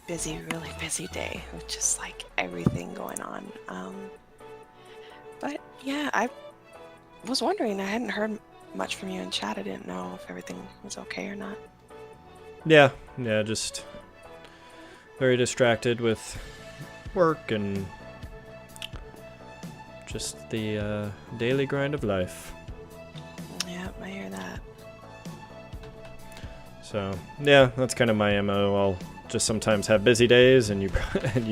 really busy day with just like everything going on. But yeah, I was wondering, I hadn't heard much from you in chat. I didn't know if everything was okay or not. Yeah, just very distracted with work and just the daily grind of life. Yeah, I hear that. So yeah, that's kind of my MO. I'll just sometimes have busy days, and you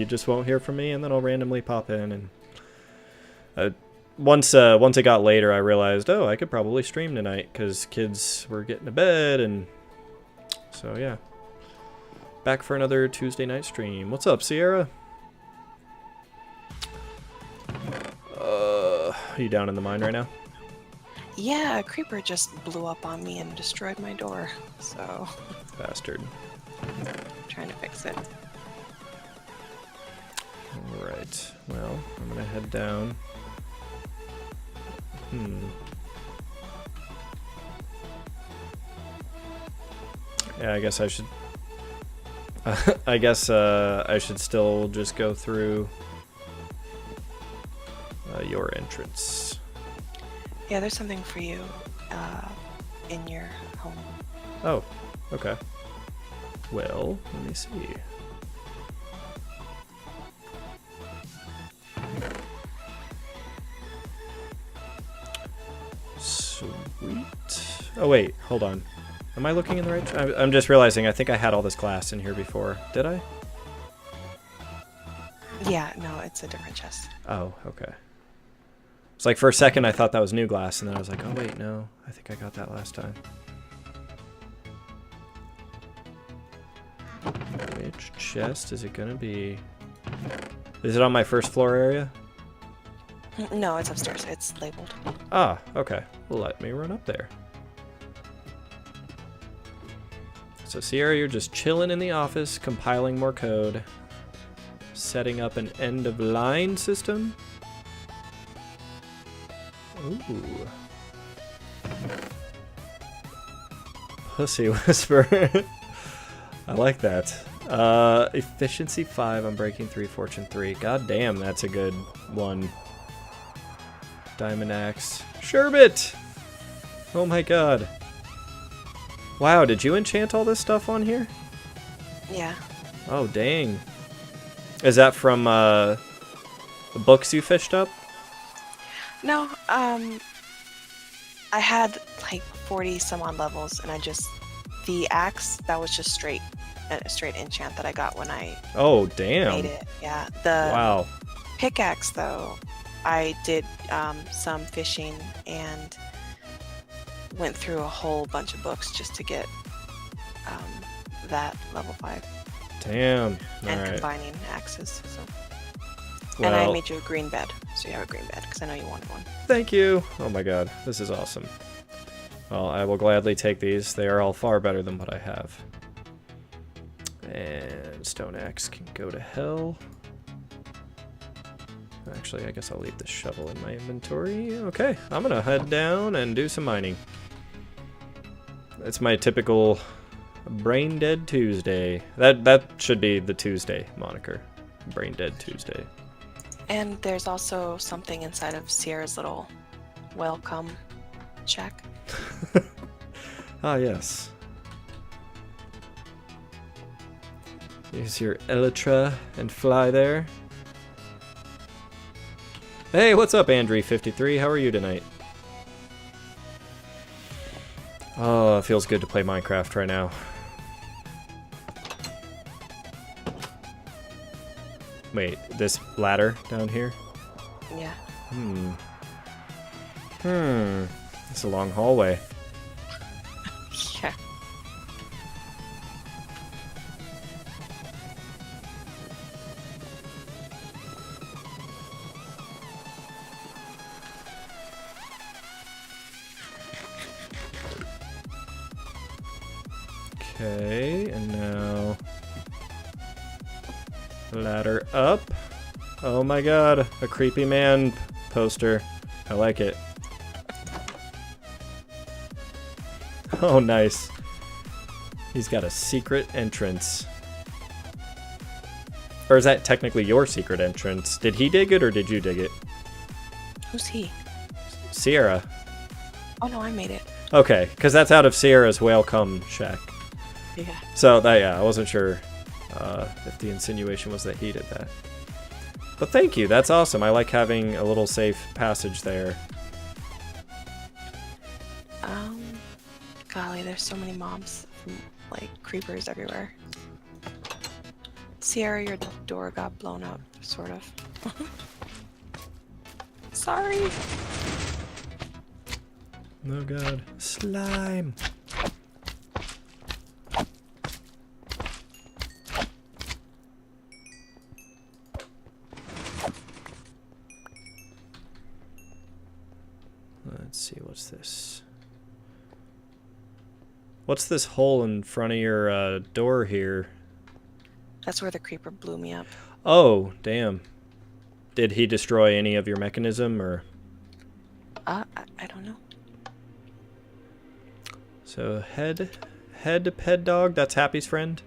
just won't hear from me, and then I'll randomly pop in. And once it got later, I realized, oh, I could probably stream tonight because kids were getting to bed, and so yeah, back for another Tuesday night stream. What's up, Sierra? Are you down in the mine right now? Yeah, a creeper just blew up on me and destroyed my door. So Bastard. trying to fix it. Alright, well, I'm gonna head down. Yeah, I guess I should... I should still just go through your entrance. Yeah, there's something for you in your home. Oh, okay. Well, let me see. Sweet. Oh wait, hold on. Am I looking in the right... I'm just realizing I think I had all this glass in here before. Did I? Yeah, no, it's a different chest. Oh, okay. It's like for a second I thought that was new glass, and then I was like, oh wait, no. I think I got that last time. Which chest is it gonna be? Is it on my first floor area? No, it's upstairs. It's labeled. Ah, okay. Well, let me run up there. So Sierra, you're just chilling in the office, compiling more code, setting up an end-of-line system. Ooh. Pussy Whisper. I like that. Efficiency 5 on Breaking 3, Fortune 3. God damn, that's a good one. Diamond Axe. Sherbet! Oh my god. Wow, did you enchant all this stuff on here? Yeah. Oh, dang. Is that from the books you fished up? No, I had like 40 some odd levels, and the axe, that was just straight enchant that I got when I made it. Yeah. Wow. Pickaxe, though, I did some fishing and went through a whole bunch of books just to get that level 5. Damn. And combining axes. So. Well, and I made you a green bed, so you have a green bed, because I know you wanted one. Thank you. Oh my god, this is awesome. Well, I will gladly take these. They are all far better than what I have. And Stone Axe can go to hell. Actually, I guess I'll leave the shovel in my inventory. Okay, I'm gonna head down and do some mining. It's my typical Brain Dead Tuesday. That should be the Tuesday moniker. Brain Dead Tuesday. And there's also something inside of Sierra's little welcome shack. Ah, yes. Use your elytra and fly there. Hey, what's up, Andre53? How are you tonight? Oh, it feels good to play Minecraft right now. Wait, this ladder down here? Yeah. It's a long hallway. Yeah. Okay, and now ladder up. Oh my god, a creepy man poster. I like it. Oh, nice. He's got a secret entrance. Or is that technically your secret entrance? Did he dig it or did you dig it? Who's he? Sierra. Oh no, I made it. Okay, because that's out of Sierra's whale cum shack. Yeah. So that, yeah, I wasn't sure if the insinuation was that he did that. But thank you, that's awesome. I like having a little safe passage there. Golly, there's so many mobs, like creepers everywhere. Sierra, your door got blown up, sort of. Sorry. Oh god. Slime. Let's see, what's this? What's this hole in front of your door here? That's where the creeper blew me up. Oh, damn. Did he destroy any of your mechanism, or? I don't know. So, head ped dog, that's Happy's friend?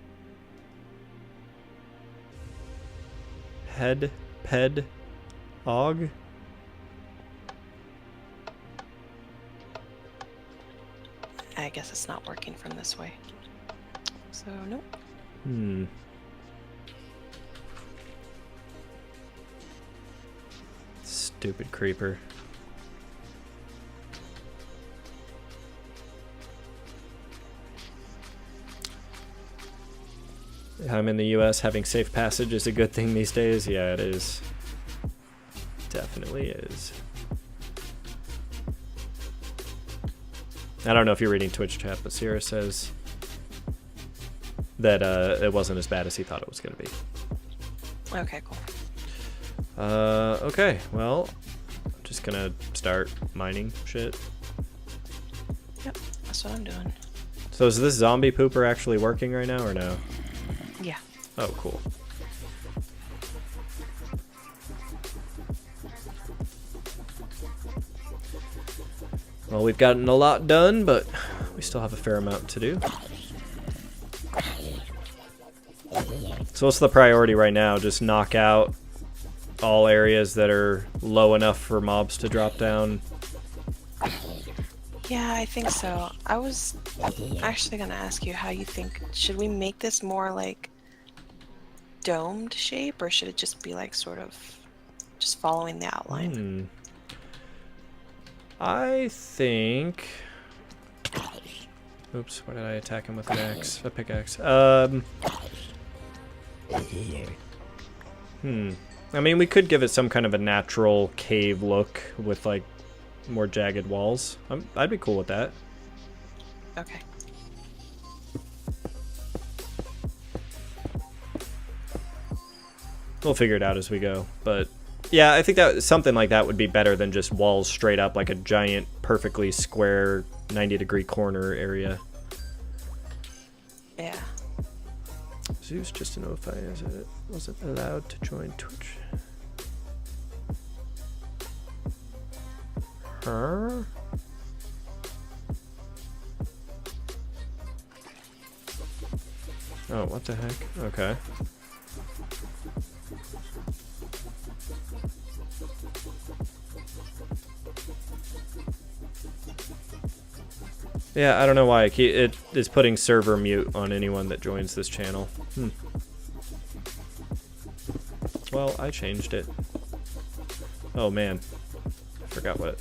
Head ped og? I guess it's not working from this way. So, nope. Hmm. Stupid creeper. I'm in the US, having safe passage is a good thing these days. Yeah, it is. Definitely is. I don't know if you're reading Twitch chat, but Sierra says that it wasn't as bad as he thought it was going to be. Okay, cool. Okay, well, I'm just going to start mining shit. Yep, that's what I'm doing. So is this zombie pooper actually working right now or no? Yeah. Oh, cool. Well, we've gotten a lot done, but we still have a fair amount to do. So what's the priority right now? Just knock out all areas that are low enough for mobs to drop down? Yeah, I think so. I was actually going to ask you how you think, should we make this more like domed shape, or should it just be like sort of just following the outline? I think... Oops, why did I attack him with an axe? A pickaxe. I mean, we could give it some kind of a natural cave look with, like, more jagged walls. I'd be cool with that. Okay. We'll figure it out as we go, but... Yeah, I think that something like that would be better than just walls straight up, like a giant, perfectly square, 90-degree corner area. Yeah. Zeus just to notify us that it wasn't allowed to join Twitch. Huh? Oh, what the heck? Okay. Yeah, I don't know why it is putting server mute on anyone that joins this channel. Well, I changed it. Oh man, I forgot what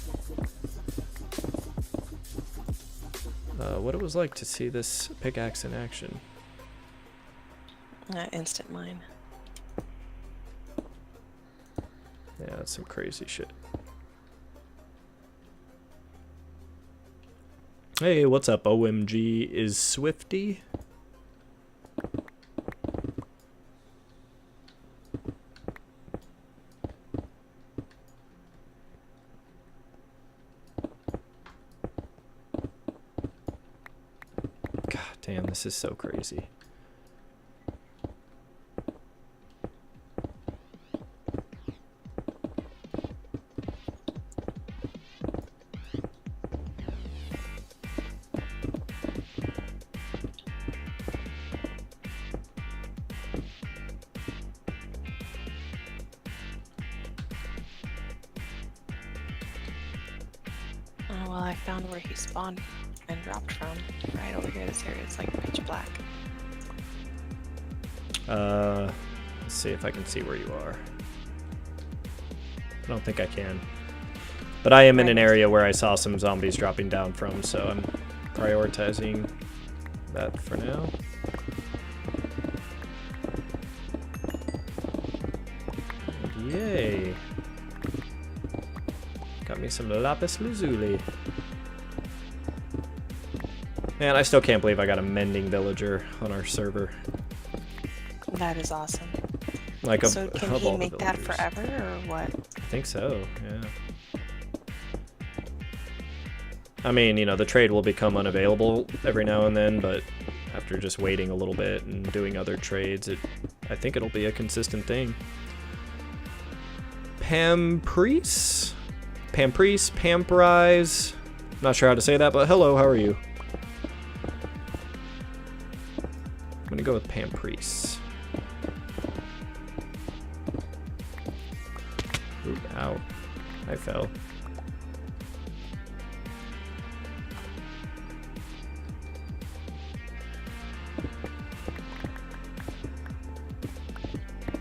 it was like to see this pickaxe in action. Instant mine. Yeah, that's some crazy shit. Hey, what's up, OMG? Is Swifty? God damn, this is so crazy. Oh, well, I found where he spawned and dropped from. Right over here, this area is like pitch black. Let's see if I can see where you are. I don't think I can. But I am in an area where I saw some zombies dropping down from, so I'm prioritizing that for now. Yay. Got me some lapis lazuli. Man, I still can't believe I got a mending villager on our server. That is awesome. Like so can he make that forever, or what? I think so, yeah. I mean, you know, the trade will become unavailable every now and then, but after just waiting a little bit and doing other trades, I think it'll be a consistent thing. Pamprise? Pamprise? Not sure how to say that, but hello, how are you? I'm gonna go with Pamprise. Ooh, ow. I fell.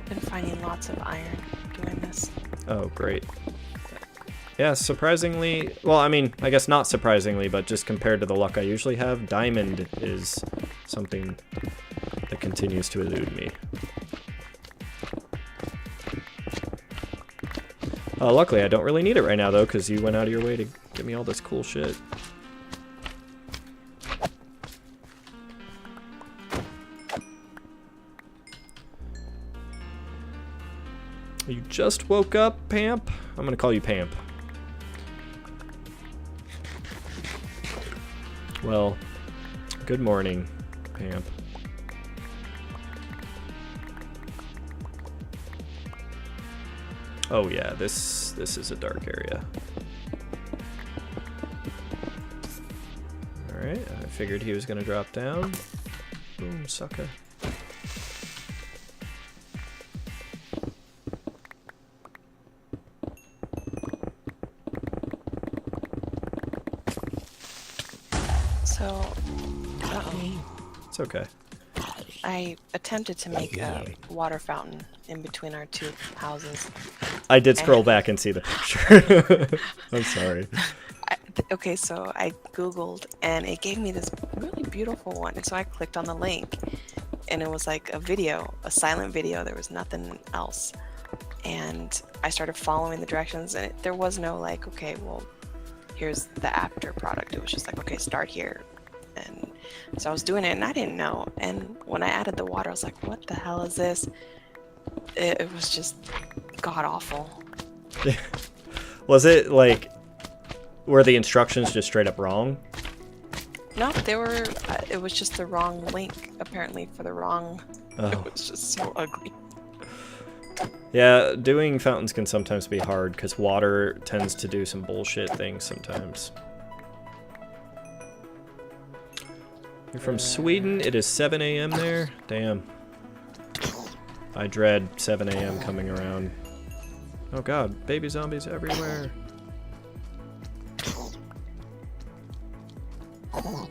Been finding lots of iron doing this. Oh, great. Yeah, surprisingly, well, I mean, I guess not surprisingly, but just compared to the luck I usually have, diamond is something that continues to elude me. Luckily, I don't really need it right now, though, because you went out of your way to give me all this cool shit. You just woke up, Pamp? I'm gonna call you Pamp. Well, good morning, Pamp. Oh yeah, this is a dark area. Alright, I figured he was gonna drop down. Boom, sucker. So, uh-oh. It's okay. I attempted to make a water fountain in between our two houses. I did scroll back and see the picture. I'm sorry. Okay, so I Googled and it gave me this really beautiful one. And so I clicked on the link and it was like a video, a silent video. There was nothing else. And I started following the directions and there was no like, okay, well, here's the after product. It was just like, okay, start here. And so I was doing it and I didn't know. And when I added the water, I was like, what the hell is this? It was just god awful. Was it like, were the instructions just straight up wrong? No, they were, it was just the wrong link, apparently, for the wrong, It was just so ugly. Yeah, doing fountains can sometimes be hard because water tends to do some bullshit things sometimes. You're from Sweden, it is 7 a.m. there? Damn. I dread 7 a.m. coming around. Oh god, baby zombies everywhere. Well,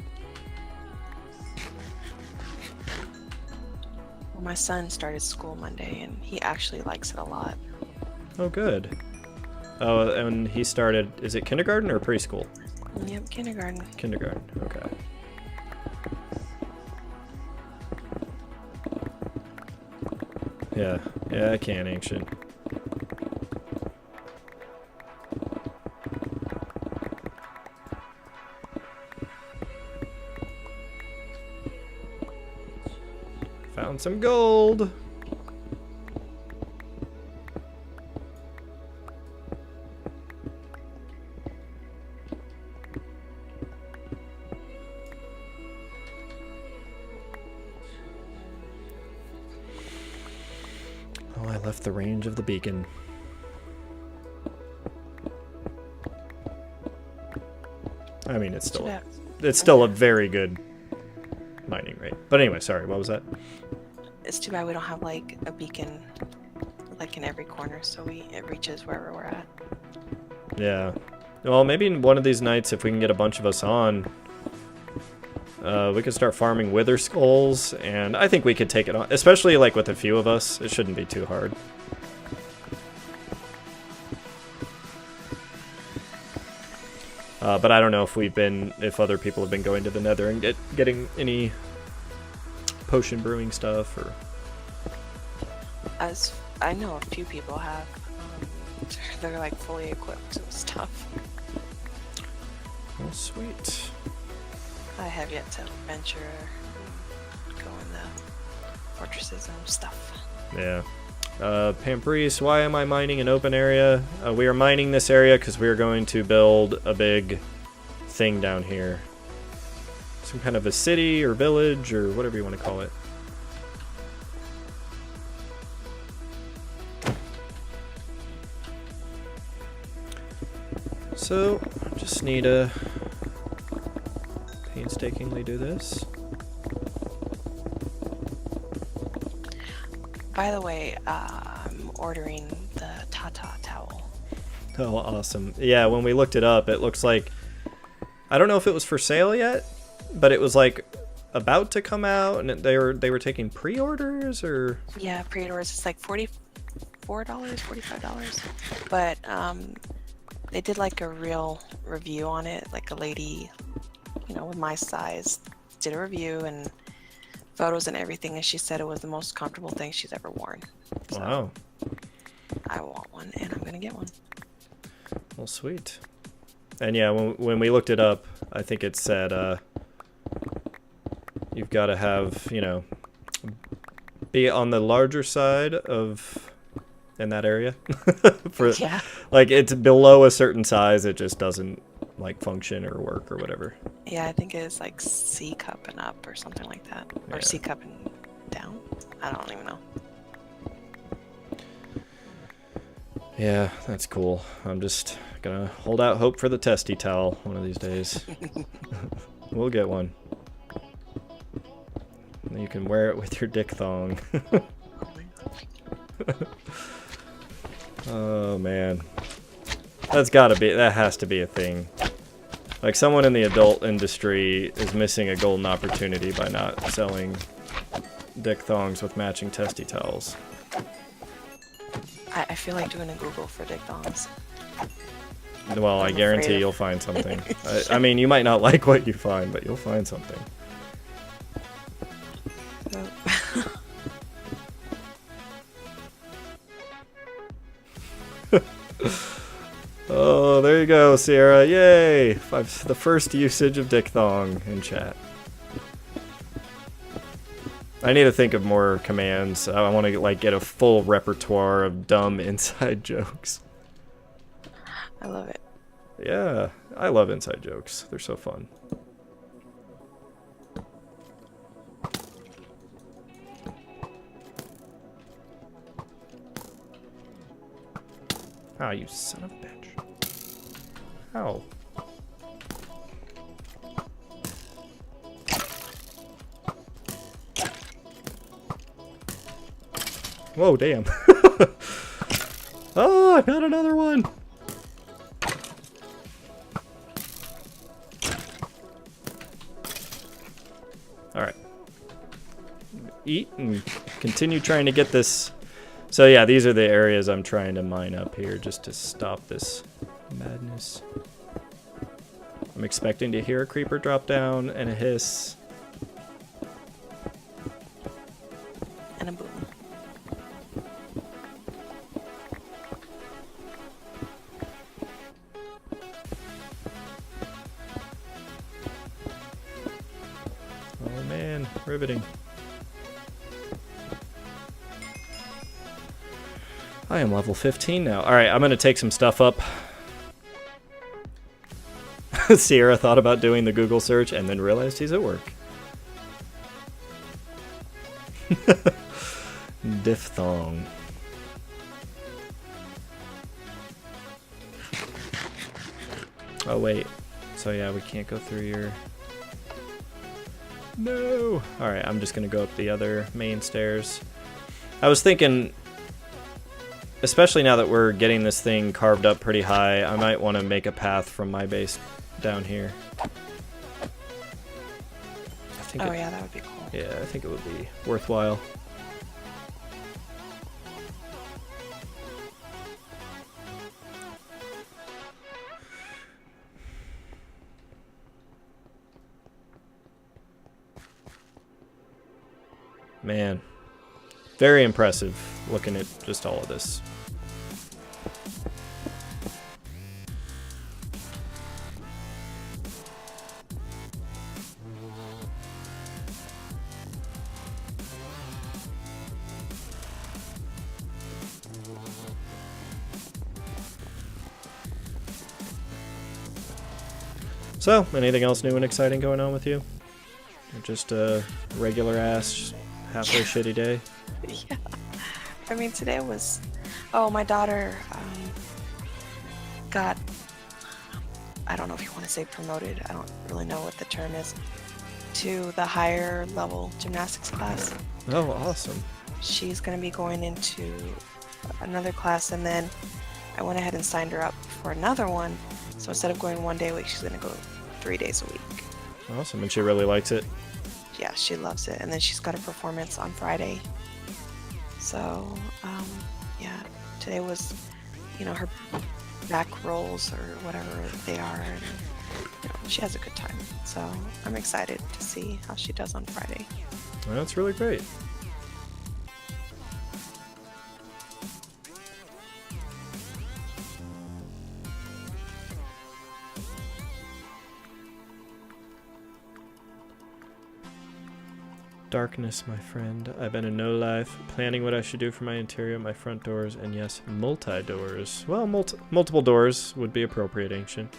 my son started school Monday and he actually likes it a lot. Oh good. Oh, and he started, is it kindergarten or preschool? Yep, kindergarten. Kindergarten, okay. Yeah, I can, Ancient. Found some gold! Oh, I left the range of the beacon. I mean, it's still a very good mining rate. But anyway, sorry, what was that? It's too bad we don't have like a beacon like in every corner, so it reaches wherever we're at. Yeah. Well, maybe one of these nights, if we can get a bunch of us on, we could start farming wither skulls, and I think we could take it on, especially like with a few of us. It shouldn't be too hard. But I don't know if other people have been going to the Nether and getting any potion brewing stuff, or. As I know, a few people have. They're like fully equipped with stuff. Oh, sweet. I have yet to venture go in the fortresses and stuff. Yeah. Pampris, why am I mining an open area? We are mining this area because we are going to build a big thing down here. Some kind of a city or village or whatever you want to call it. So, just need to painstakingly do this. By the way, I'm ordering the Tata towel. Oh, awesome. Yeah, when we looked it up, it looks like... I don't know if it was for sale yet, but it was like about to come out, and they were taking pre-orders, or... Yeah, pre-orders. It's like $44, $45. But they did like a real review on it. Like a lady, you know, with my size, did a review and photos and everything, and she said it was the most comfortable thing she's ever worn. So wow. I want one, and I'm gonna get one. Well, sweet. And yeah, when we looked it up, I think it said you've got to have, you know, be on the larger side of in that area. For, yeah. Like, it's below a certain size, it just doesn't like function or work or whatever. Yeah, I think it's like C cup and up or something like that, or Yeah. C cup and down. I don't even know. Yeah, that's cool. I'm just gonna hold out hope for the testy towel one of these days. We'll get one. You can wear it with your dick thong. Oh man, that has to be a thing. Like, someone in the adult industry is missing a golden opportunity by not selling dick thongs with matching testy towels. I feel like doing a Google for dick thongs. Well, I guarantee you'll find something. I mean, you might not like what you find, but you'll find something. Oh, there you go, Sierra. Yay! The first usage of dick thong in chat. I need to think of more commands. I want to like get a full repertoire of dumb inside jokes. I love it. Yeah, I love inside jokes. They're so fun. Ah, you son of a bitch. Ow. Whoa, damn. Oh, I got another one. Alright. Eat and continue trying to get this. So yeah, these are the areas I'm trying to mine up here just to stop this madness. I'm expecting to hear a creeper drop down and a hiss. And a boom. Oh man, riveting. I am level 15 now. Alright, I'm gonna take some stuff up. Sierra thought about doing the Google search and then realized he's at work. Diphthong. Oh wait. So yeah, we can't go through your... No! Alright, I'm just gonna go up the other main stairs. I was thinking... especially now that we're getting this thing carved up pretty high, I might want to make a path from my base down here. Oh yeah, that would be cool. Yeah, I think it would be worthwhile. Man, very impressive looking at just all of this. So, anything else new and exciting going on with you? Or just a regular ass halfway shitty day? Yeah. I mean, today was... Oh, my daughter got... I don't know if you want to say promoted. I don't really know what the term is. To the higher level gymnastics class. Oh, awesome. She's going to be going into another class, and then I went ahead and signed her up for another one. So instead of going 1 day a week, she's going to go 3 days a week. Awesome. And she really likes it? Yeah, she loves it. And then she's got a performance on Friday. So, yeah, today was, you know, her back rolls or whatever they are. And, you know, she has a good time. So I'm excited to see how she does on Friday. Well, that's really great. Darkness, my friend. I've been in no life, planning what I should do for my interior, my front doors, and yes, multi-doors. Well, multiple doors would be appropriate, Ancient.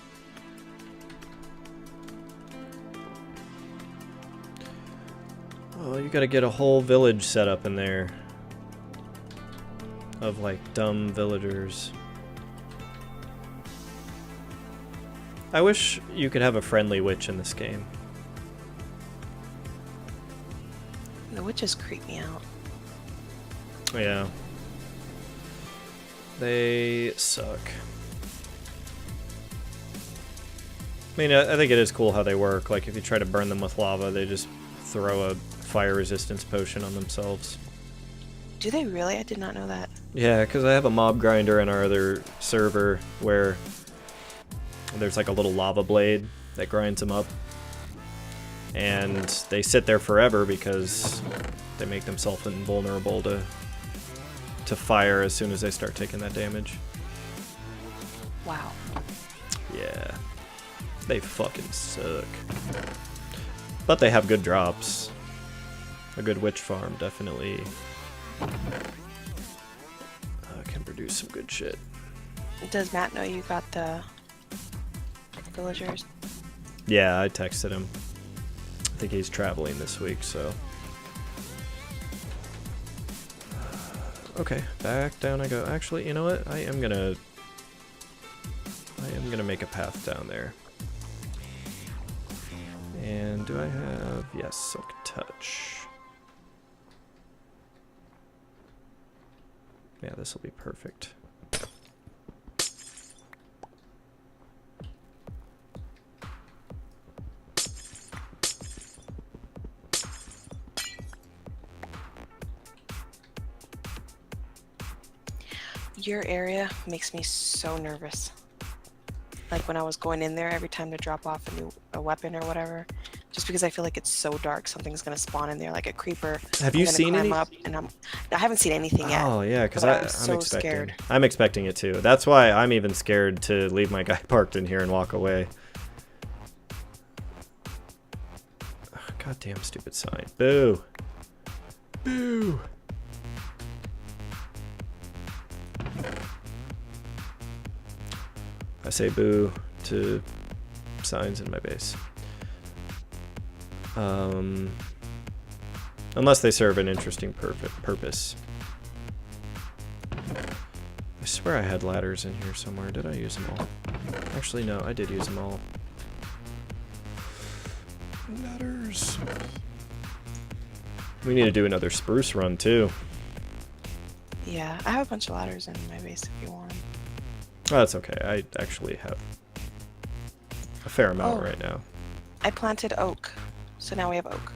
Oh, you gotta get a whole village set up in there. Of, like, dumb villagers. I wish you could have a friendly witch in this game. The witches creep me out. Yeah. They suck. I mean, I think it is cool how they work. Like, if you try to burn them with lava, they just throw a fire resistance potion on themselves. Do they really? I did not know that. Yeah, because I have a mob grinder in our other server where there's like a little lava blade that grinds them up. And they sit there forever because they make themselves invulnerable to fire as soon as they start taking that damage. Wow. Yeah. They fucking suck. But they have good drops. A good witch farm definitely can produce some good shit. Does Matt know you got the villagers? Yeah, I texted him. I think he's traveling this week, so... Okay, back down I go. Actually, you know what? I am gonna make a path down there. And do I have... Yes, Silk Touch. Yeah, this will be perfect. Your area makes me so nervous. Like when I was going in there every time to drop off a weapon or whatever, just because I feel like it's so dark, something's gonna spawn in there like a creeper. Have you seen any? Up and I haven't seen anything yet. Oh yeah, because I'm so scared. I'm expecting it too. That's why I'm even scared to leave my guy parked in here and walk away. Goddamn stupid sign. Boo. Boo. I say boo to signs in my base. Unless they serve an interesting purpose. I swear I had ladders in here somewhere. Did I use them all? Actually, no, I did use them all. Ladders. We need to do another spruce run, too. Yeah, I have a bunch of ladders in my base if you want 'em. Oh, that's okay. I actually have a fair amount Oh, right now. I planted oak, so now we have oak.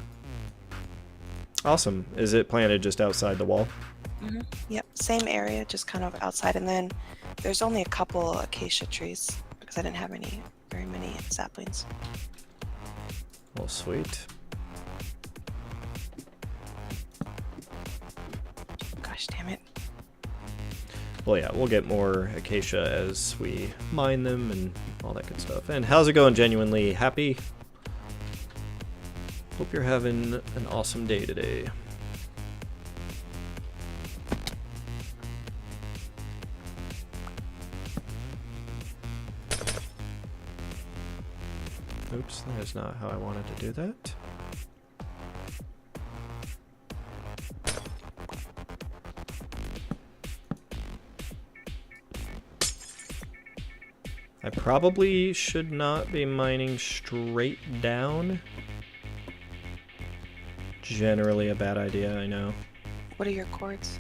Awesome. Is it planted just outside the wall? Yep, same area, just kind of outside, and then there's only a couple acacia trees because I didn't have very many saplings. Well, sweet. Gosh damn it. Well, yeah, we'll get more acacia as we mine them and all that good stuff. And how's it going? Genuinely happy? Hope you're having an awesome day today. Oops, that is not how I wanted to do that. I probably should not be mining straight down. Generally a bad idea, I know. What are your chords?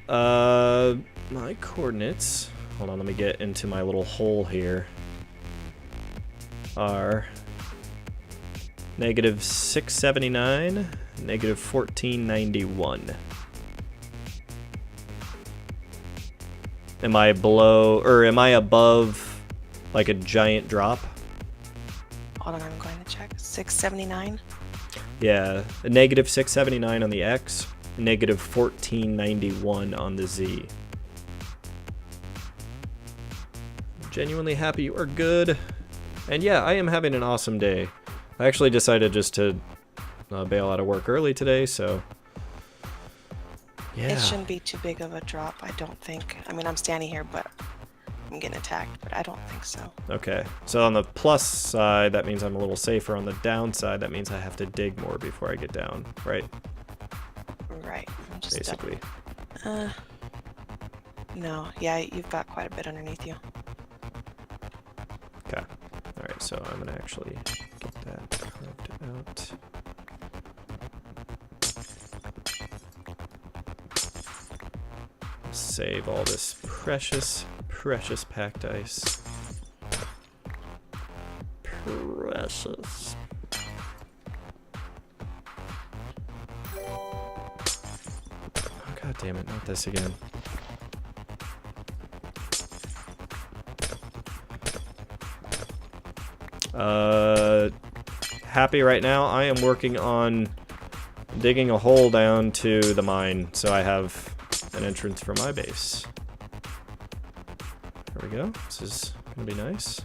My coordinates, hold on, let me get into my little hole here, are -679, -1491. Am I below, or am I above, like, a giant drop? Hold on, I'm going to check. 679? Yeah, a -679 on the X, -1491 on the Z. Genuinely happy you are good. And yeah, I am having an awesome day. I actually decided just to bail out of work early today, so yeah. It shouldn't be too big of a drop, I don't think. I mean, I'm standing here, but I'm getting attacked, but I don't think so. Okay, so on the plus side, that means I'm a little safer. On the downside, that means I have to dig more before I get down, right? Right. I'm just Basically. No, yeah, you've got quite a bit underneath you. Okay. Alright, so I'm gonna actually get that carved out. Save all this precious, precious packed ice. Precious. Oh, God damn it, not this again. Happy right now. I am working on digging a hole down to the mine, so I have an entrance for my base. There we go. This is gonna be nice.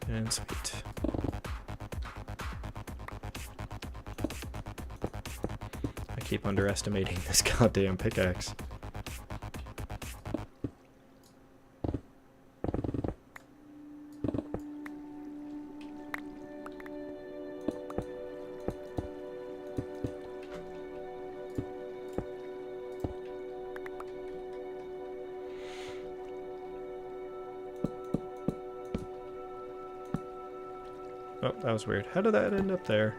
And sweet. I keep underestimating this goddamn pickaxe. Oh, that was weird. How did that end up there?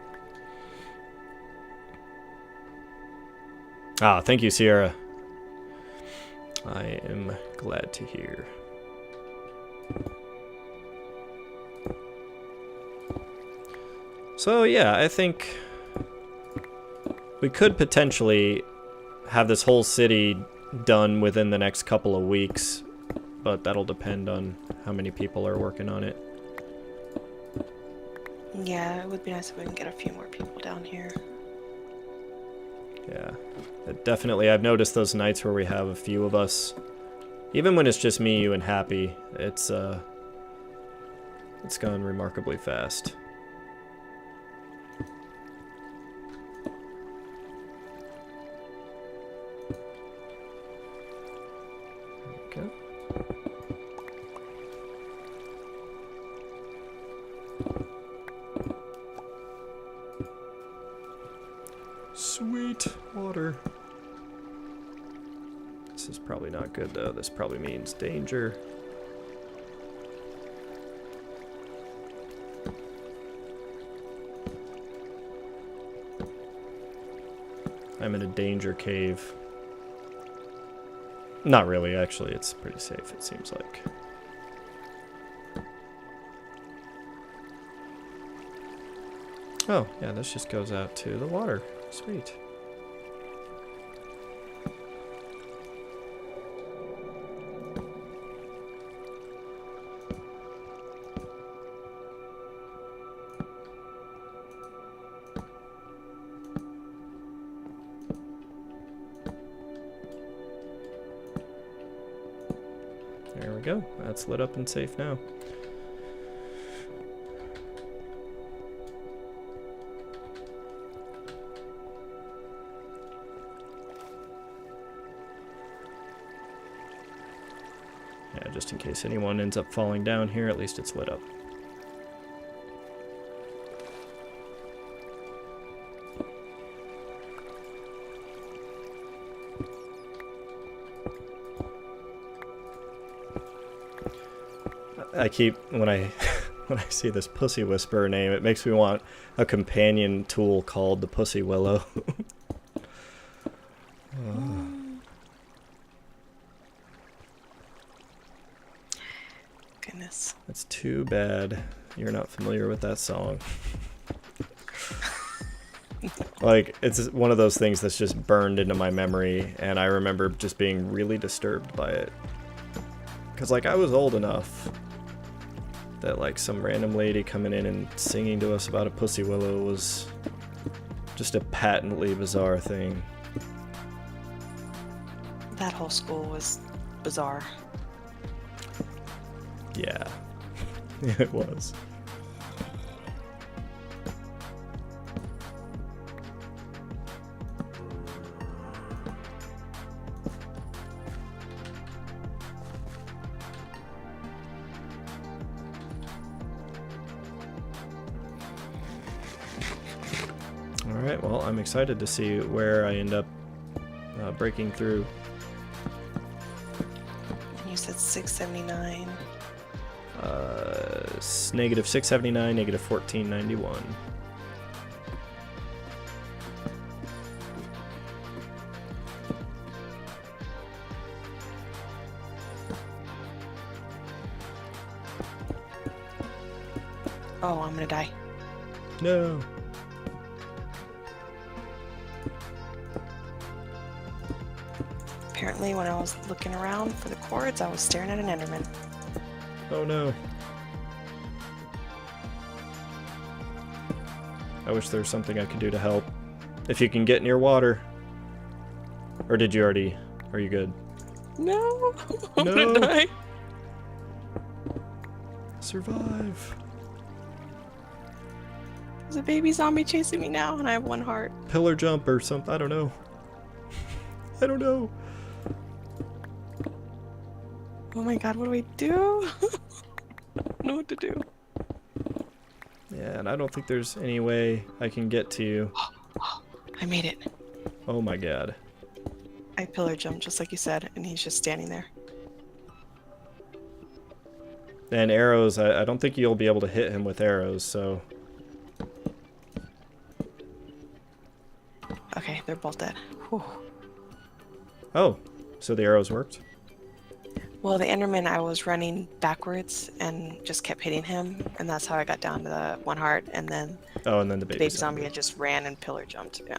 Ah, thank you, Sierra. I am glad to hear. So yeah, I think we could potentially have this whole city done within the next couple of weeks, but that'll depend on how many people are working on it. Yeah, it would be nice if we can get a few more people down here. Yeah, definitely. I've noticed those nights where we have a few of us, even when it's just me, you, and Happy, it's gone remarkably fast. There we go. Sweet water. This is probably not good though. This probably means danger. I'm in a danger cave. Not really, actually. It's pretty safe, it seems like. Oh, yeah, this just goes out to the water. Sweet. There we go. That's lit up and safe now. Yeah, just in case anyone ends up falling down here, at least it's lit up. I keep, when I see this Pussy Whisperer name, it makes me want a companion tool called the Pussy Willow. Goodness. It's too bad you're not familiar with that song. Like, it's one of those things that's just burned into my memory, and I remember just being really disturbed by it. Because, like, I was old enough that, like, some random lady coming in and singing to us about a Pussy Willow was just a patently bizarre thing. That whole school was bizarre. Yeah, it was. Alright, well, I'm excited to see where I end up breaking through. You said 679. Negative 679, negative 1491. Oh, I'm gonna die. No. Apparently, when I was looking around for the cords, I was staring at an Enderman. Oh no. I wish there was something I could do to help. If you can get near water. Or did you already? Are you good? No! I'm No. gonna die. Survive. There's a baby zombie chasing me now, and I have one heart. Pillar jump or something. I don't know. I don't know. Oh my god, what do I do? I don't know what to do. Yeah, and I don't think there's any way I can get to you. I made it. Oh my god. I pillar jumped just like you said, and he's just standing there. And arrows, I don't think you'll be able to hit him with arrows, so... Okay, they're both dead. Whew. Oh, so the arrows worked? Well, the Enderman, I was running backwards and just kept hitting him, and that's how I got down to the one heart, and then Oh, and then the the baby baby zombie I just ran and pillar jumped, yeah.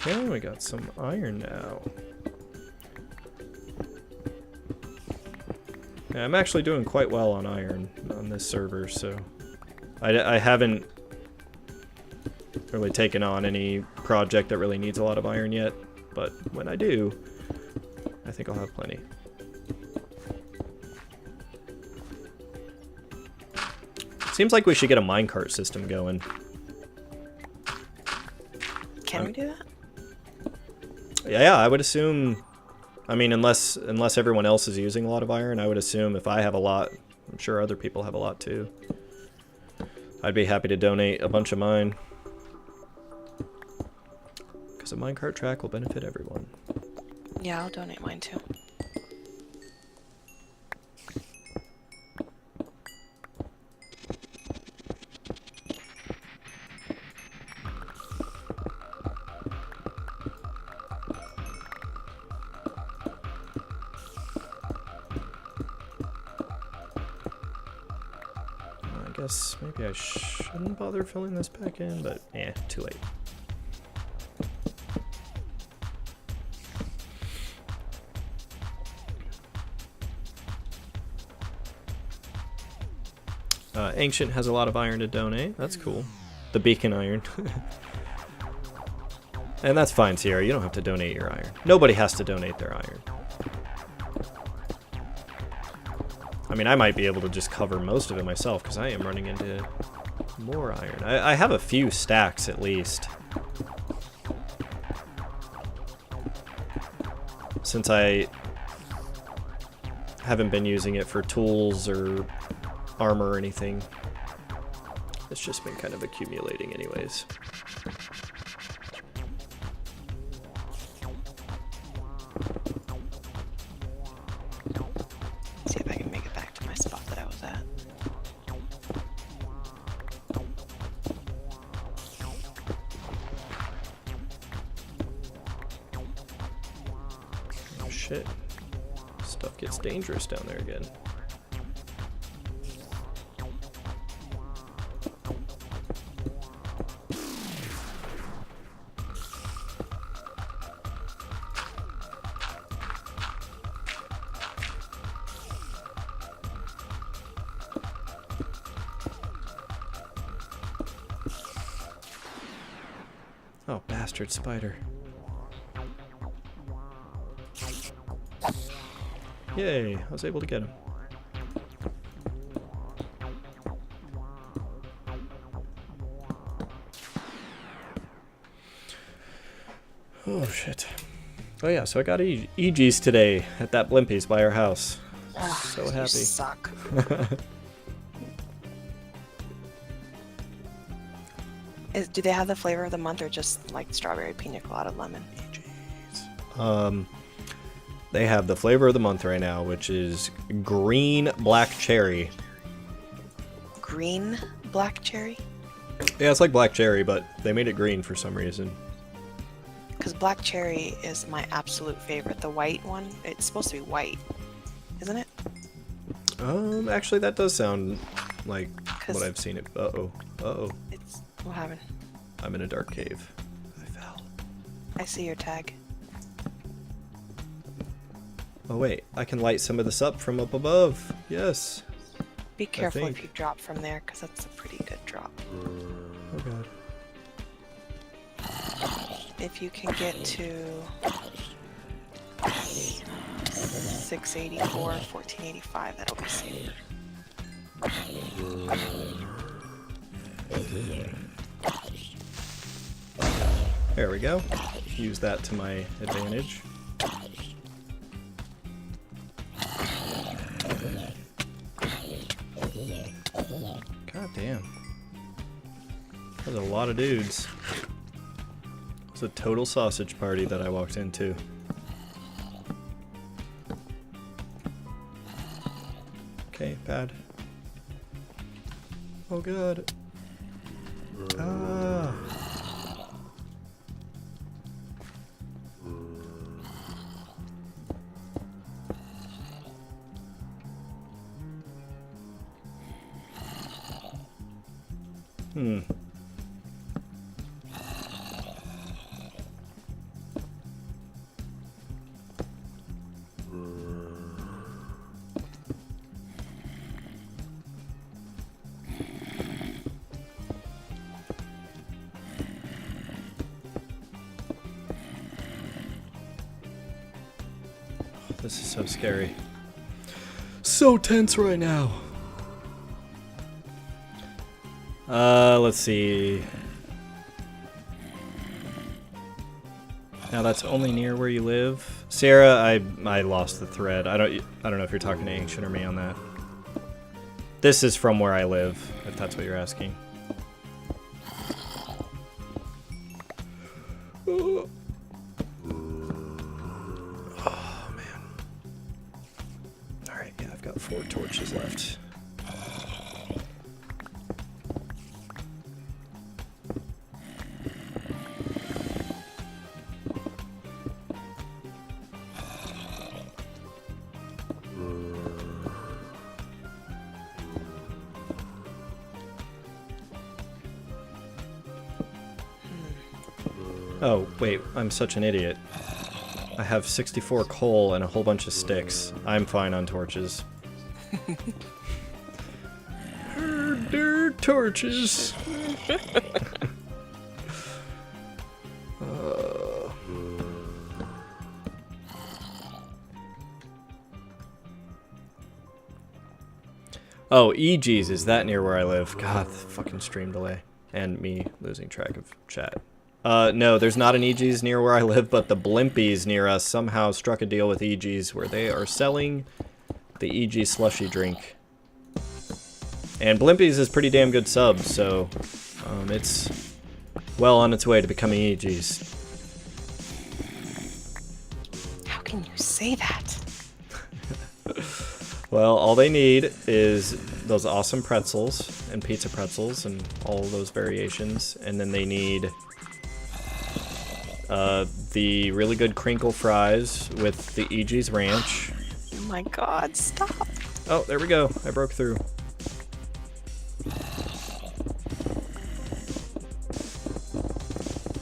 Okay, we got some iron now. Yeah, I'm actually doing quite well on iron on this server, so I haven't really taken on any project that really needs a lot of iron yet, but when I do, I think I'll have plenty. Seems like we should get a minecart system going. Can we do that? Yeah, I would assume I mean, unless everyone else is using a lot of iron, I would assume if I have a lot, I'm sure other people have a lot too. I'd be happy to donate a bunch of mine. Because a minecart track will benefit everyone. Yeah, I'll donate mine too. I guess maybe I shouldn't bother filling this back in, but too late. Ancient has a lot of iron to donate. That's cool. The beacon iron. And that's fine, Sierra. You don't have to donate your iron. Nobody has to donate their iron. I mean, I might be able to just cover most of it myself because I am running into more iron. I have a few stacks at least. Since I haven't been using it for tools or armor or anything. It's just been kind of accumulating anyways. See if I can make it back to my spot that I was at. Oh shit. Stuff gets dangerous down there again. Oh, bastard spider. Yay, I was able to get him. Oh, shit. Oh, yeah, so I got EGs today at that Blimpies by our house. So happy. You suck. Do they have the flavor of the month or just like strawberry pina colada lemon? They have the flavor of the month right now, which is green black cherry. Green black cherry? Yeah, it's like black cherry, but they made it green for some reason. Because black cherry is my absolute favorite. The white one, it's supposed to be white, isn't it? Actually, that does sound like what I've seen it. Uh-oh. Uh-oh. What happened? I'm in a dark cave. I fell. I see your tag. Oh wait, I can light some of this up from up above. Yes. Be careful if you drop from there, because that's a pretty good drop. Oh god. If you can get to 684, 1485, that'll be safe. There we go. Use that to my advantage. God damn. That was a lot of dudes. It was a total sausage party that I walked into. Okay, bad. Oh god. Ah. This is so scary. So tense right now. Let's see. Now that's only near where you live. Sierra, I lost the thread. I don't know if you're talking to Ancient or me on that. This is from where I live, if that's what you're asking. Oh man. Alright, yeah, I've got 4 torches left. Oh, wait, I'm such an idiot. I have 64 coal and a whole bunch of sticks. I'm fine on torches. Herder torches! Oh, EG's, is that near where I live? God, fucking stream delay. And me losing track of chat. No, there's not an EG's near where I live, but the Blimpies near us somehow struck a deal with EG's where they are selling the EG slushy drink. And Blimpies is pretty damn good sub, so it's well on its way to becoming EG's. How can you say that? Well, all they need is those awesome pretzels and pizza pretzels and all those variations, and then they need the really good crinkle fries with the EG's ranch. Oh my god, stop. Oh, there we go. I broke through.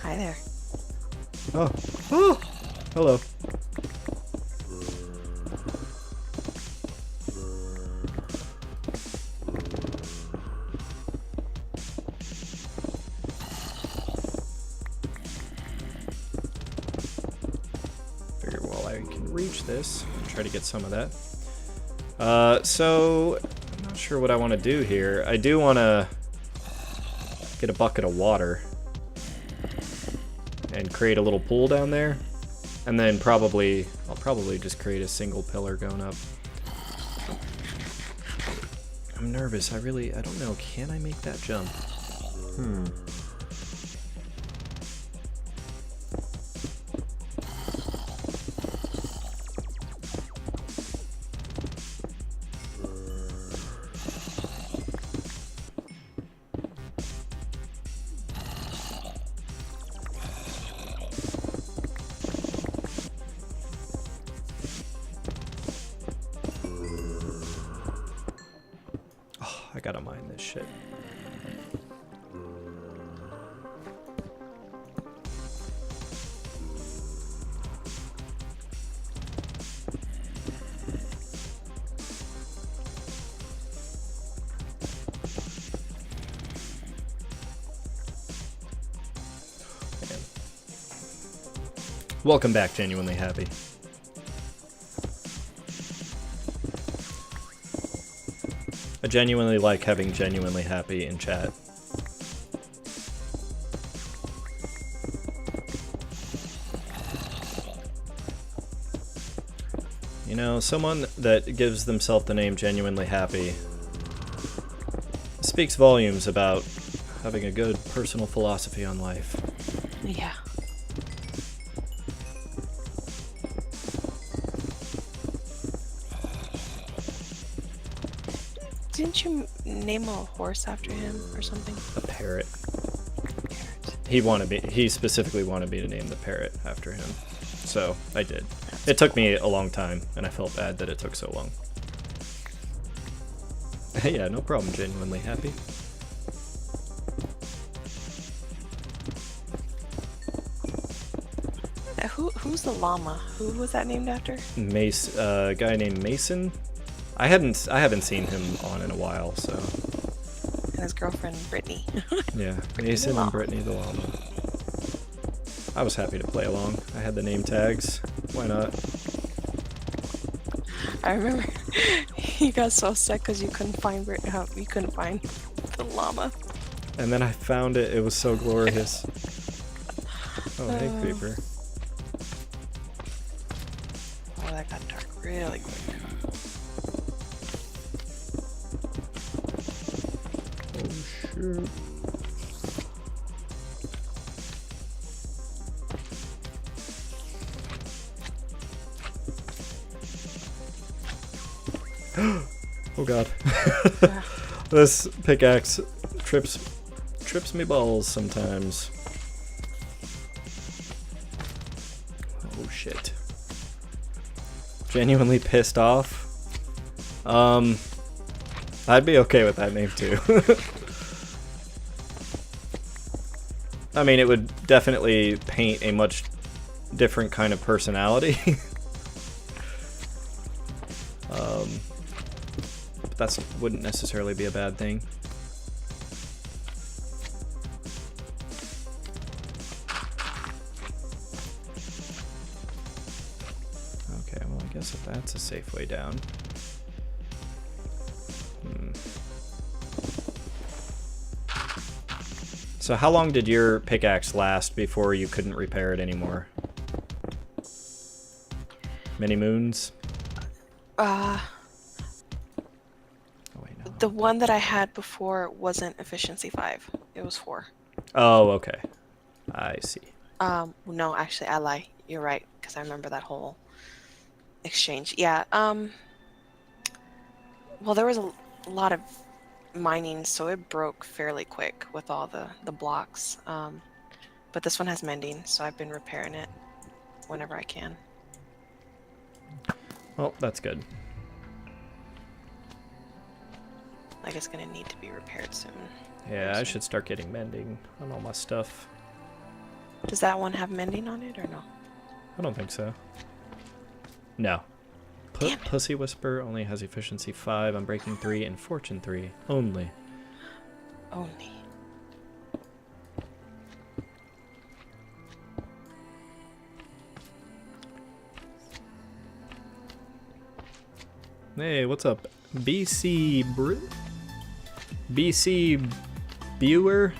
Hi there. Oh. Oh. Hello. Figure while I can reach this, I'll try to get some of that. So I'm not sure what I want to do here. I do want to get a bucket of water and create a little pool down there, and then I'll probably just create a single pillar going up. I'm nervous. I don't know. Can I make that jump? I gotta mine this shit. Welcome back, Genuinely Happy. I genuinely like having Genuinely Happy in chat. You know, someone that gives themselves the name Genuinely Happy speaks volumes about having a good personal philosophy on life. Yeah. Didn't you name a horse after him or something? A parrot. Parrot. He specifically wanted me to name the parrot after him. So I did. It took me a long time, and I felt bad that it took so long. Yeah, no problem, Genuinely Happy. Who's the llama? Who was that named after? A guy named Mason. I haven't seen him on in a while, so. And his girlfriend, Brittany. Yeah, Mason and Brittany the llama. I was happy to play along. I had the name tags. Why not? I remember he got so upset because you couldn't find the llama. And then I found it. It was so glorious. Oh, hey, Creeper. really quick. Oh, shit. Oh god. This pickaxe trips me balls sometimes. Oh shit. Genuinely pissed off. I'd be okay with that name too. I mean, it would definitely paint a much different kind of personality. But that wouldn't necessarily be a bad thing. Okay, well, I guess if that's a safe way down. So how long did your pickaxe last before you couldn't repair it anymore? Many moons? The one that I had before wasn't efficiency 5. It was 4. Oh, okay. I see. No, actually, I lie. You're right, because I remember that whole exchange. Yeah, well, there was a lot of mining, so it broke fairly quick with all the blocks. But this one has mending, so I've been repairing it whenever I can. Well, that's good. Like, it's gonna need to be repaired soon. Yeah, I should start getting mending on all my stuff. Does that one have mending on it or no? I don't think so. No. Pussy Whisper only has efficiency 5, Unbreaking 3, and Fortune 3. Only. Only. Hey, what's up? BC Buer?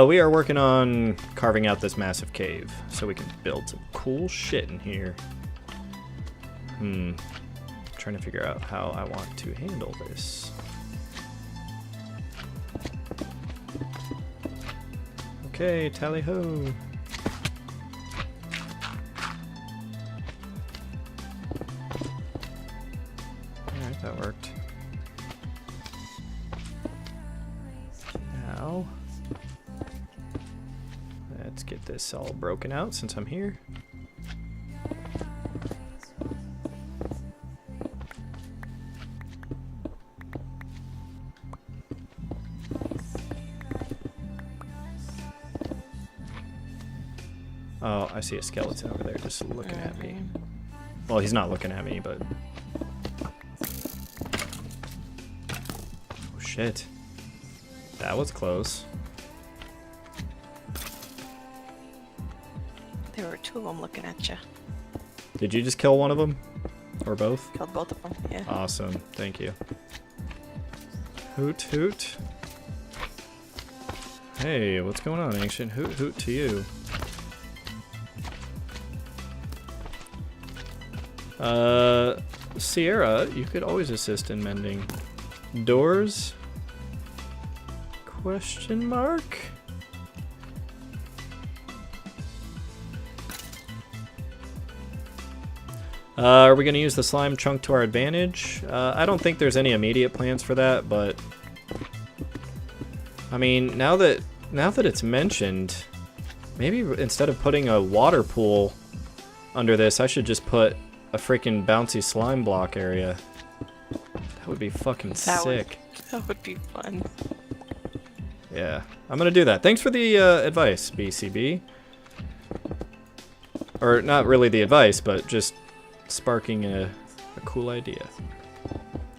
We are working on carving out this massive cave so we can build some cool shit in here. Trying to figure out how I want to handle this. Okay, tally ho. Alright, that worked. Now, let's get this all broken out since I'm here. Oh, I see a skeleton over there just looking at me. Well, he's not looking at me, but... Oh, shit. That was close. There were 2 of them looking at you. Did you just kill one of them? Or both? Killed both of them, yeah. Awesome. Thank you. Hoot, hoot. Hey, what's going on, Ancient? Hoot, hoot to you. Sierra, you could always assist in mending. Doors? Question mark? Are we going to use the slime chunk to our advantage? I don't think there's any immediate plans for that, but... I mean, now that it's mentioned, maybe instead of putting a water pool under this, I should just put a freaking bouncy slime block area. That would be fucking sick. That would be fun. Yeah, I'm gonna do that. Thanks for the advice, BCB. Or not really the advice, but just sparking a cool idea.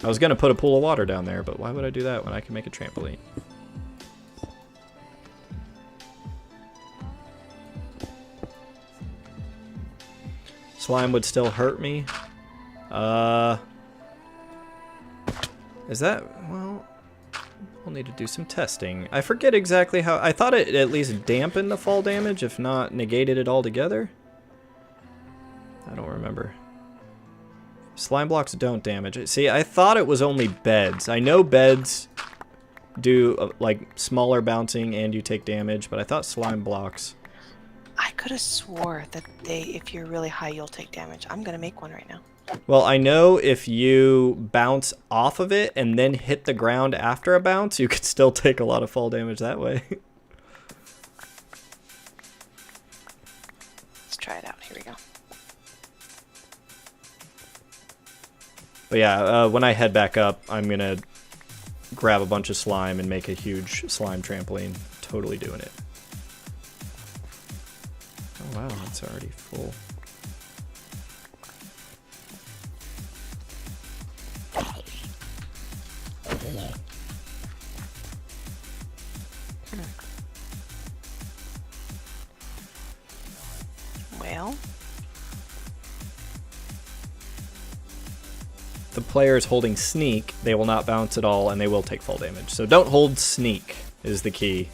I was gonna put a pool of water down there, but why would I do that when I can make a trampoline? Slime would still hurt me. Is that... well, we'll need to do some testing. I forget exactly how... I thought it at least dampened the fall damage, if not negated it altogether. I don't remember. Slime blocks don't damage it. See, I thought it was only beds. I know beds do like smaller bouncing and you take damage, but I thought slime blocks. I could have swore that if you're really high, you'll take damage. I'm gonna make one right now. Well, I know if you bounce off of it and then hit the ground after a bounce, you could still take a lot of fall damage that way. Let's try it out. Here we go. But yeah, when I head back up, I'm going to grab a bunch of slime and make a huge slime trampoline. Totally doing it. Oh wow, it's already full. Well, the player is holding sneak, they will not bounce at all and they will take fall damage. So don't hold sneak is the key.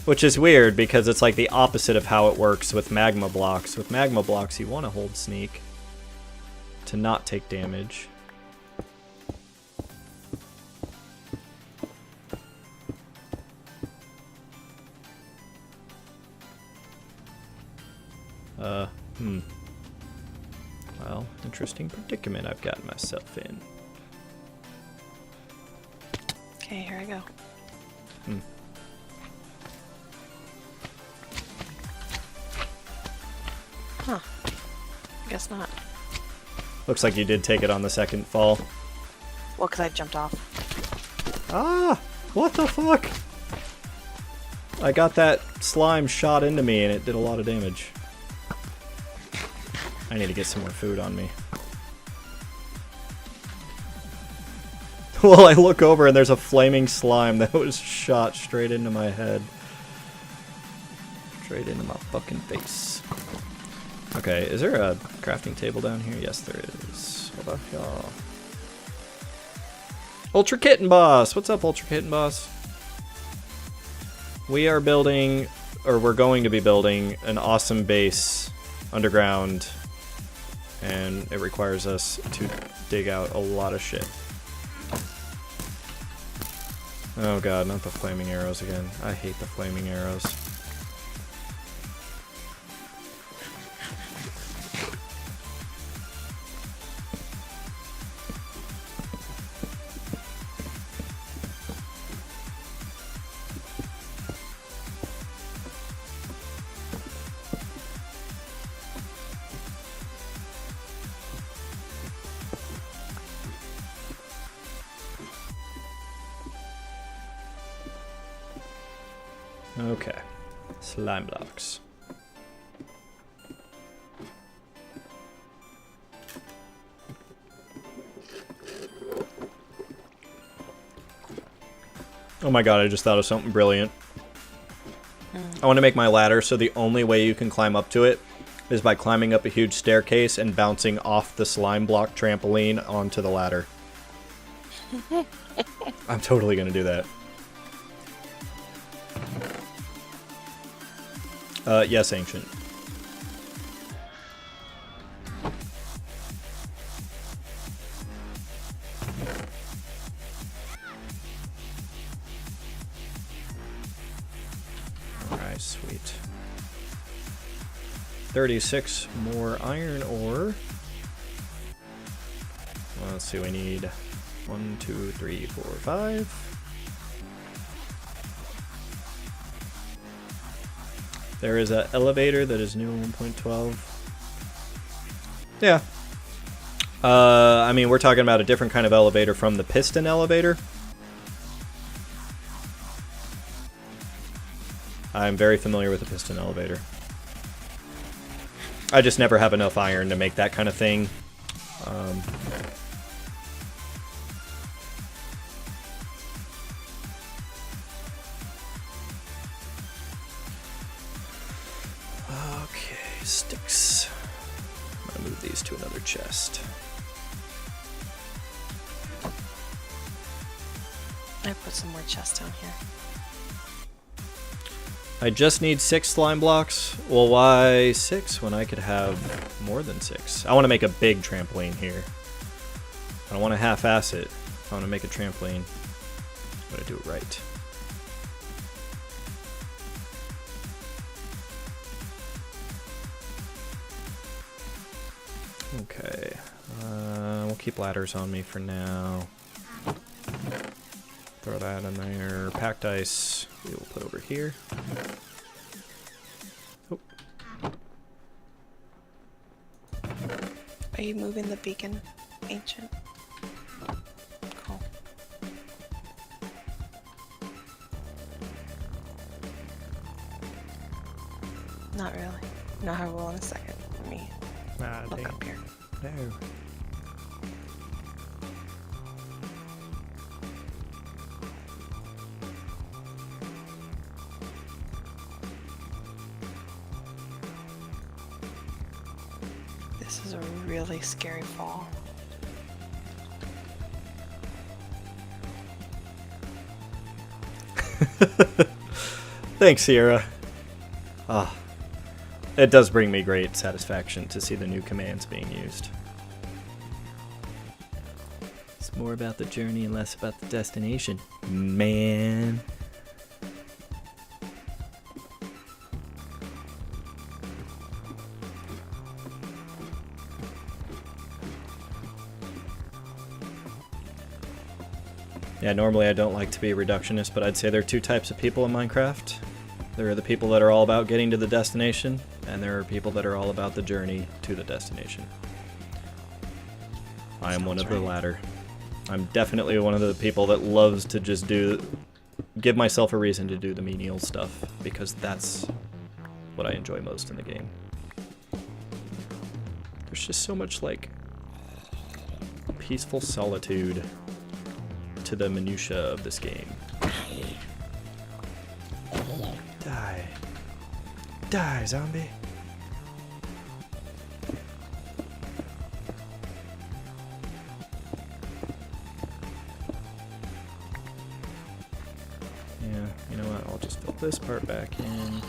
Which is weird because it's like the opposite of how it works with magma blocks. With magma blocks, you want to hold sneak to not take damage. Well, interesting predicament I've gotten myself in. okay, here I go. Huh. Guess not. Looks like you did take it on the second fall. Well, because I jumped off. Ah! What the fuck? I got that slime shot into me and it did a lot of damage. I need to get some more food on me. Well, I look over and there's a flaming slime that was shot straight into my head. Straight into my fucking face. Okay, is there a crafting table down here? Yes, there is. What the hell? Ultra Kitten Boss! What's up, Ultra Kitten Boss? We are building, or we're going to be building, an awesome base underground. And it requires us to dig out a lot of shit. Oh god, not the flaming arrows again. I hate the flaming arrows. Okay, slime blocks. Oh my god, I just thought of something brilliant. I want to make my ladder so the only way you can climb up to it is by climbing up a huge staircase and bouncing off the slime block trampoline onto the ladder. I'm totally going to do that. Yes, Ancient. Alright, sweet. 36 more iron ore. Well, let's see, we need 1, 2, 3, 4, 5. There is an elevator that is new 1.12. Yeah. I mean, we're talking about a different kind of elevator from the piston elevator. I'm very familiar with the piston elevator. I just never have enough iron to make that kind of thing. Okay, sticks. I'm gonna move these to another chest. I put some more chests down here. I just need 6 slime blocks. Well, why 6 when I could have more than 6? I want to make a big trampoline here. I don't want to half-ass it. I want to make a trampoline. I'm going to do it right. Okay. We'll keep ladders on me for now. Throw that in there. Packed ice we will put over here. Oh. Are you moving the beacon, Ancient? Cool. Not really. No, I will in a second. Let me look up here. No. This is a really scary fall. Thanks, Sierra. Ah, it does bring me great satisfaction to see the new commands being used. It's more about the journey and less about the destination, man. Yeah, normally I don't like to be a reductionist, but I'd say there are 2 types of people in Minecraft. There are the people that are all about getting to the destination, and there are people that are all about the journey to the destination. I am one of the latter. I'm definitely one of the people that loves to just give myself a reason to do the menial stuff, because that's what I enjoy most in the game. There's just so much, like, peaceful solitude to the minutia of this game. Die. Die, zombie. Yeah, you know what? I'll just fill this part back in.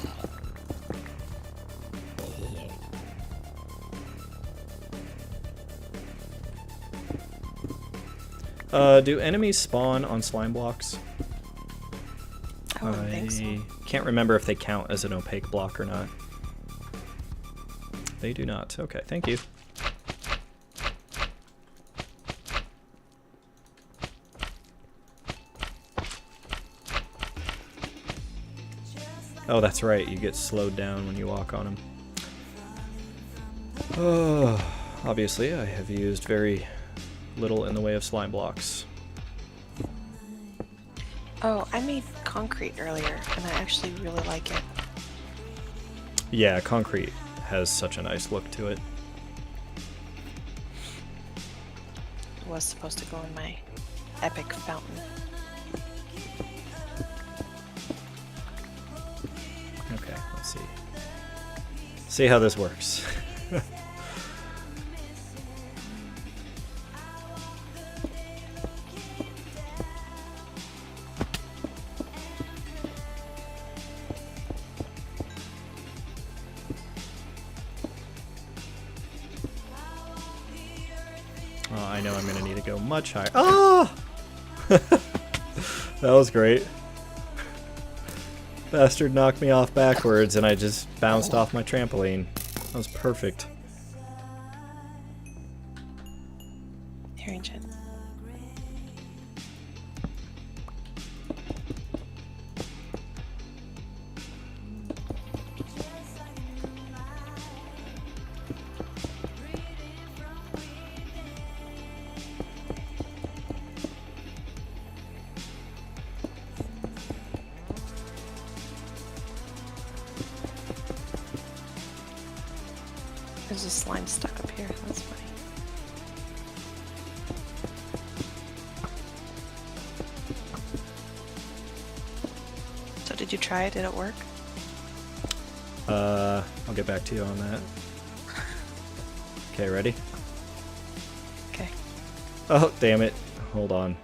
Do enemies spawn on slime blocks? I wouldn't think so. Can't remember if they count as an opaque block or not. They do not. Okay, thank you. Oh, that's right. You get slowed down when you walk on them. Oh, obviously, I have used very little in the way of slime blocks. Oh, I made concrete earlier, and I actually really like it. Yeah, concrete has such a nice look to it. It was supposed to go in my epic fountain. Okay, let's see. See how this works. Oh, I know I'm gonna need to go much higher. Oh! That was great. Bastard knocked me off backwards and I just bounced off my trampoline. That was perfect. Here, Ancient. There's a slime stuck up here. That's funny. So did you try it? Did it work? I'll get back to you on that. Okay, ready? Okay. Oh, damn it. Hold on.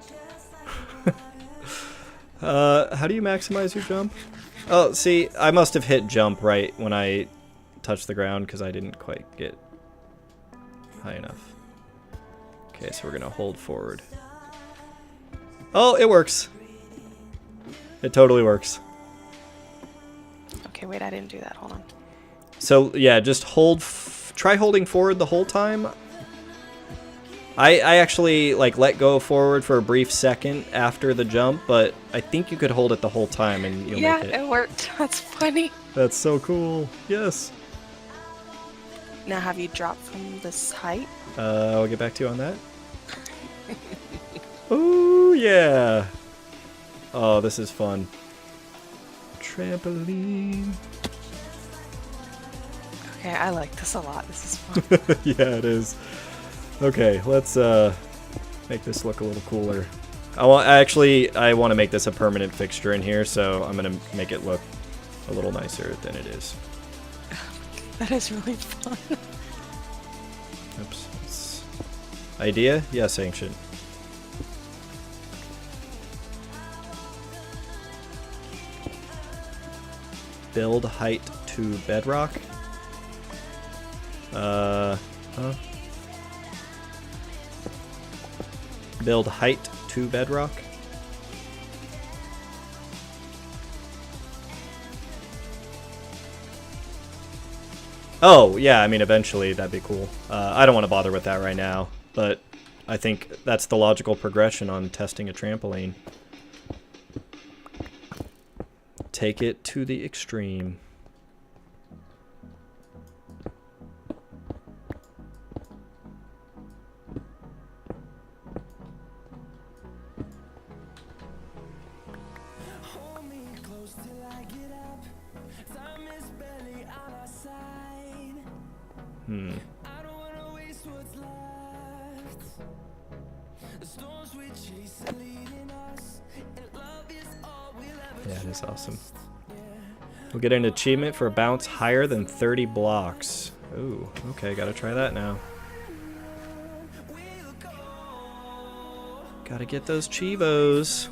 How do you maximize your jump? Oh, see, I must have hit jump right when I touched the ground because I didn't quite get high enough. Okay, so we're gonna hold forward. Oh, it works. It totally works. Okay, wait, I didn't do that. Hold on. So yeah, just try holding forward the whole time. I actually like let go forward for a brief second after the jump, but I think you could hold it the whole time and you'll make it. Yeah, it worked. That's funny. That's so cool. Yes. Now, have you dropped from this height? I'll get back to you on that. Oh yeah. Oh, this is fun. Trampoline. Okay, I like this a lot. This is fun. Yeah, it is. Okay, let's make this look a little cooler. I want to make this a permanent fixture in here, so I'm gonna make it look a little nicer than it is. That is really fun. Oops. Idea? Yes, Ancient. Build height to bedrock. Huh? Build height to bedrock. Oh, yeah, I mean, eventually that'd be cool. I don't want to bother with that right now, but I think that's the logical progression on testing a trampoline. Take it to the extreme. Yeah, it is awesome. We'll get an achievement for a bounce higher than 30 blocks. Ooh, okay, gotta try that now. Gotta get those Chivos.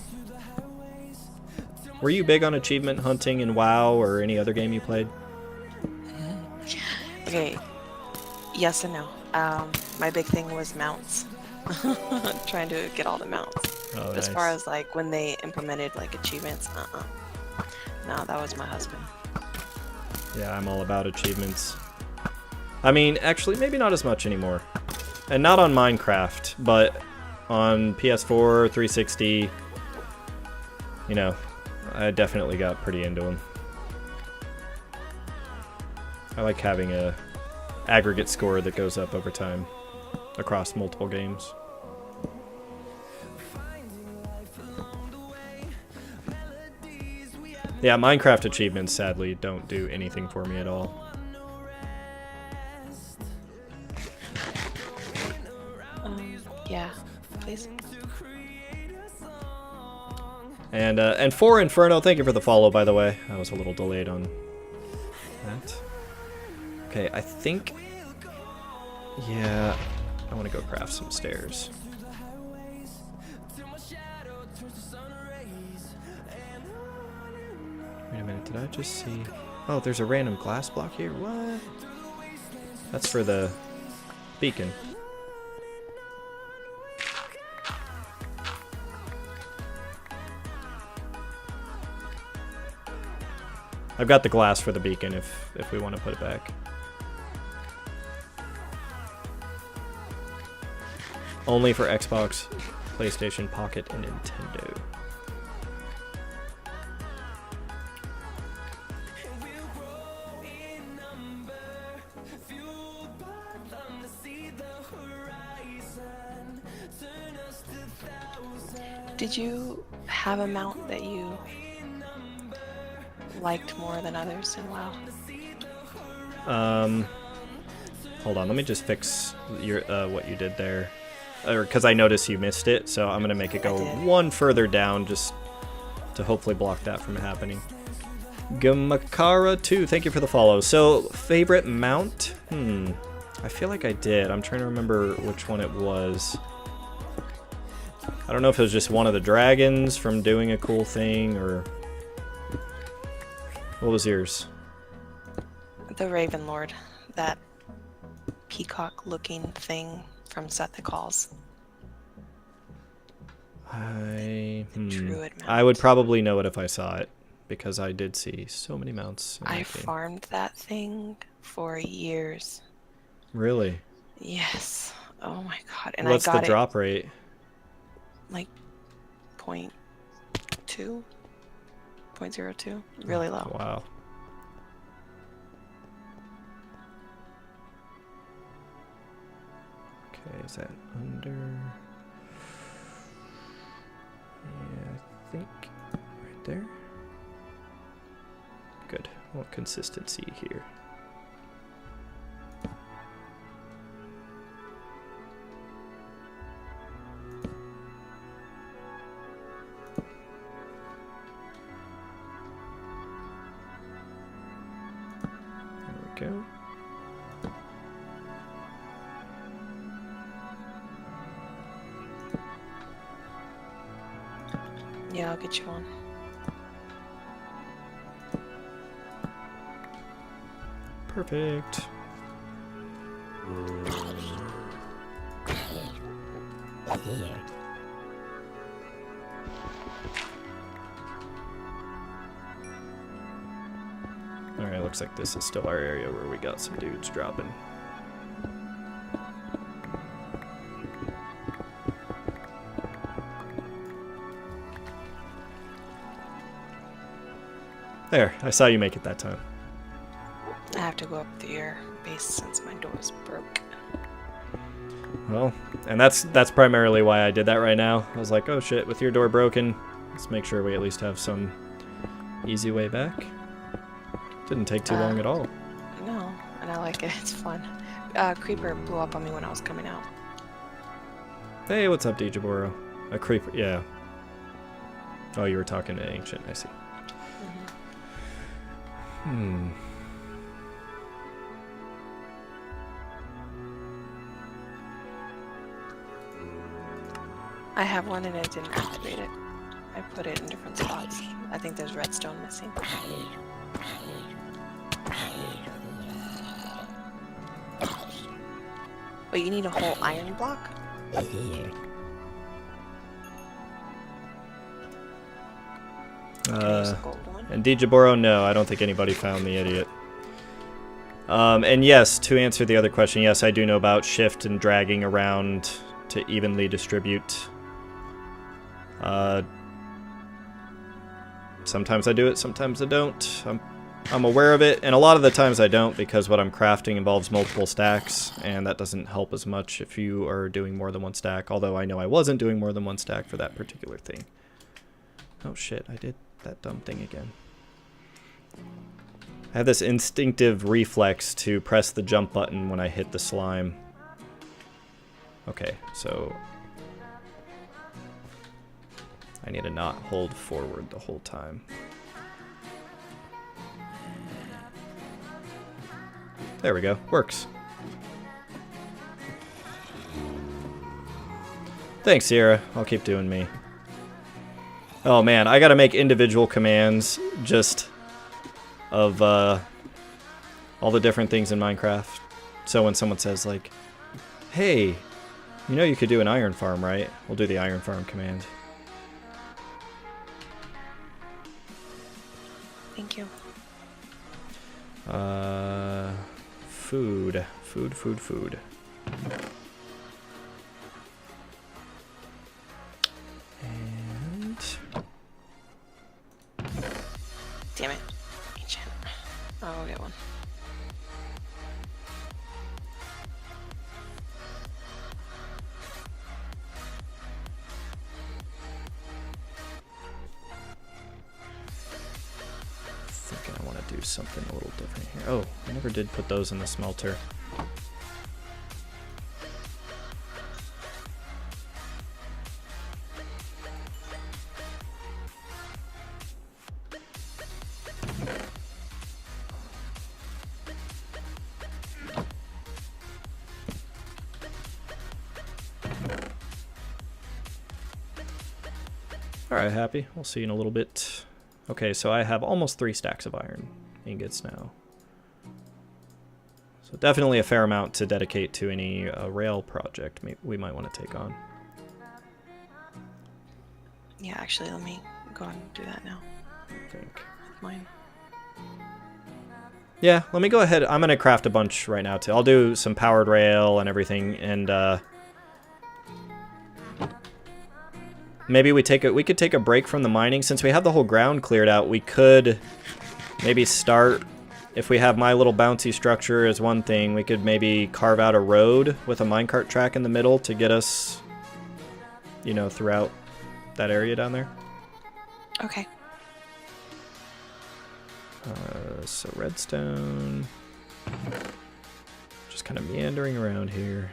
Were you big on achievement hunting in WoW or any other game you played? Okay, yes and no. My big thing was mounts. Trying to get all the mounts. Oh, As nice. far as like when they implemented like achievements, no, that was my husband. Yeah, I'm all about achievements. I mean, actually, maybe not as much anymore. And not on Minecraft, but on PS4, 360, you know, I definitely got pretty into them. I like having a aggregate score that goes up over time across multiple games. Yeah, Minecraft achievements sadly don't do anything for me at all. Yeah, please. And for Inferno, thank you for the follow, by the way. I was a little delayed on that. Okay, I think... Yeah, I want to go craft some stairs. Wait a minute, did I just see... Oh, there's a random glass block here? What? That's for the beacon. I've got the glass for the beacon if we want to put it back. Only for Xbox, PlayStation, Pocket, and Nintendo. Did you have a mount that you liked more than others in WoW? Hold on, let me just fix your what you did there. Because I noticed you missed it, so I'm going to make it go one further down just to hopefully block that from happening. Gamakara 2, thank you for the follow. So, favorite mount? I feel like I did. I'm trying to remember which one it was. I don't know if it was just one of the dragons from doing a cool thing, or... What was yours? The Raven Lord. That peacock-looking thing from Set the Calls. Druid mount. I would probably know it if I saw it, because I did see so many mounts in I that game. farmed that thing for years. Really? Yes. Oh my god. And What's I got the drop rate? Like 0.2? 0.02? Really low. Wow. Okay, is that under? Yeah, I think right there. Good. I want consistency here. There we go. Yeah, I'll get you one. Perfect. Alright, looks like this is still our area where we got some dudes dropping. There, I saw you make it that time. I have to go up the air base since my door is broke. Well, and that's primarily why I did that right now. I was like, oh shit, with your door broken, let's make sure we at least have some easy way back. Didn't take too long at all. No, and I like it. It's fun. Creeper blew up on me when I was coming out. Hey, what's up, Dijaboro? A creeper, yeah. Oh, you were talking to Ancient, I see. I have one and I didn't activate it. I put it in different spots. I think there's redstone missing. Wait, you need a whole iron block? And Dijaboro, no, I don't think anybody found the idiot. And yes, to answer the other question, yes, I do know about shift and dragging around to evenly distribute. Sometimes I do it, sometimes I don't. I'm aware of it, and a lot of the times I don't, because what I'm crafting involves multiple stacks, and that doesn't help as much if you are doing more than one stack, although I know I wasn't doing more than one stack for that particular thing. Oh shit, I did that dumb thing again. I have this instinctive reflex to press the jump button when I hit the slime. Okay, so I need to not hold forward the whole time. There we go. Works. Thanks, Sierra. I'll keep doing me. Oh man, I gotta make individual commands just of all the different things in Minecraft. So when someone says like, hey, you know you could do an iron farm, right? We'll do the iron farm command. Thank you. Food. Food. And damn it. Ancient. I'll get one. I want to do something a little different here. Oh, I never did put those in the smelter. Alright, Happy. We'll see you in a little bit. Okay, so I have almost 3 stacks of iron ingots now. So definitely a fair amount to dedicate to any rail project we might want to take on. Yeah, actually, let me go and do that now. I think. Mine. Yeah, let me go ahead. I'm going to craft a bunch right now, too. I'll do some powered rail and everything, and maybe we could take a break from the mining. Since we have the whole ground cleared out, we could maybe start, if we have my little bouncy structure as one thing, we could maybe carve out a road with a minecart track in the middle to get us, you know, throughout that area down there. Okay. So redstone, just kind of meandering around here.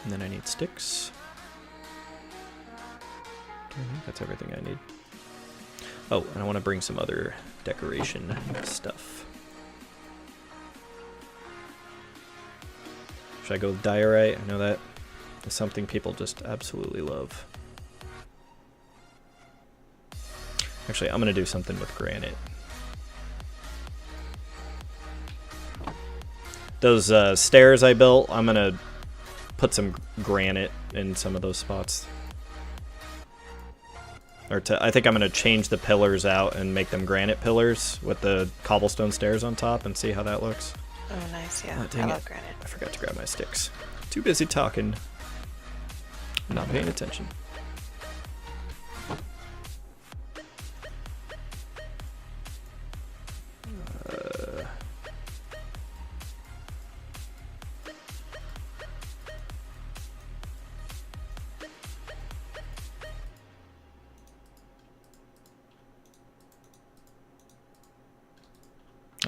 And then I need sticks. I think that's everything I need. Oh, and I want to bring some other decoration stuff. Should I go with diorite? I know that is something people just absolutely love. Actually, I'm going to do something with granite. Those stairs I built, I'm going to put some granite in some of those spots. I think I'm going to change the pillars out and make them granite pillars with the cobblestone stairs on top and see how that looks. Oh, nice, yeah. Oh, dang I love it. granite. I forgot to grab my sticks. Too busy talking. Not paying attention.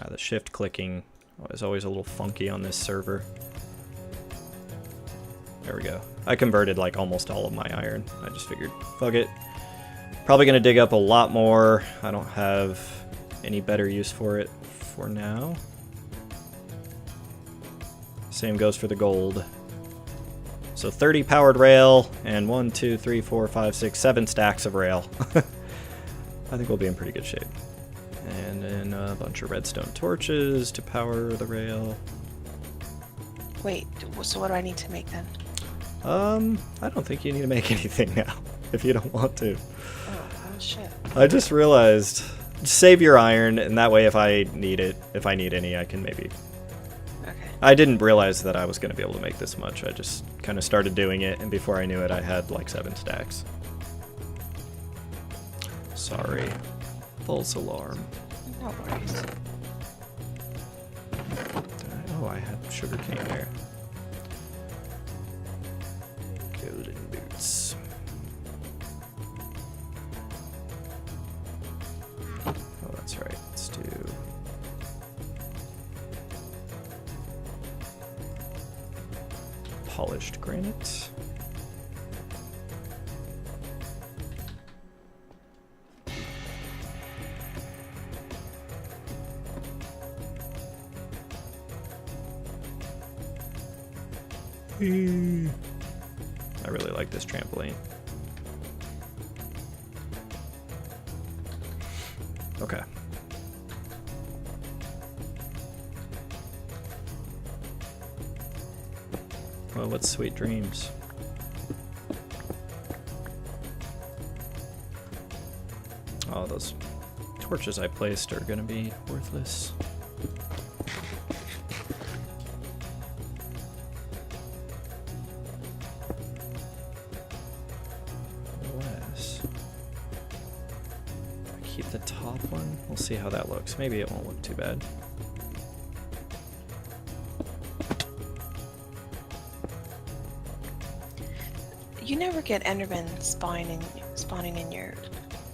The shift clicking is always a little funky on this server. There we go. I converted like almost all of my iron. I just figured, fuck it. Probably gonna dig up a lot more. I don't have any better use for it for now. Same goes for the gold. So 30 powered rail and 1, 2, 3, 4, 5, 6, 7 stacks of rail. I think we'll be in pretty good shape. And then a bunch of redstone torches to power the rail. Wait, so what do I need to make then? I don't think you need to make anything now, if you don't want to. Oh shit. I just realized, save your iron, and that way if I need any, I can maybe... Okay. I didn't realize that I was going to be able to make this much. I just kind of started doing it, and before I knew it, I had like 7 stacks. Sorry. False alarm. No worries. Oh, I had sugar cane there. Golden boots. Oh, that's right. Let's do... polished granite. I really like this trampoline. Okay. Well, what's sweet dreams? Oh, those torches I placed are gonna be worthless. Keep the top one. We'll see how that looks. Maybe it won't look too bad. You never get Endermen spawning in your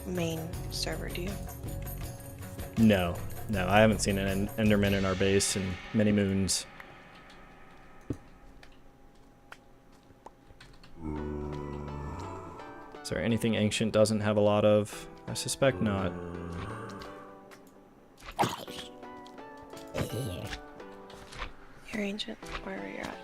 main server, do you? No, I haven't seen an Enderman in our base in many moons. Is there anything ancient doesn't have a lot of? I suspect not. Here, Ancient, wherever you're at.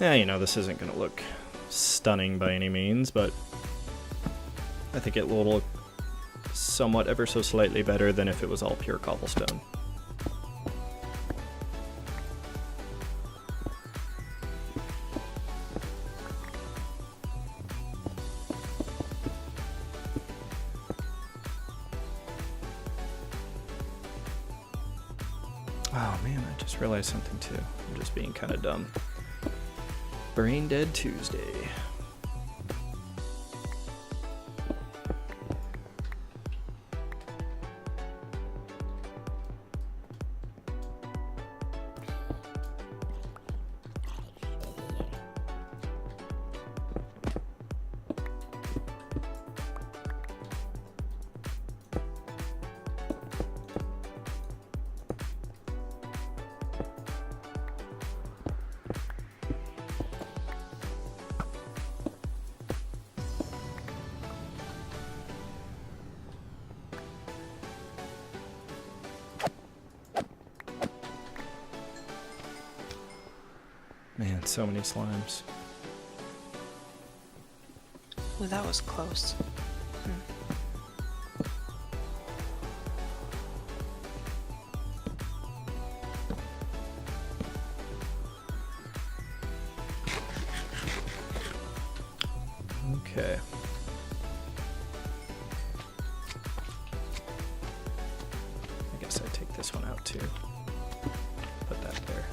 Yeah, you know, this isn't going to look stunning by any means, but I think it will look somewhat ever so slightly better than if it was all pure cobblestone. Oh man, I just realized something too. I'm just being kind of dumb. Brain Dead Tuesday. Man, so many slimes. Ooh, that was close. Okay. I guess I take this one out too. Put that there.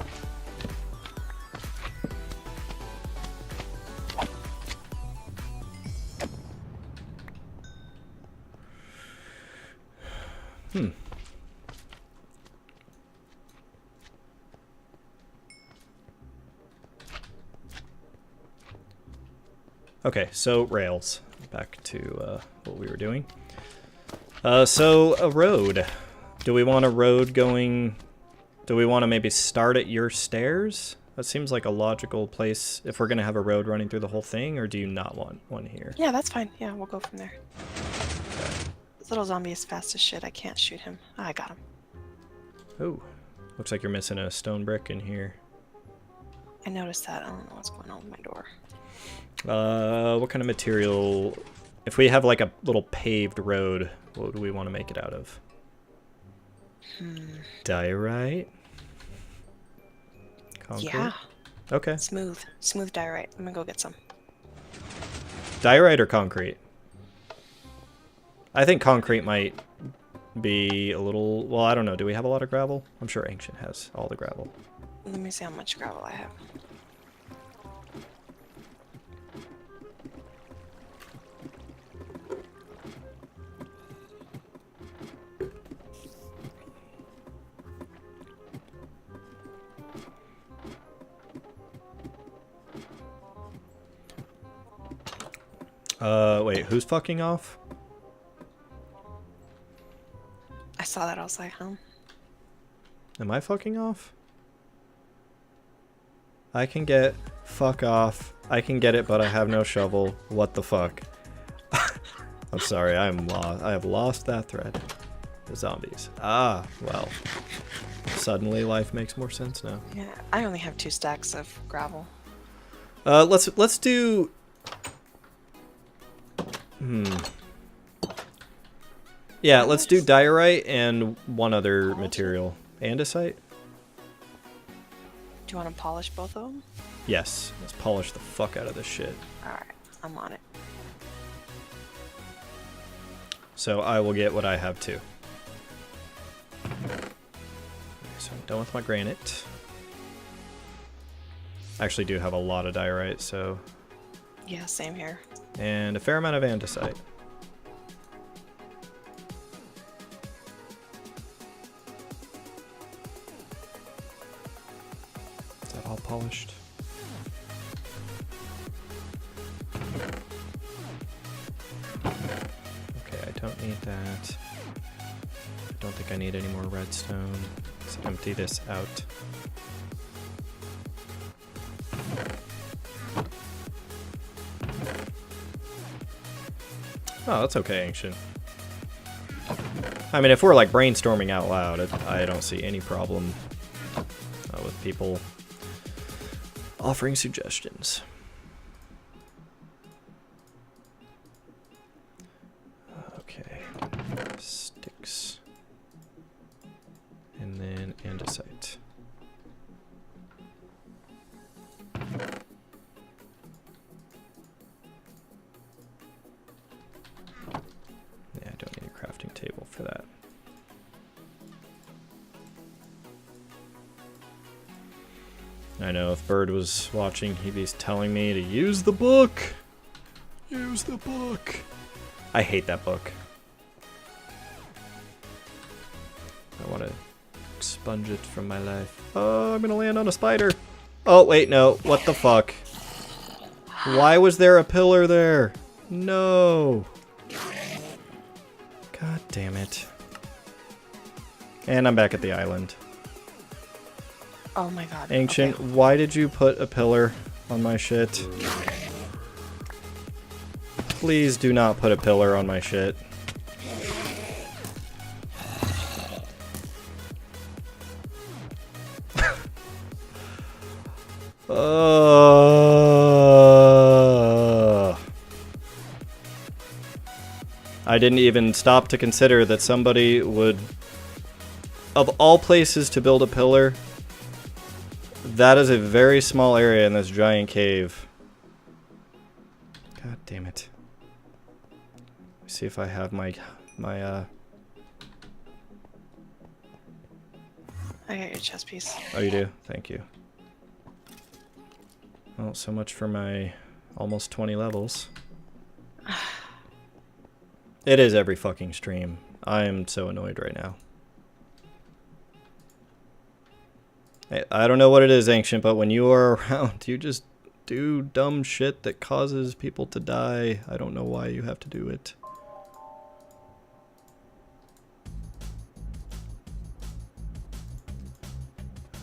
Okay, so rails. Back to what we were doing. So a road. Do we want a road going... Do we want to maybe start at your stairs? That seems like a logical place if we're going to have a road running through the whole thing, or do you not want one here? Yeah, that's fine. Yeah, we'll go from there. This little zombie is fast as shit. I can't shoot him. Ah, I got him. Oh, looks like you're missing a stone brick in here. I noticed that. I don't know what's going on with my door. What kind of material... If we have like a little paved road, what do we want to make it out of? Diorite? Concrete? Yeah. Okay. Smooth diorite. I'm gonna go get some. Diorite or concrete? I think concrete might be a little... Well, I don't know. Do we have a lot of gravel? I'm sure Ancient has all the gravel. Let me see how much gravel I have. Wait, who's fucking off? I saw that. I was like, huh? Am I fucking off? I can get fuck off. I can get it, but I have no shovel. What the fuck? I'm sorry, I'm lost. I have lost that thread. The zombies. Ah, well. Suddenly life makes more sense now. Yeah, I only have 2 stacks of gravel. Let's do... Yeah, let's do diorite and one other material. Andesite? Do you want to polish both of them? Yes. Let's polish the fuck out of this shit. Alright, I'm on it. So I will get what I have too. Okay, so I'm done with my granite. I actually do have a lot of diorite, so... Yeah, same here. And a fair amount of andesite. Is that all polished? Okay, I don't need that. I don't think I need any more redstone. Let's empty this out. Oh, that's okay, Ancient. I mean, if we're like brainstorming out loud, I don't see any problem with people offering suggestions. Okay, sticks, and then andesite. Yeah, I don't need a crafting table for that. I know if Bird was watching, he'd be telling me to use the book. Use the book. I hate that book. I want to expunge it from my life. Oh, I'm going to land on a spider. Oh, wait, no. What the fuck? Why was there a pillar there? No. God damn it. And I'm back at the island. Oh my god. Ancient, okay. Why did you put a pillar on my shit? Please do not put a pillar on my shit. I didn't even stop to consider that somebody would, of all places to build a pillar, that is a very small area in this giant cave. God damn it. Let me see if I have my I got your chest piece. Oh, you do? Thank you. Well, so much for my almost 20 levels. It is every fucking stream. I am so annoyed right now. I don't know what it is, Ancient, but when you are around, you just do dumb shit that causes people to die. I don't know why you have to do it.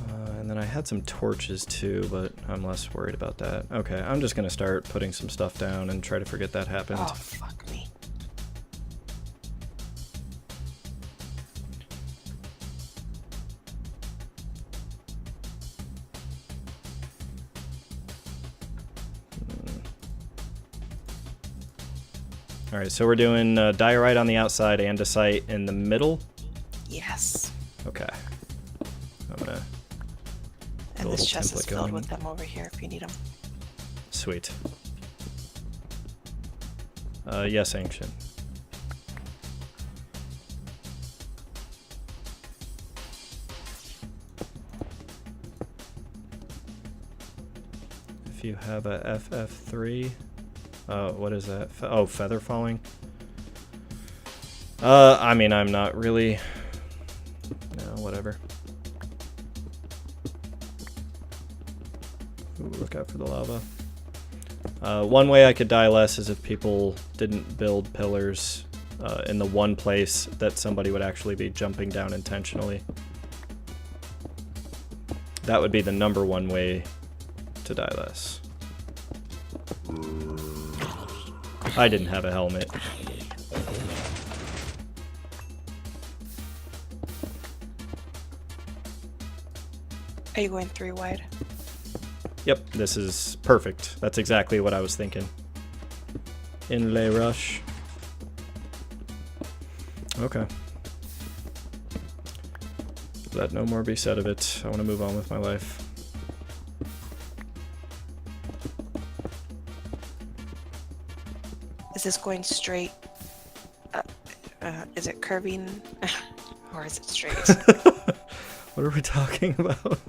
And then I had some torches too, but I'm less worried about that. Okay, I'm just gonna start putting some stuff down and try to forget that happened. Oh, fuck me. Alright, so we're doing diorite on the outside, andesite in the middle? Yes. Okay. I'm gonna... And this chest is filled with them over here if you need them. Sweet. Yes, Ancient. If you have a FF3... what is that? Oh, feather falling? I mean, I'm not really... No, whatever. Ooh, look out for the lava. One way I could die less is if people didn't build pillars in the one place that somebody would actually be jumping down intentionally. That would be the #1 way to die less. I didn't have a helmet. Are you going 3 wide? Yep, this is perfect. That's exactly what I was thinking. Inlay rush. Okay. Let no more be said of it. I want to move on with my life. Is this going straight? Is it curving? Or is it straight? What are we talking about?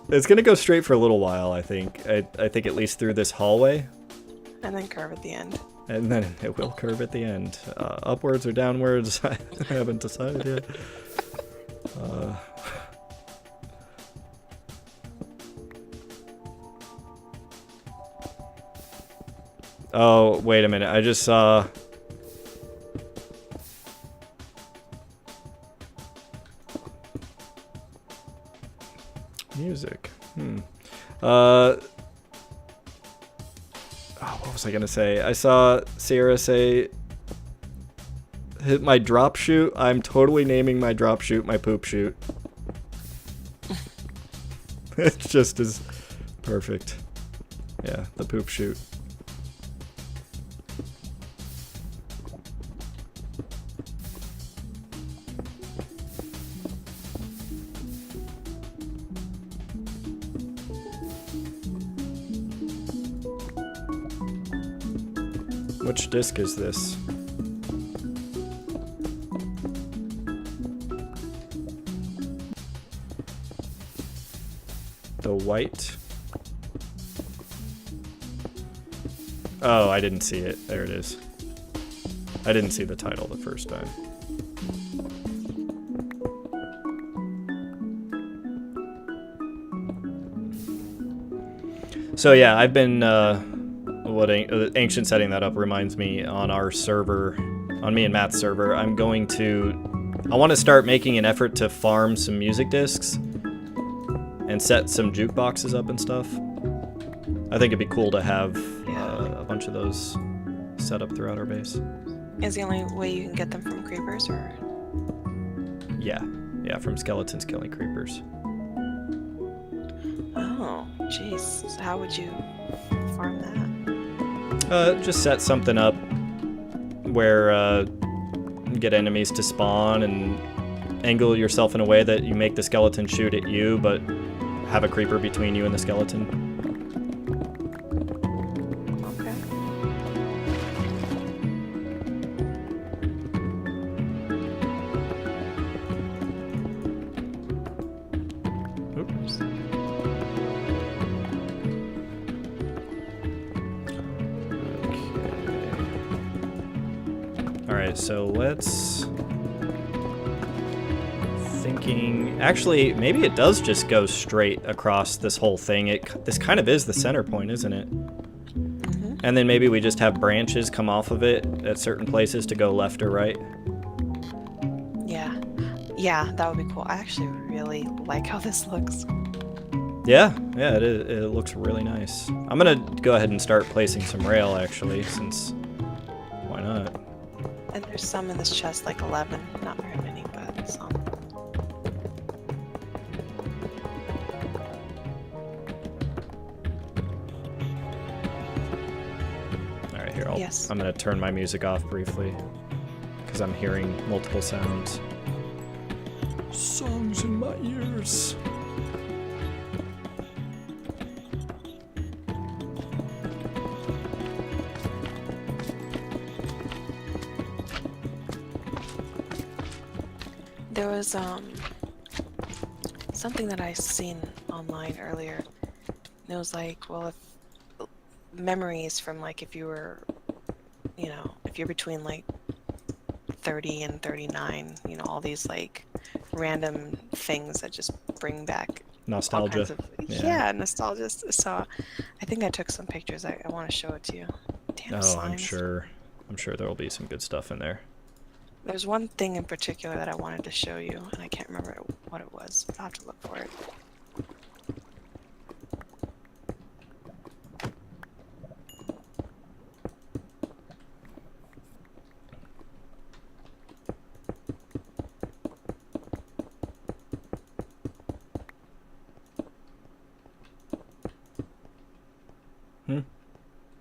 It's gonna go straight for a little while, I think. I think at least through this hallway. And then curve at the end. And then it will curve at the end. Upwards or downwards, I haven't decided yet. Oh, wait a minute. I just saw... Music. Oh, what was I gonna say? I saw Sierra say, hit my drop shoot. I'm totally naming my drop shoot my poop shoot. It's just as perfect. Yeah, the poop chute. Which disc is this? The white. Oh, I didn't see it. There it is. I didn't see the title the first time. So yeah, I've been Ancient setting that up reminds me on our server, on me and Matt's server, I want to start making an effort to farm some music discs and set some jukeboxes up and stuff. I think it'd be cool to have a bunch of those set up throughout our base. Is the only way you can get them from creepers, or? Yeah, from skeletons killing creepers. Oh, jeez. So how would you farm that? Just set something up where get enemies to spawn and angle yourself in a way that you make the skeleton shoot at you, but have a creeper between you and the skeleton. Okay. Oops. Alright, so let's... Actually, maybe it does just go straight across this whole thing. This kind of is the center point, isn't it? Mm-hmm. And then maybe we just have branches come off of it at certain places to go left or right. Yeah, that would be cool. I actually really like how this looks. Yeah, it is. It looks really nice. I'm gonna go ahead and start placing some rail, actually, since why not? And there's some in this chest, like 11. Not very many, but some. Alright, here, Yes. I'm gonna turn my music off briefly, because I'm hearing multiple sounds. Songs in my ears. There was something that I seen online earlier. And it was like, well, if memories from like if you were, if you're between like 30 and 39, all these like random things that just bring back Nostalgia. all kinds of, yeah, nostalgia. So I think I took some pictures. I want to show it to you. Damn Oh, slimes. I'm sure there will be some good stuff in there. There's one thing in particular that I wanted to show you, and I can't remember what it was. I'll have to look for it.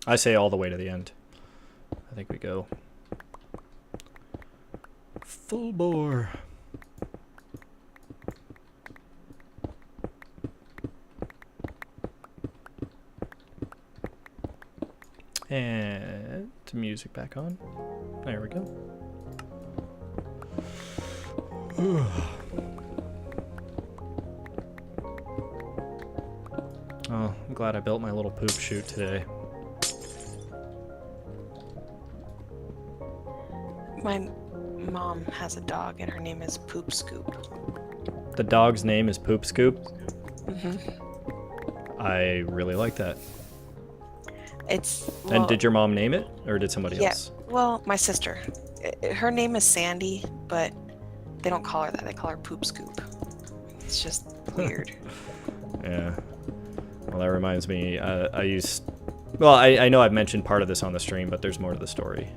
I say all the way to the end. I think we go full bore. And music back on. There we go. Oh, I'm glad I built my little poop chute today. My mom has a dog, and her name is Poop Scoop. The dog's name is Poop Scoop? Mm-hmm. I really like that. Well, and did your mom name it, or did somebody else? Well, my sister. Her name is Sandy, but they don't call her that. They call her Poop Scoop. It's just weird. Yeah. Well, that reminds me, I know I've mentioned part of this on the stream, but there's more to the story.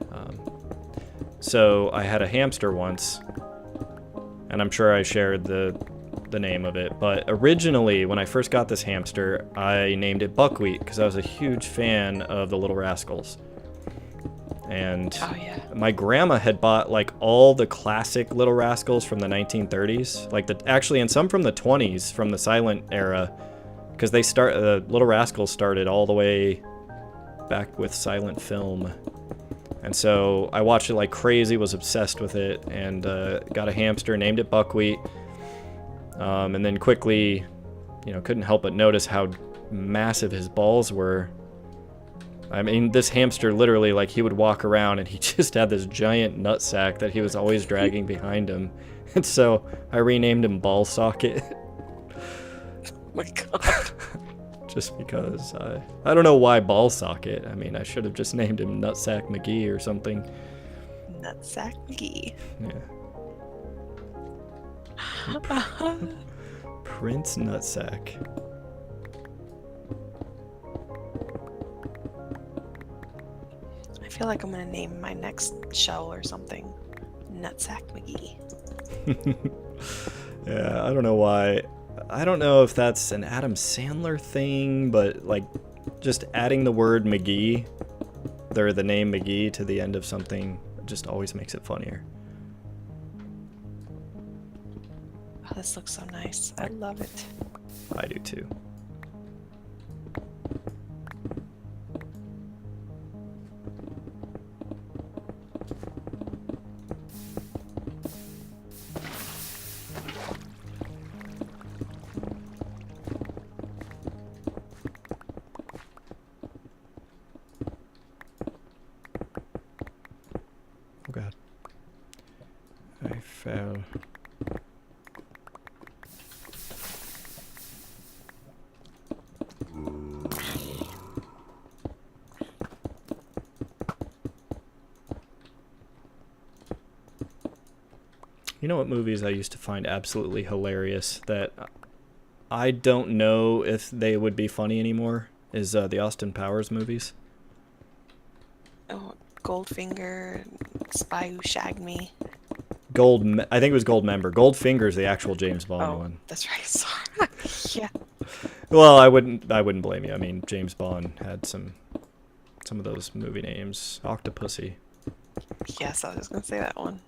So I had a hamster once, and I'm sure I shared the the name of it, but originally when I first got this hamster, I named it Buckwheat because I was a huge fan of the Little Rascals. And Oh yeah. my grandma had bought like all the classic Little Rascals from the 1930s, like actually, and some from the 20s from the silent era, because Little Rascals started all the way back with silent film. And so I watched it like crazy, was obsessed with it, and got a hamster, named it Buckwheat. And then quickly, couldn't help but notice how massive his balls were. I mean, this hamster literally, like, he would walk around and he just had this giant nutsack that he was always dragging behind him. And so I renamed him Ball Socket. Oh my god. Just because I don't know why Ball Socket. I mean, I should have just named him Nutsack McGee or something. Nutsack McGee. Yeah. Prince Nutsack. I feel like I'm gonna name my next show or something Nutsack McGee. Yeah, I don't know why. I don't know if that's an Adam Sandler thing, but like just adding the word McGee, or the name McGee to the end of something just always makes it funnier. Oh, this looks so nice. I love it. I do too. Oh god. I fell. You know what movies I used to find absolutely hilarious that I don't know if they would be funny anymore is the Austin Powers movies. Oh, Goldfinger, Spy Who Shagged Me. I think it was Goldmember. Goldfinger's the actual James Bond one. That's right. Sorry. Yeah. Well, I wouldn't blame you. I mean, James Bond had some of those movie names. Octopussy. Yes, I was just gonna say that one.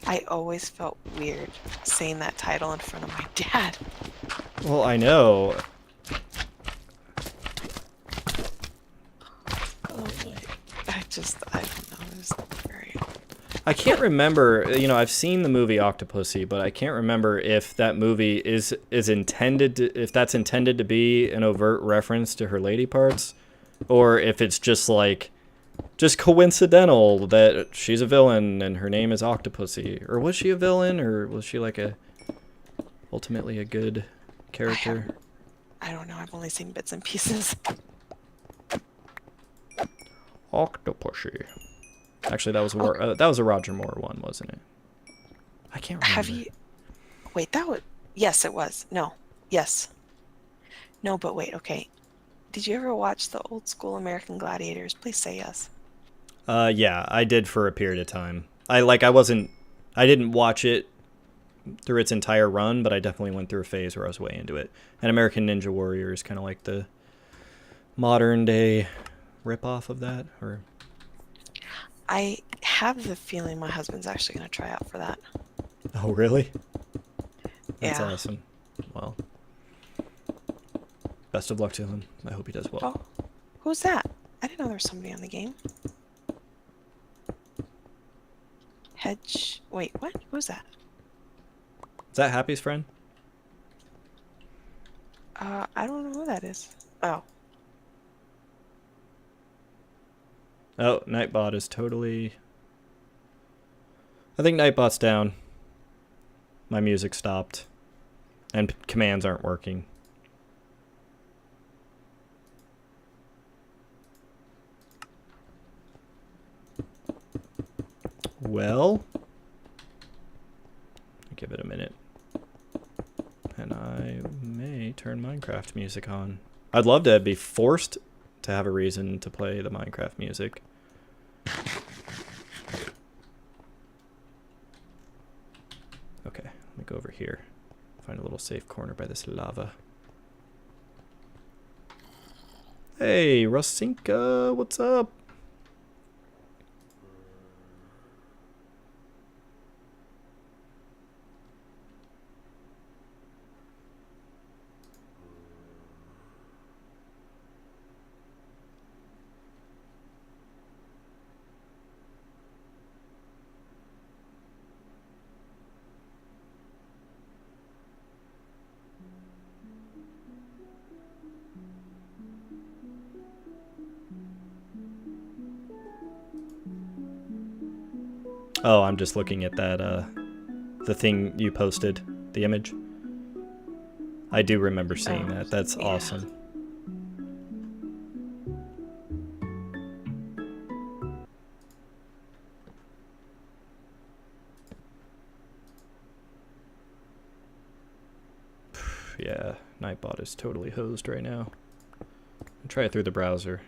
I always felt weird saying that title in front of my dad. Well, I know. I don't know. It was very... I can't remember, I've seen the movie Octopussy, but I can't remember if that movie is intended to, if that's intended to be an overt reference to her lady parts, or if it's just coincidental that she's a villain and her name is Octopussy. Or was she a villain, or was she ultimately a good character? I don't know. I've only seen bits and pieces. Octopussy. Actually, that was a Roger Moore one, wasn't it? I can't remember. Have you... Wait, yes, it was. No. Yes. No, but wait, okay. Did you ever watch the old school American Gladiators? Please say yes. Yeah, I did for a period of time. I didn't watch it through its entire run, but I definitely went through a phase where I was way into it. And American Ninja Warrior is kind of like the modern day ripoff of that, or... I have the feeling my husband's actually going to try out for that. Oh, really? That's Yeah. awesome. Well, best of luck to him. I hope he does well. Oh, who's that? I didn't know there was somebody on the game. Wait, what? Who's that? Is that Happy's friend? I don't know who that is. Oh. Oh, Nightbot is totally... I think Nightbot's down. My music stopped. And commands aren't working. Well... I'll give it a minute. And I may turn Minecraft music on. I'd love to be forced to have a reason to play the Minecraft music. Okay. go over here. Find a little safe corner by this lava. Hey, Rusinka, what's up? Oh, I'm just looking at that, the thing you posted, the image. I do remember seeing that. That's awesome. Yeah, Nightbot is totally hosed right now. I'll try it through the browser.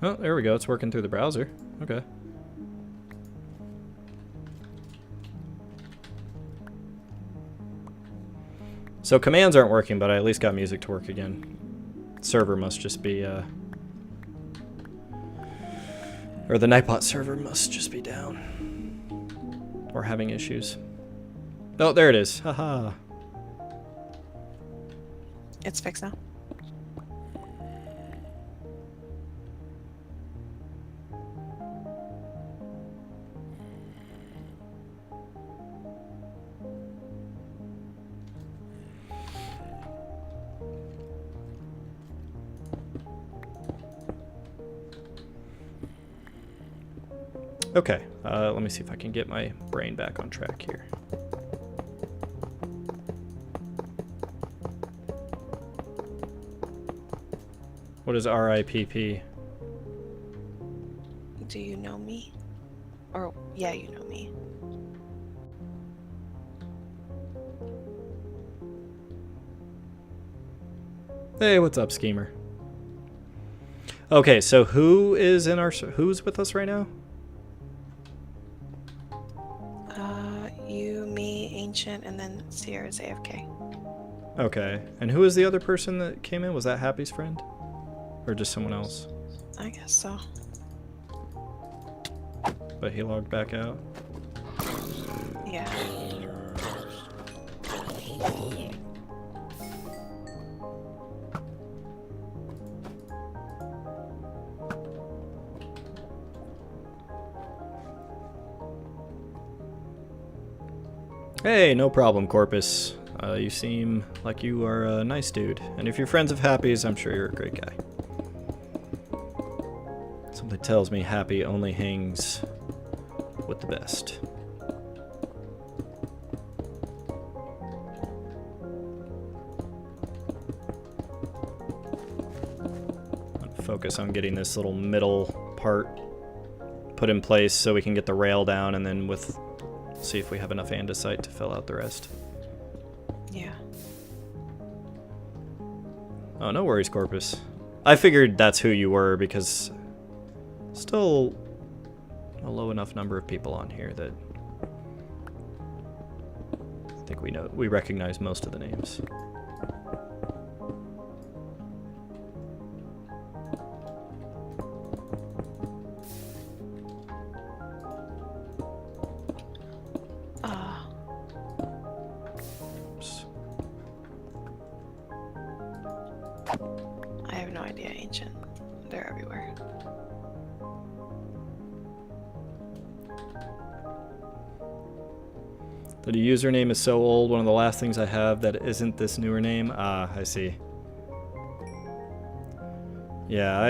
Oh, there we go. It's working through the browser. Okay. So commands aren't working, but I at least got music to work again. Server must just be, or the Nightbot server must just be down. Or having issues. Oh, there it is. Haha. It's fixed now. Okay, let me see if I can get my brain back on track here. What is RIPP? Do you know me? Or, yeah, you know me. Hey, what's up, Schemer? Okay, so who's with us right now? You, me, Ancient, and then Sierra's AFK. Okay, and who is the other person that came in? Was that Happy's friend? Or just someone else? I guess so. But he logged back out? Yeah. Hey, no problem, Corpus. You seem like you are a nice dude. And if you're friends of Happy's, I'm sure you're a great guy. Something tells me Happy only hangs with the best. I'll focus on getting this little middle part put in place so we can get the rail down, and then see if we have enough andesite to fill out the rest. Yeah. Oh, no worries, Corpus. I figured that's who you were because still a low enough number of people on here that I think we recognize most of the names. I have no idea, Ancient. They're everywhere. The username is so old, one of the last things I have that isn't this newer name. Ah, I see. Yeah,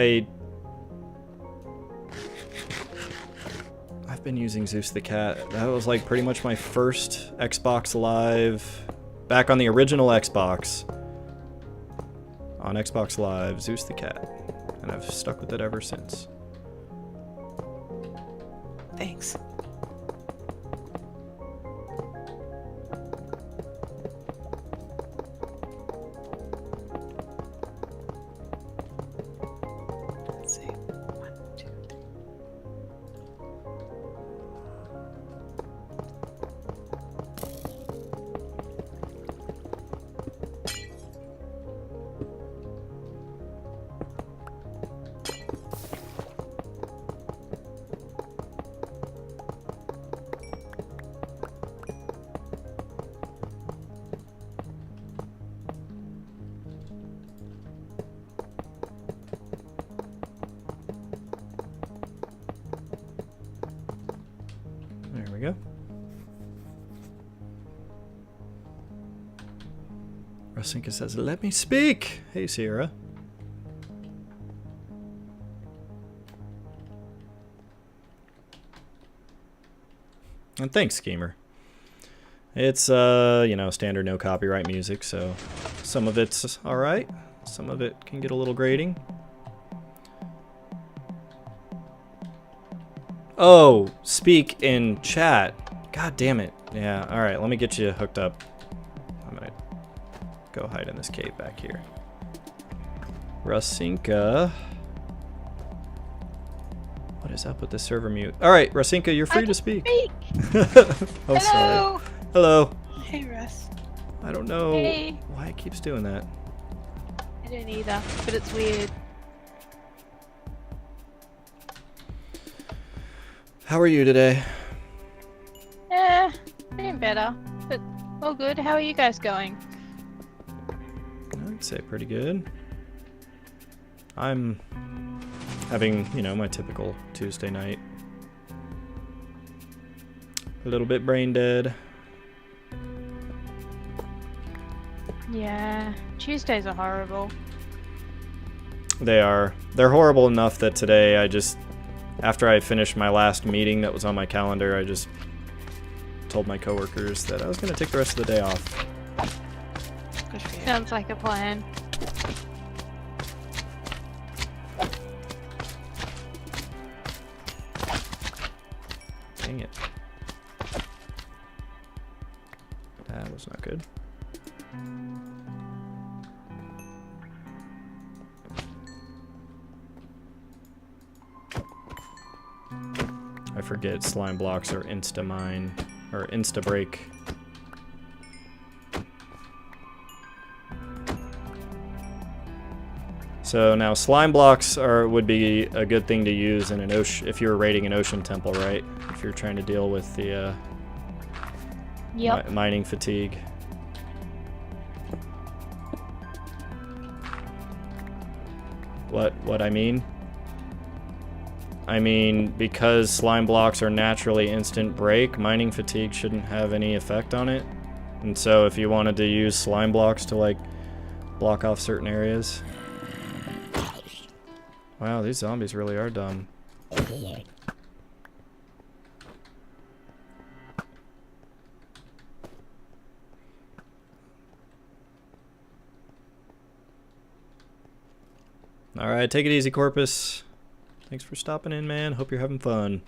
I've been using Zeus the Cat. That was like pretty much my first Xbox Live, back on the original Xbox. On Xbox Live, Zeus the Cat. And I've stuck with it ever since. Thanks. Let's see. Rasinka says, let me speak! Hey, Sierra. And thanks, Schemer. It's, you know, standard no copyright music, so some of it's alright. Some of it can get a little grating. Oh, speak in chat. God damn it. Yeah, alright, let me get you hooked up. I'm gonna go hide in this cave back here. Rasinka. What is up with this server mute? Alright, Rasinka, you're free to speak. Oh, Hello. sorry. Hello. Hey, Russ. I don't know Hey. why it keeps doing that. I don't either, but it's weird. How are you today? Doing better, but all good. How are you guys going? I'd say pretty good. I'm having, you know, my typical Tuesday night. A little bit brain dead. Yeah, Tuesdays are horrible. They are. They're horrible enough that today I just, after I finished my last meeting that was on my calendar, I just told my coworkers that I was going to take the rest of the day off. Good for you. Sounds like a plan. Dang it. That was not good. I forget slime blocks are insta-mine, or insta-break. So now slime blocks would be a good thing to use in an ocean if you're raiding an ocean temple, right? If you're trying to deal with the Yep. mining fatigue. What I mean? I mean, because slime blocks are naturally instant break, mining fatigue shouldn't have any effect on it. And so if you wanted to use slime blocks to like block off certain areas. Wow, these zombies really are dumb. Alright, take it easy, Corpus. Thanks for stopping in, man. Hope you're having fun.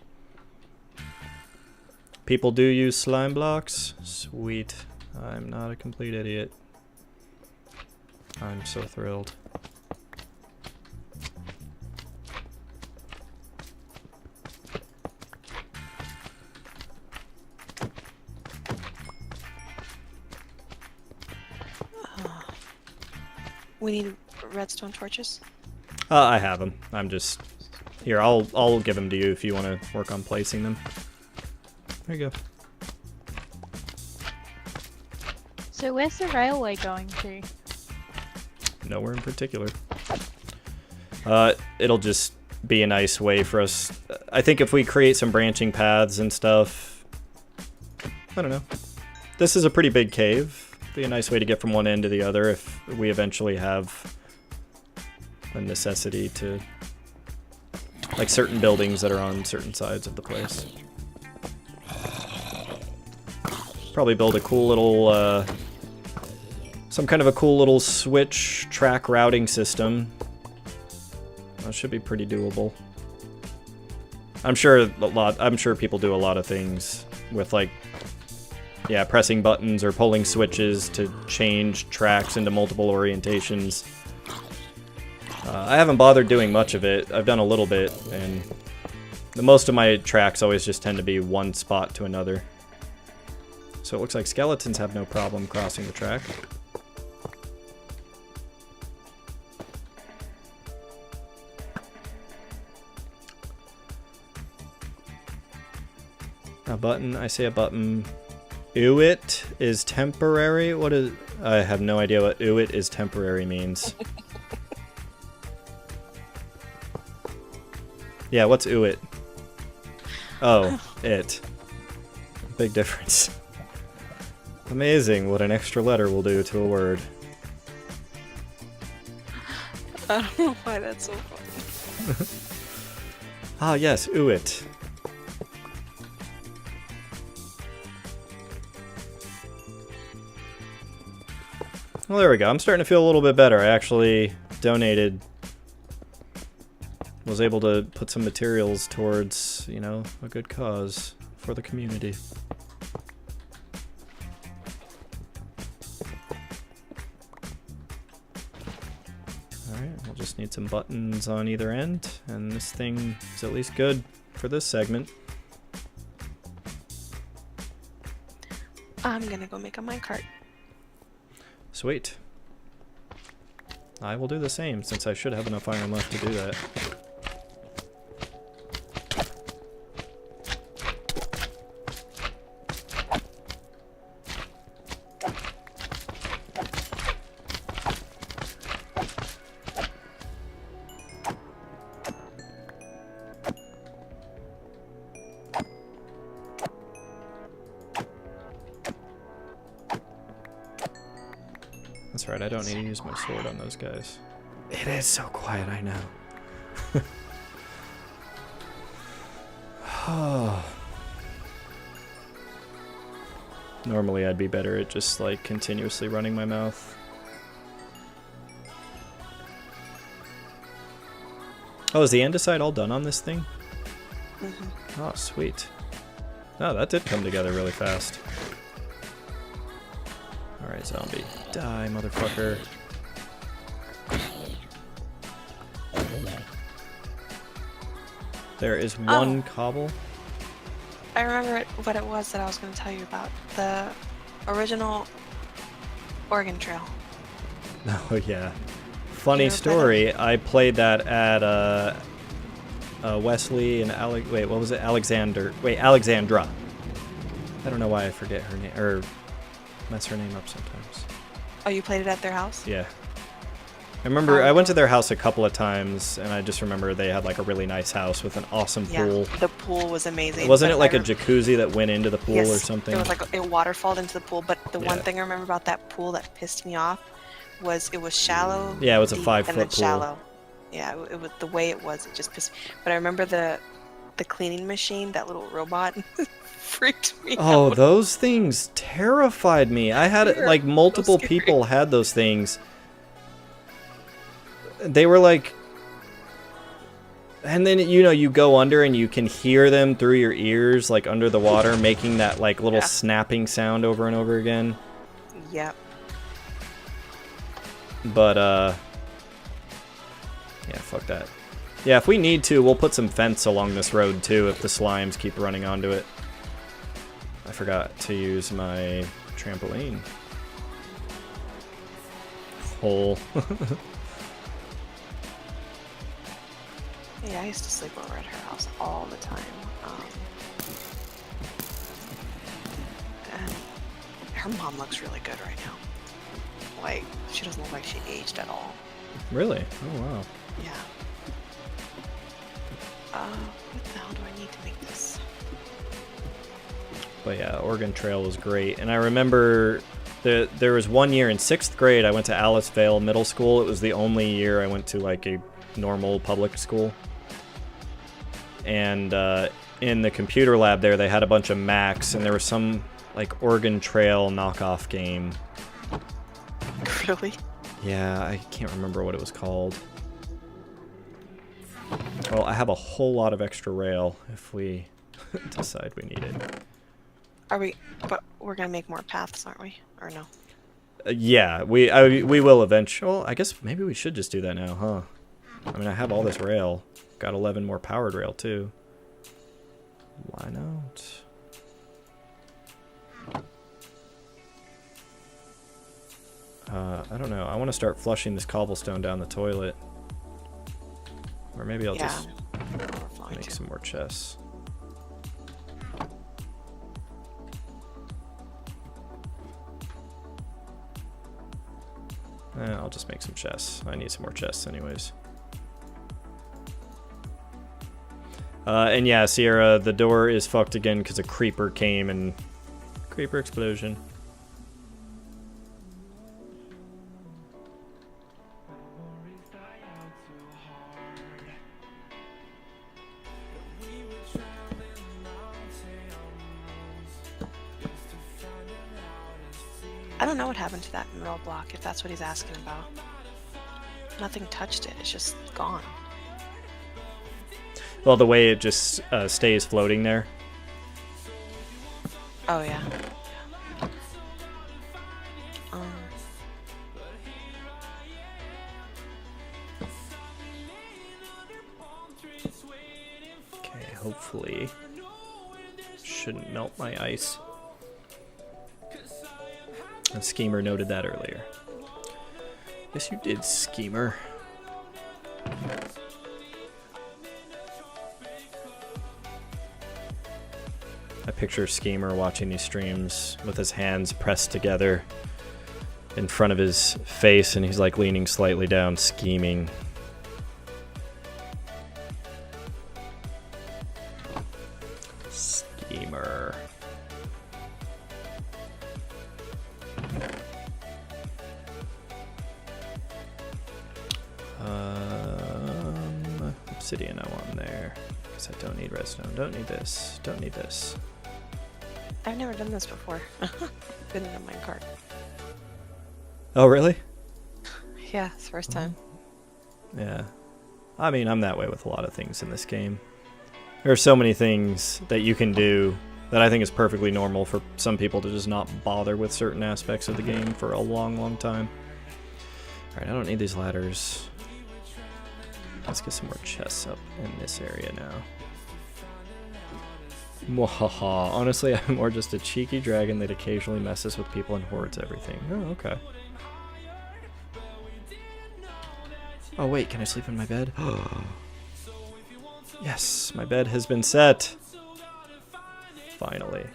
People do use slime blocks? Sweet. I'm not a complete idiot. I'm so thrilled. We need redstone torches. I have them. I'm just here. I'll give them to you if you want to work on placing them. There you go. So where's the railway going to? Nowhere in particular. It'll just be a nice way for us. I think if we create some branching paths and stuff, I don't know. This is a pretty big cave. Be a nice way to get from one end to the other if we eventually have a necessity to, like, certain buildings that are on certain sides of the place. Probably build a cool little, some kind of a cool little switch track routing system. That should be pretty doable. I'm sure people do a lot of things with, like, yeah, pressing buttons or pulling switches to change tracks into multiple orientations. I haven't bothered doing much of it. I've done a little bit, and most of my tracks always just tend to be one spot to another. So it looks like skeletons have no problem crossing the track. A button, I say a button. Uit is temporary? What is... I have no idea what Uit is temporary means. Yeah, what's Uit? Oh, it. Big difference. Amazing what an extra letter will do to a word. I don't know why that's so funny. Ah, yes, Uit. Well, there we go. I'm starting to feel a little bit better. I actually donated, was able to put some materials towards, you know, a good cause for the community. Alright, we'll just need some buttons on either end, and this thing is at least good for this segment. I'm gonna go make a minecart. Sweet. I will do the same, since I should have enough iron left to do that. That's right, I don't need to use my sword on those guys. It is so quiet, I know. Normally I'd be better at just like continuously running my mouth. Oh, is the andesite all done on this thing? Mm-hmm. Oh, sweet. Oh, that did come together really fast. Alright, zombie. Die, motherfucker. There is one cobble. I remember what it was that I was going to tell you about. The original Oregon Trail. Oh, yeah. Funny story, I played that at Wesley and Alexandra. I don't know why I forget her name, or mess her name up sometimes. Oh, you played it at their house? Yeah. I remember I went to their house a couple of times, and I just remember they had like a really nice house with an awesome pool. The pool was amazing. Wasn't it like a jacuzzi that went into the pool or something? It was like it waterfalled into the pool, but the one thing I remember about that pool that pissed me off was it was shallow. Yeah, it was a deep, 5-foot and then pool. Shallow. Yeah, it was the way it was. It just pissed me. But I remember the cleaning machine, that little robot, freaked me out. Oh, those things terrified me. I had like multiple people had those things. They were like, and then you know you go under and you can hear them through your ears, like under the water, making that like little snapping sound over and over again. Yep. But yeah, fuck that. Yeah, if we need to, we'll put some fence along this road too if the slimes keep running onto it. I forgot to use my trampoline. Hole. Yeah, I used to sleep over at her house all the time. And her mom looks really good right now. Like, she doesn't look like she aged at all. Really? Oh, wow. Yeah. What the hell do I need to make this? But yeah, Oregon Trail was great. And I remember there was one year in 6th grade, I went to Alicevale Middle School. It was the only year I went to like a normal public school. And in the computer lab there, they had a bunch of Macs, and there was some like Oregon Trail knockoff game. Really? Yeah, I can't remember what it was called. Well, I have a whole lot of extra rail if we decide we need it. But we're gonna make more paths, aren't we? Or no? Yeah, we will eventually. Well, I guess maybe we should just do that now, huh? I mean, I have all this rail. Got 11 more powered rail, too. Why not? I don't know. I want to start flushing this cobblestone down the toilet. Or maybe I'll just make some more chests. I'll just make some chests. I need some more chests anyways. And yeah, Sierra, the door is fucked again because a creeper came and... Creeper explosion. don't know what happened to that middle block, if that's what he's asking about. Nothing touched it. It's just gone. Well, the way it just stays floating there. Oh, yeah. Okay, hopefully. Shouldn't melt my ice. A schemer noted that earlier. Yes, you did, schemer. I picture Schemer watching these streams with his hands pressed together in front of his face, and he's like leaning slightly down, scheming. Schemer. Obsidian I want there. Guess I don't need redstone. Don't need this. Don't need this. I've never done this before. Been in a minecart. Oh, really? Yeah, it's the first time. Yeah. I mean, I'm that way with a lot of things in this game. There are so many things that you can do that I think is perfectly normal for some people to just not bother with certain aspects of the game for a long, long time. Alright, I don't need these ladders. Let's get some more chests up in this area now. Mwahaha. Honestly, I'm more just a cheeky dragon that occasionally messes with people and hoards everything. Oh, okay. Oh, wait, can I sleep in my bed? Yes, my bed has been set. Finally.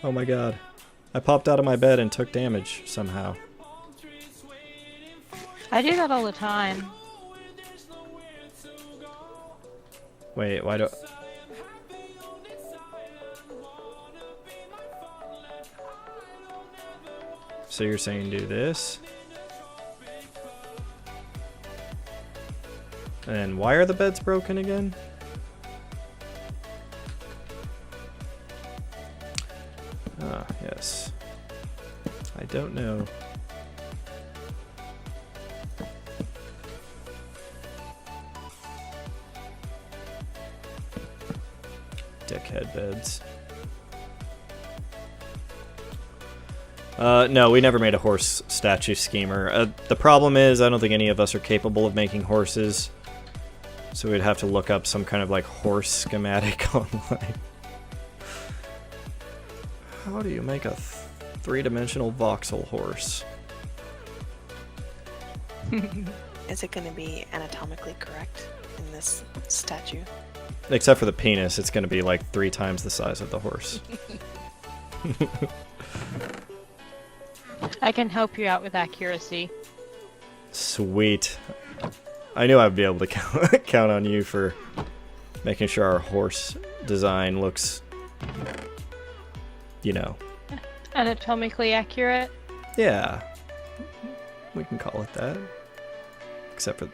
Oh my god. I popped out of my bed and took damage somehow. I do that all the time. Wait, why do... So you're saying do this? And why are the beds broken again? Ah, yes. I don't know. Dickhead beds. No, we never made a horse statue schemer. The problem is I don't think any of us are capable of making horses. So we'd have to look up some kind of like horse schematic online. How do you make a three-dimensional voxel horse? Is it going to be anatomically correct in this statue? Except for the penis, it's going to be like 3 times the size of the horse. I can help you out with accuracy. Sweet. I knew I'd be able to count on you for making sure our horse design looks, you know. Anatomically accurate? Yeah. We can call it that. Except for the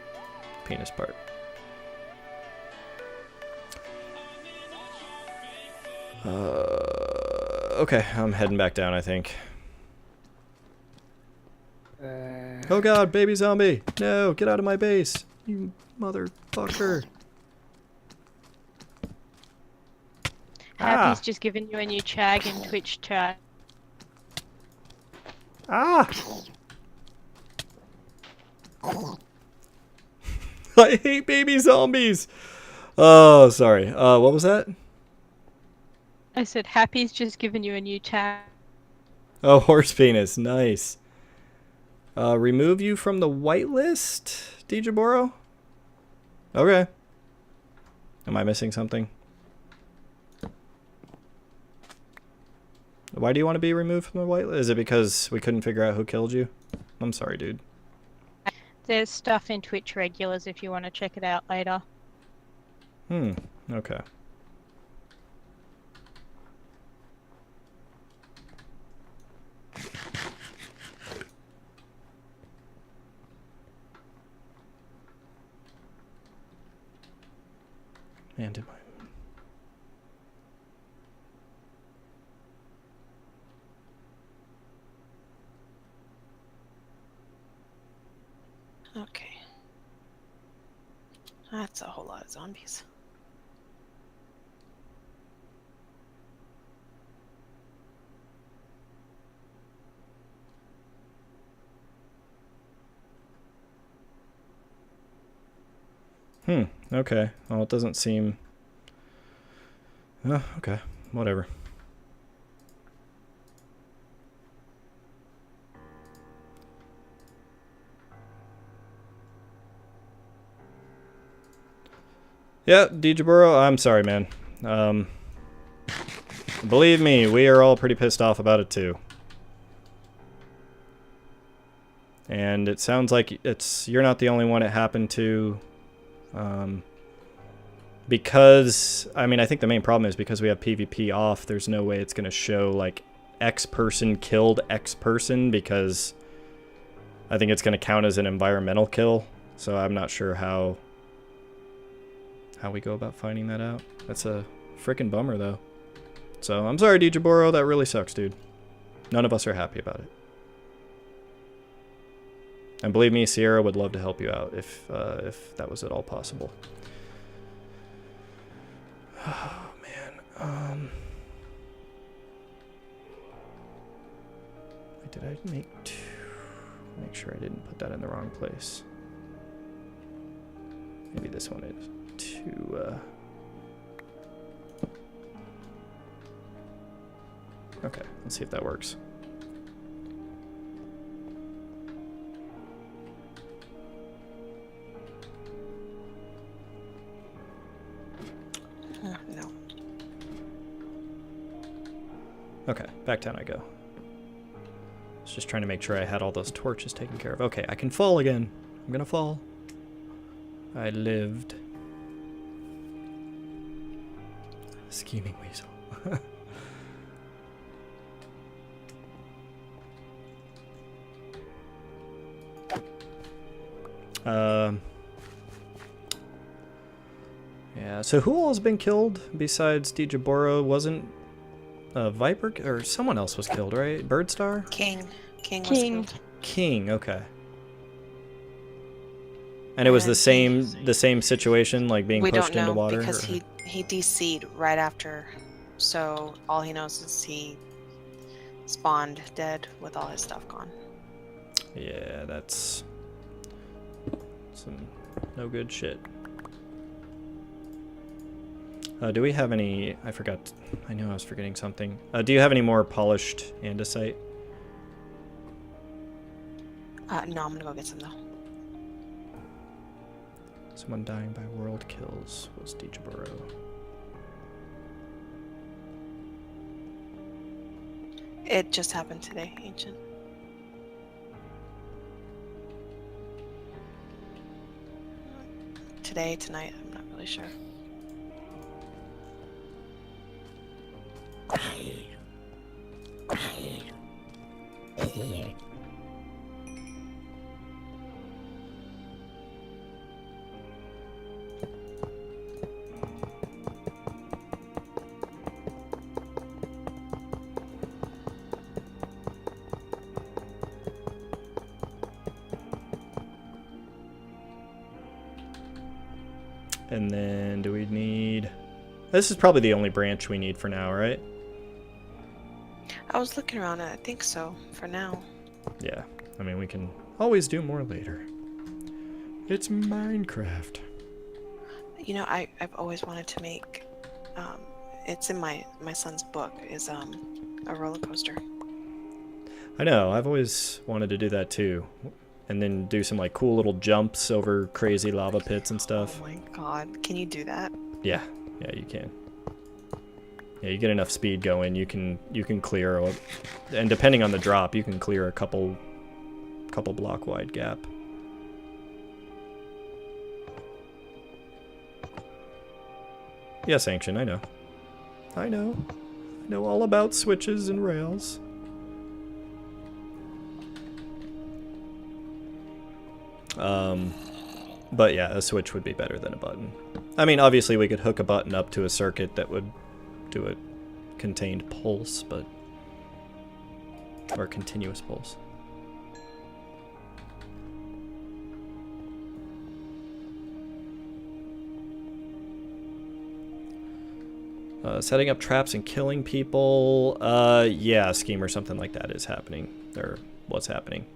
penis part. Okay, I'm heading back down, I think. Oh god, baby zombie! No, get out of my base! You motherfucker! Happy's just given you a new chag in Twitch chat. Ah! I hate baby zombies! Oh, sorry. What was that? I said Happy's just given you a new tag. Oh, horse penis. Nice. Remove you from the whitelist, Dijaboro? Okay. Am I missing something? Why do you want to be removed from the whitelist? Is it because we couldn't figure out who killed you? I'm sorry, dude. There's stuff in Twitch regulars if you want to check it out later. Okay. Man, did my... Okay. That's a whole lot of zombies. Okay. Well, it doesn't seem... okay. Whatever. Yeah, Dijaburo, I'm sorry, man. Believe me, we are all pretty pissed off about it, too. And it sounds like you're not the only one it happened to. Because, I mean, I think the main problem is because we have PvP off, there's no way it's going to show, like, X person killed X person, because I think it's going to count as an environmental kill. So I'm not sure how we go about finding that out. That's a freaking bummer, though. So I'm sorry, Dijaburo, that really sucks, dude. None of us are happy about it. And believe me, Sierra would love to help you out if that was at all possible. Oh, man. Did I make sure I didn't put that in the wrong place? Maybe this one is 2. Okay, let's see if that works. No. Okay, back down I go. I was just trying to make sure I had all those torches taken care of. Okay, I can fall again. I'm gonna fall. I lived. Scheming weasel. Yeah, so who all has been killed besides Dijaburo? Wasn't Viper or someone else was killed, right? Birdstar? King was killed. King, okay. And it was the same situation, like being pushed into water? We don't know because he DC'd right after, so all he knows is he spawned dead with all his stuff gone. Yeah, that's some no good shit. Do we have any... I forgot. I knew I was forgetting something. Do you have any more polished andesite? No, I'm gonna go get some though. Someone dying by world kills was Dijaburo. It just happened today, Ancient. Today, tonight, I'm not really sure. And then do we need... This is probably the only branch we need for now, right? I was looking around and I think so, for now. Yeah, I mean, we can always do more later. It's Minecraft. You know, I've always wanted to make, it's in my son's book, is a roller coaster. I know, I've always wanted to do that too. And then do some like cool little jumps over crazy lava pits and stuff. Oh my god, can you do that? Yeah, you can. Yeah, you get enough speed going, you can clear, and depending on the drop, you can clear a couple block wide gap. Yes, Ancient, I know. I know all about switches and rails. But yeah, a switch would be better than a button. I mean, obviously we could hook a button up to a circuit that would do a contained pulse, but... or continuous pulse. Setting up traps and killing people. Yeah, a scheme or something like that is happening. Or what's happening.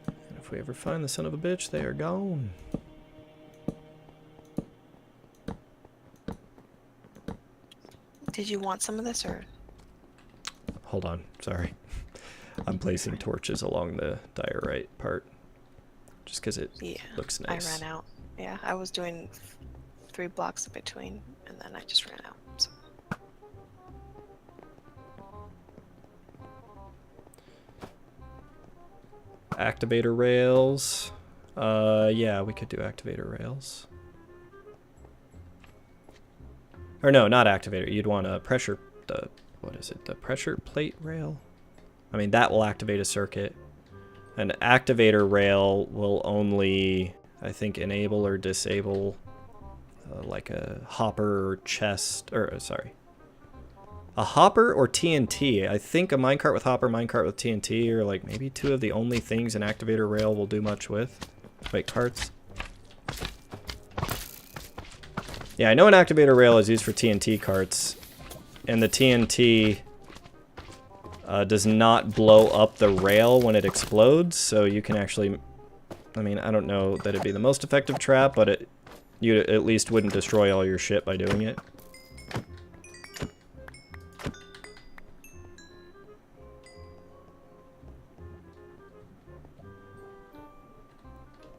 And if we ever find the son of a bitch, they are gone. Did you want some of this, or? Hold on, sorry. I'm placing torches along the diorite part. Just because it looks nice. I ran out. Yeah, I was doing 3 blocks in between, and then I just ran out. So. Activator rails. Yeah, we could do activator rails. Or no, not activator. You'd want a pressure, what is it? The pressure plate rail? I mean, that will activate a circuit. An activator rail will only, I think, enable or disable like a hopper or chest, or sorry. A hopper or TNT. I think a minecart with hopper, minecart with TNT are like maybe 2 of the only things an activator rail will do much with. Wait, carts. Yeah, I know an activator rail is used for TNT carts, and the TNT does not blow up the rail when it explodes, so you can actually, I mean, I don't know that it'd be the most effective trap, but you at least wouldn't destroy all your shit by doing it.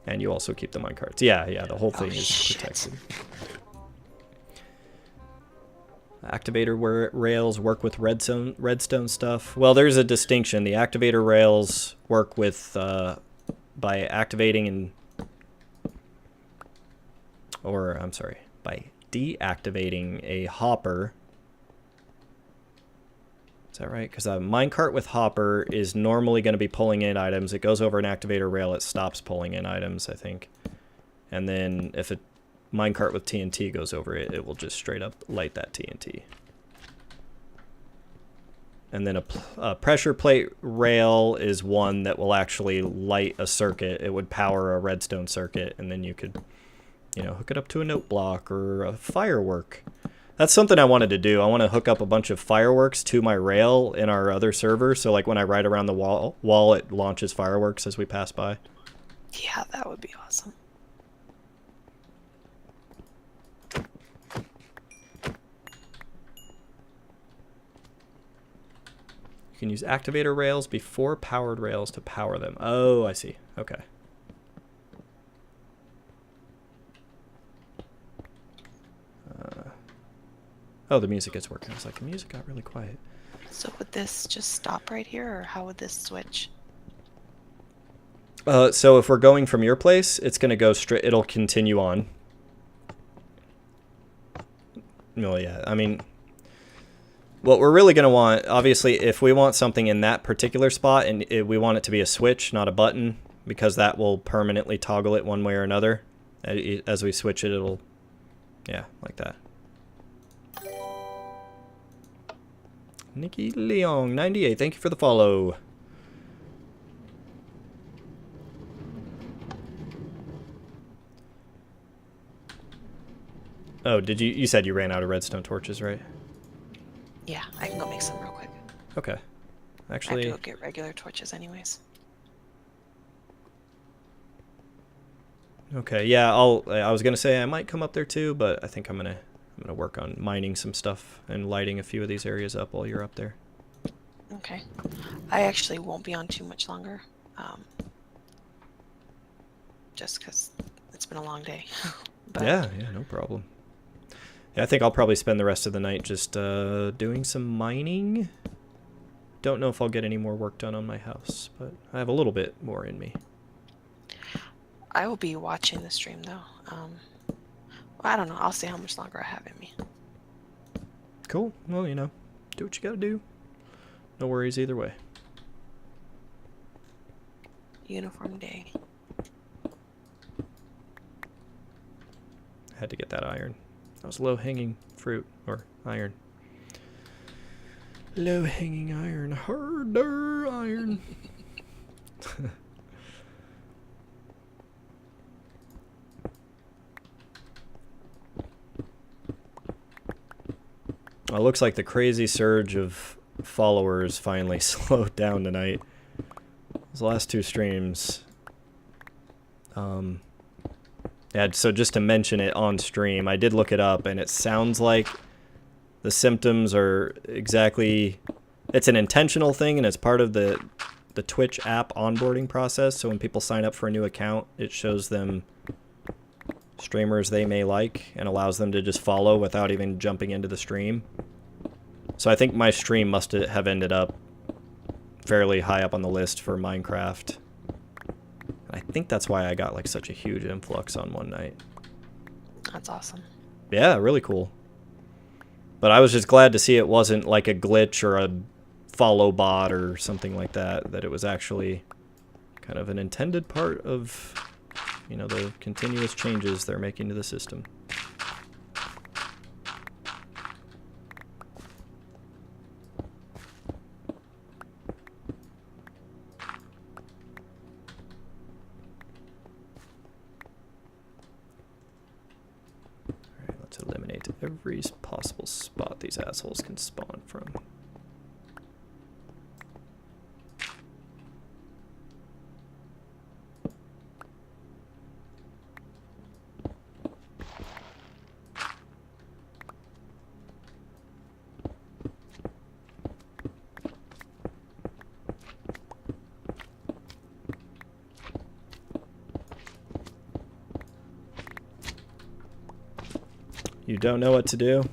And you also keep the minecarts. Yeah, the whole thing is protected. Activator rails work with redstone stuff. Well, there's a distinction. The activator rails work with by activating and, or I'm sorry, by deactivating a hopper. Is that right? Because a minecart with hopper is normally going to be pulling in items. It goes over an activator rail, it stops pulling in items, I think. And then if a minecart with TNT goes over it, it will just straight up light that TNT. And then a pressure plate rail is one that will actually light a circuit. It would power a redstone circuit, and then you could, you know, hook it up to a note block or a firework. That's something I wanted to do. I want to hook up a bunch of fireworks to my rail in our other server, so like when I ride around the wall, it launches fireworks as we pass by. Yeah, that would be awesome. You can use activator rails before powered rails to power them. Oh, I see. Okay. Oh, the music is working. I was like, the music got really quiet. So would this just stop right here, or how would this switch? So if we're going from your place, it's going to go straight. It'll continue on. No, yeah. I mean, what we're really going to want, obviously, if we want something in that particular spot, and we want it to be a switch, not a button, because that will permanently toggle it one way or another. As we switch it, it'll, yeah, like that. Nikki Leong, 98, thank you for the follow. Oh, did you said you ran out of redstone torches, right? Yeah, I can go make some real quick. Okay. Actually, I have to go get regular torches anyways. Okay, yeah, I was gonna say I might come up there too, but I think I'm gonna work on mining some stuff and lighting a few of these areas up while you're up there. Okay. I actually won't be on too much longer. Just because it's been a long day. But yeah, no problem. Yeah, I think I'll probably spend the rest of the night just doing some mining. Don't know if I'll get any more work done on my house, but I have a little bit more in me. I will be watching the stream though. Well, I don't know. I'll see how much longer I have in me. Cool. Well, you know, do what you gotta do. No worries either way. Uniform day. Had to get that iron. That was low-hanging fruit, or iron. Low-hanging iron. Harder iron. It looks like the crazy surge of followers finally slowed down tonight. Those last 2 streams. Yeah, so just to mention it on stream, I did look it up, and it sounds like the symptoms are exactly... It's an intentional thing, and it's part of the Twitch app onboarding process. So when people sign up for a new account, it shows them streamers they may like and allows them to just follow without even jumping into the stream. So I think my stream must have ended up fairly high up on the list for Minecraft. I think that's why I got like such a huge influx on one night. That's awesome. Yeah, really cool. But I was just glad to see it wasn't like a glitch or a follow bot or something like that, that it was actually kind of an intended part of, you know, the continuous changes they're making to the system. Alright, let's eliminate every possible spot these assholes can spawn from. You don't know what to do?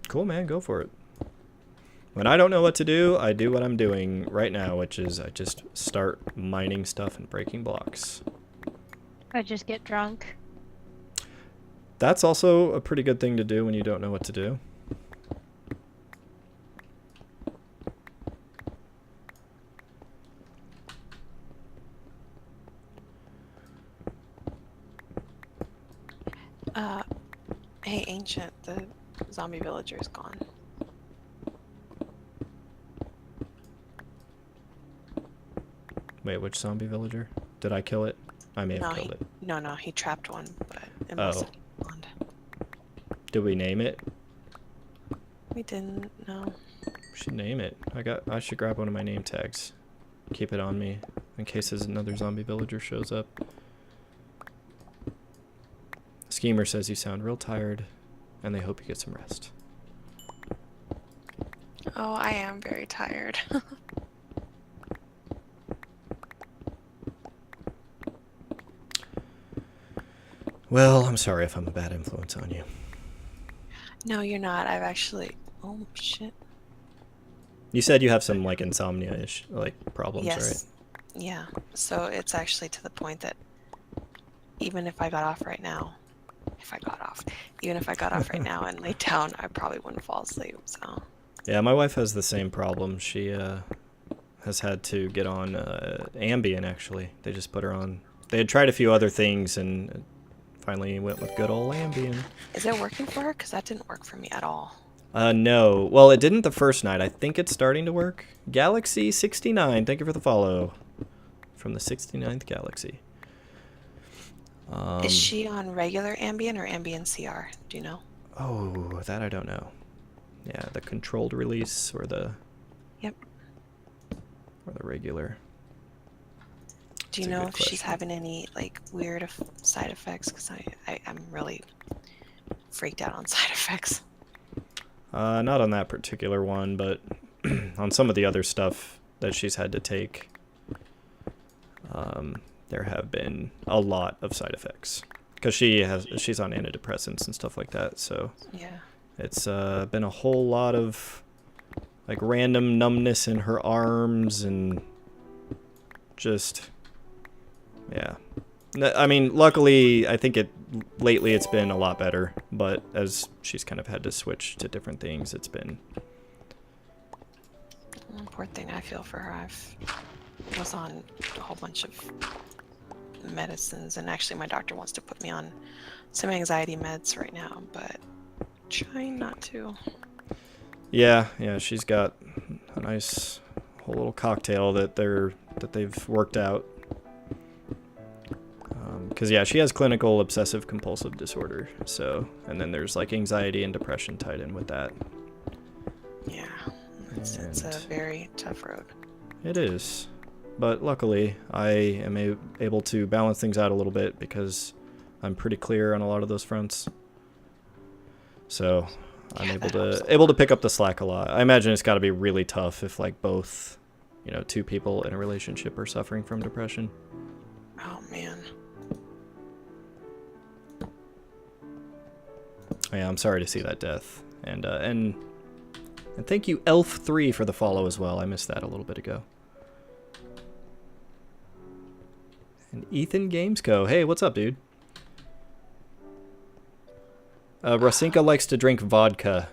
Cool, man, go for it. When I don't know what to do, I do what I'm doing right now, which is I just start mining stuff and breaking blocks. I just get drunk. That's also a pretty good thing to do when you don't know what to do. Hey, Ancient, the zombie villager is gone. Wait, which zombie villager? Did I kill it? I may have killed it. No, he trapped one, but it Oh. wasn't spawned. Did we name it? We didn't, no. We should name it. I should grab one of my name tags. Keep it on me in case there's another zombie villager shows up. Schemer says you sound real tired, and they hope you get some rest. Oh, I am very tired. Well, I'm sorry if I'm a bad influence on you. No, you're not. I've actually... Oh, shit. You said you have some, like, insomnia-ish, like, problems, Yes. Yeah. So it's actually to the point that even if I got off right now, even if I got off right now and laid down, I probably wouldn't fall asleep, so... Yeah, my wife has the same problem. She has had to get on Ambien, actually. They just put her on... They had tried a few other things and finally went with good old Ambien. Is it working for her? Because that didn't work for me at all. No. Well, it didn't the first night. I think it's starting to work. Galaxy69, thank you for the follow. From the 69th Galaxy. Is she on regular Ambien or Ambien CR? Do you know? Oh, that I don't know. Yeah, the controlled release or the... Yep. Or the regular. Do you know if she's having any, like, weird side effects? Because I'm really freaked out on side effects. Not on that particular one, but on some of the other stuff that she's had to take, there have been a lot of side effects. Because she's on antidepressants and stuff like that, so... Yeah. It's been a whole lot of, like, random numbness in her arms and just... Yeah. I mean, luckily, I think lately it's been a lot better, but as she's kind of had to switch to different things, it's been... Poor thing, I feel for her. I was on a whole bunch of medicines, and actually my doctor wants to put me on some anxiety meds right now, but trying not to. Yeah, she's got a nice whole little cocktail that they've worked out. Because, yeah, she has clinical obsessive compulsive disorder. So, and then there's like anxiety and depression tied in with that. Yeah, it's a very tough road. It is. But luckily, I am able to balance things out a little bit because I'm pretty clear on a lot of those fronts. So I'm able to pick up the slack a lot. I imagine it's got to be really tough if like both, you know, two people in a relationship are suffering from depression. Oh man. Yeah, I'm sorry to see that death. And thank you Elf3 for the follow as well. I missed that a little bit ago. And Ethan Gamesco. Hey, what's up, dude? Rasinka likes to drink vodka.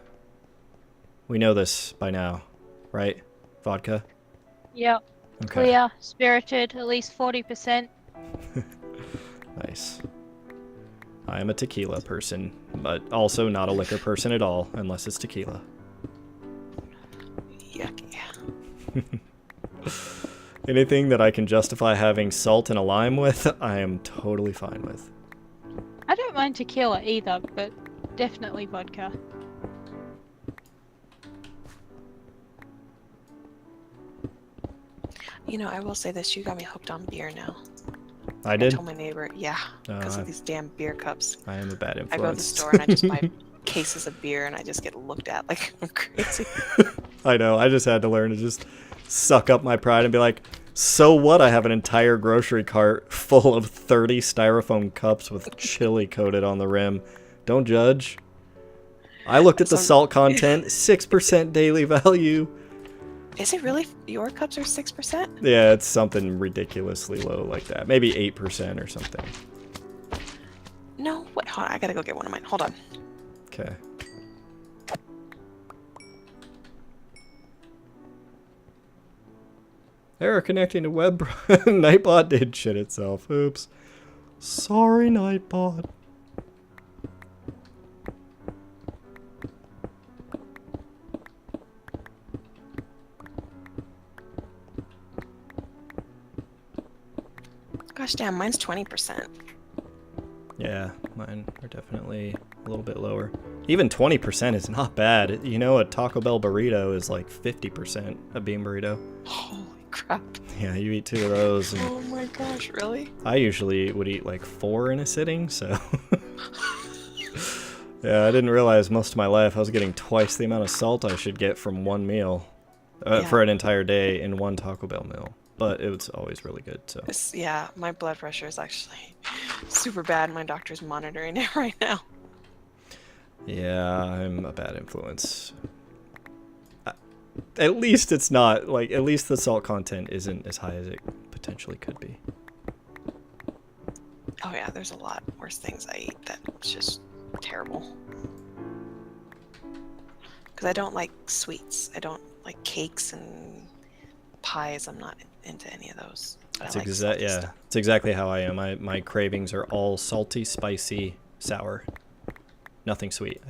We know this by now, right? Vodka? Yep. Okay. Clear, spirited, at least 40%. Nice. I am a tequila person, but also not a liquor person at all, unless it's tequila. Yucky. Anything that I can justify having salt and a lime with, I am totally fine with. I don't mind tequila either, but definitely vodka. You know, I will say this, you got me hooked on beer now. I did? I told my neighbor, yeah, because of these damn beer cups. I am a bad influence. I go to the store and I just buy cases of beer and I just get looked at like I'm crazy. I know, I just had to learn to just suck up my pride and be like, so what? I have an entire grocery cart full of 30 styrofoam cups with chili coated on the rim. Don't judge. I looked at the salt content, 6% daily value. Is it really? Your cups are 6%? Yeah, it's something ridiculously low like that. Maybe 8% or something. No, wait, hold on. I gotta go get one of mine. Hold on. Okay. Error connecting to web. Nightbot did shit itself. Oops. Sorry, Nightbot. Gosh damn, mine's 20%. Yeah, mine are definitely a little bit lower. Even 20% is not bad. You know, a Taco Bell burrito is like 50% a bean burrito. Holy crap. Yeah, you eat 2 of those. And Oh my gosh, really? I usually would eat like 4 in a sitting, so... Yeah, I didn't realize most of my life I was getting twice the amount of salt I should get from one meal for an entire day in one Taco Bell meal. But it was always really good, so... Yeah, my blood pressure is actually super bad. My doctor's monitoring it right now. Yeah, I'm a bad influence. At least it's not, like, at least the salt content isn't as high as it potentially could be. Oh yeah, there's a lot worse things I eat that's just terrible. Because I don't like sweets. I don't like cakes and pies. I'm not into any of those. That's it's exactly how I am. My cravings are all salty, spicy, sour. Nothing sweet.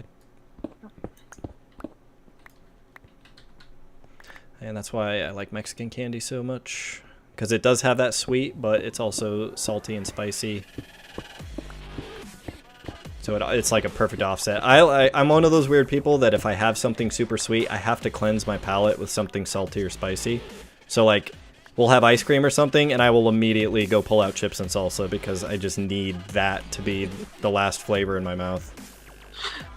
And that's why I like Mexican candy so much. Because it does have that sweet, but it's also salty and spicy. So it's like a perfect offset. I'm one of those weird people that if I have something super sweet, I have to cleanse my palate with something salty or spicy. So like, we'll have ice cream or something, and I will immediately go pull out chips and salsa because I just need that to be the last flavor in my mouth.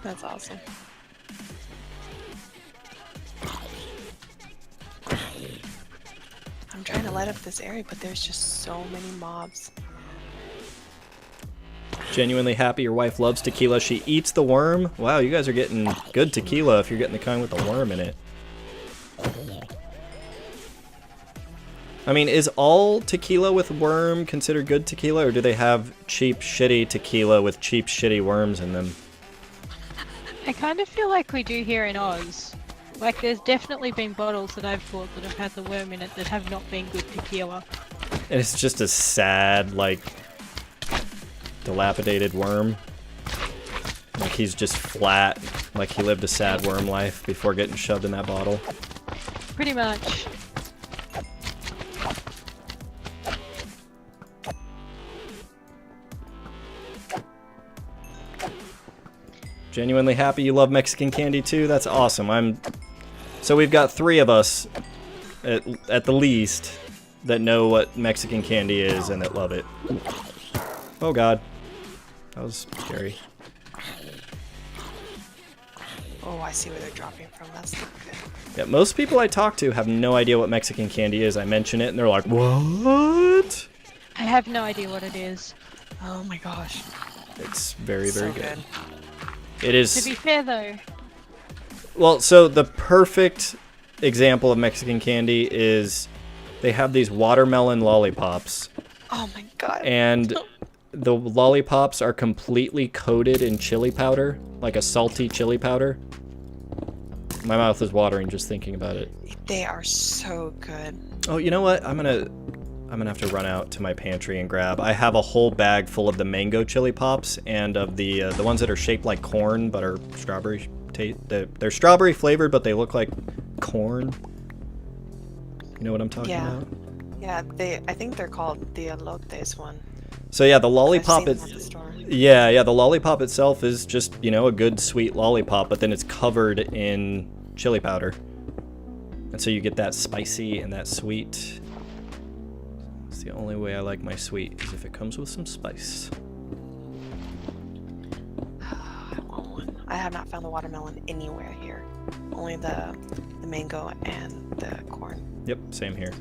That's awesome. I'm trying to light up this area, but there's just so many mobs. Genuinely happy your wife loves tequila. She eats the worm. Wow, you guys are getting good tequila if you're getting the kind with the worm in it. I mean, is all tequila with worm considered good tequila, or do they have cheap, shitty tequila with cheap, shitty worms in them? I kind of feel like we do here in Oz. Like, there's definitely been bottles that I've bought that have had the worm in it that have not been good tequila. And it's just a sad, like, dilapidated worm. Like, he's just flat. Like, he lived a sad worm life before getting shoved in that bottle. Pretty much. Genuinely happy you love Mexican candy too. That's awesome. So we've got 3 of us, at the least, that know what Mexican candy is and that love it. Oh god. That was scary. Oh, I see where they're dropping from. That's not good. Yeah, most people I talk to have no idea what Mexican candy is. I mention it and they're like, what? I have no idea what it is. Oh my gosh. It's very, very So good. It is... To be fair though... Well, so the perfect example of Mexican candy is they have these watermelon lollipops. Oh my god. And the lollipops are completely coated in chili powder, like a salty chili powder. My mouth is watering just thinking about it. They are so good. Oh, you know what? I'm gonna have to run out to my pantry and grab. I have a whole bag full of the mango chili pops and of the ones that are shaped like corn but are strawberry. They're strawberry flavored, but they look like corn. You know what I'm talking about? Yeah, I think they're called the elotes one. So yeah, the lollipop I've seen them is. at the store. Yeah, the lollipop itself is just, you know, a good sweet lollipop, but then it's covered in chili powder. And so you get that spicy and that sweet. It's the only way I like my sweet, is if it comes with some spice. I want one. I have not found the watermelon anywhere here. Only the mango and the corn. Yep, same here.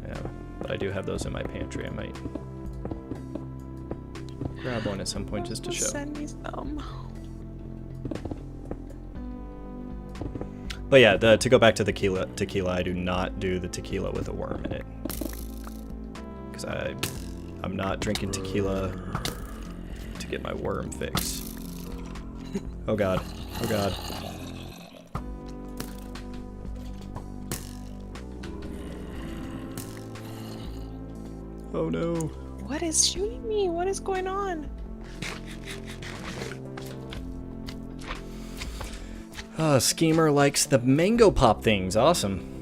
Yeah, but I do have those in my pantry. I might grab one at some point just to show. Send me some. But yeah, to go back to the tequila, I do not do the tequila with a worm in it. Because I'm not drinking tequila to get my worm fix. Oh god. Oh god. Oh no. What is shooting me? What is going on? Schemer likes the mango pop things. Awesome.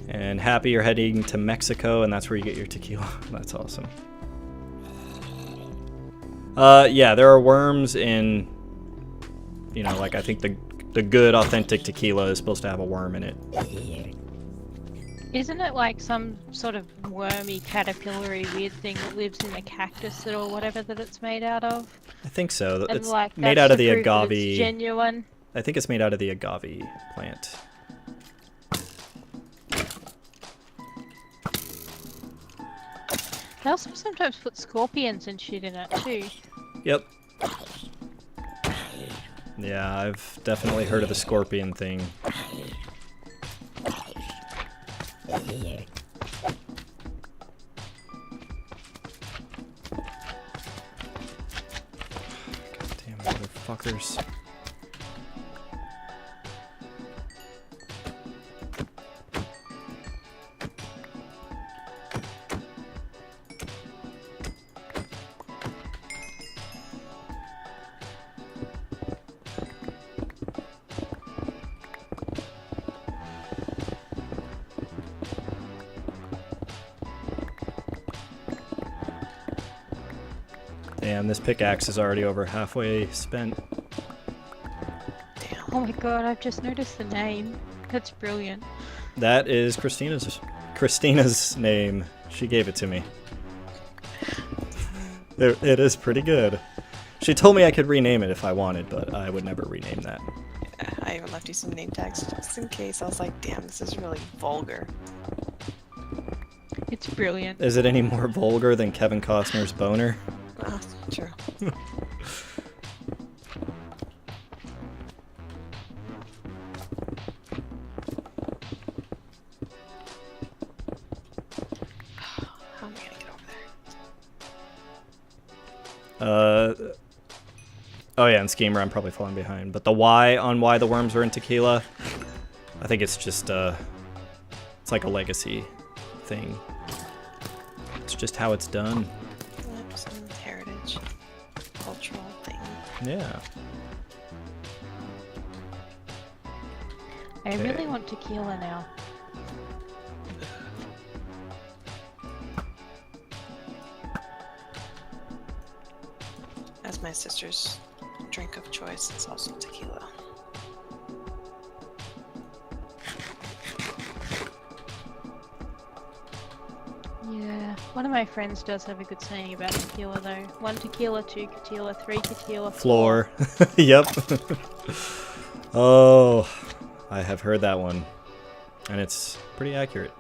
And happy you're heading to Mexico and that's where you get your tequila. That's awesome. Yeah, there are worms in, you know, like I think the good authentic tequila is supposed to have a worm in it. Isn't it like some sort of wormy, caterpillary weird thing that lives in a cactus or whatever that it's made out of? I think so. And It's like, made that's out of to the prove that agave. it's genuine. I think it's made out of the agave plant. They also sometimes put scorpions and shit in it too. Yep. Yeah, I've definitely heard of the scorpion thing. Goddamn motherfuckers. Damn, this pickaxe is already over halfway spent. Oh my god, I've just noticed the name. That's brilliant. That is Christina's name. She gave it to me. It is pretty good. She told me I could rename it if I wanted, but I would never rename that. I even left you some name tags just in case. I was like, damn, this is really vulgar. It's brilliant. Is it any more vulgar than Kevin Costner's boner? Oh, true. How am I gonna get over there? Oh yeah, and Schemer, I'm probably falling behind. But the why on why the worms are in tequila, I think it's just, it's like a legacy thing. It's just how it's done. Some heritage, cultural thing. Yeah. I really want tequila now. as my sister's drink of choice is also tequila. Yeah, one of my friends does have a good saying about tequila though. 1 tequila, 2 tequila, 3 tequila, Floor. Yep. Oh, I have heard that one. And it's pretty accurate.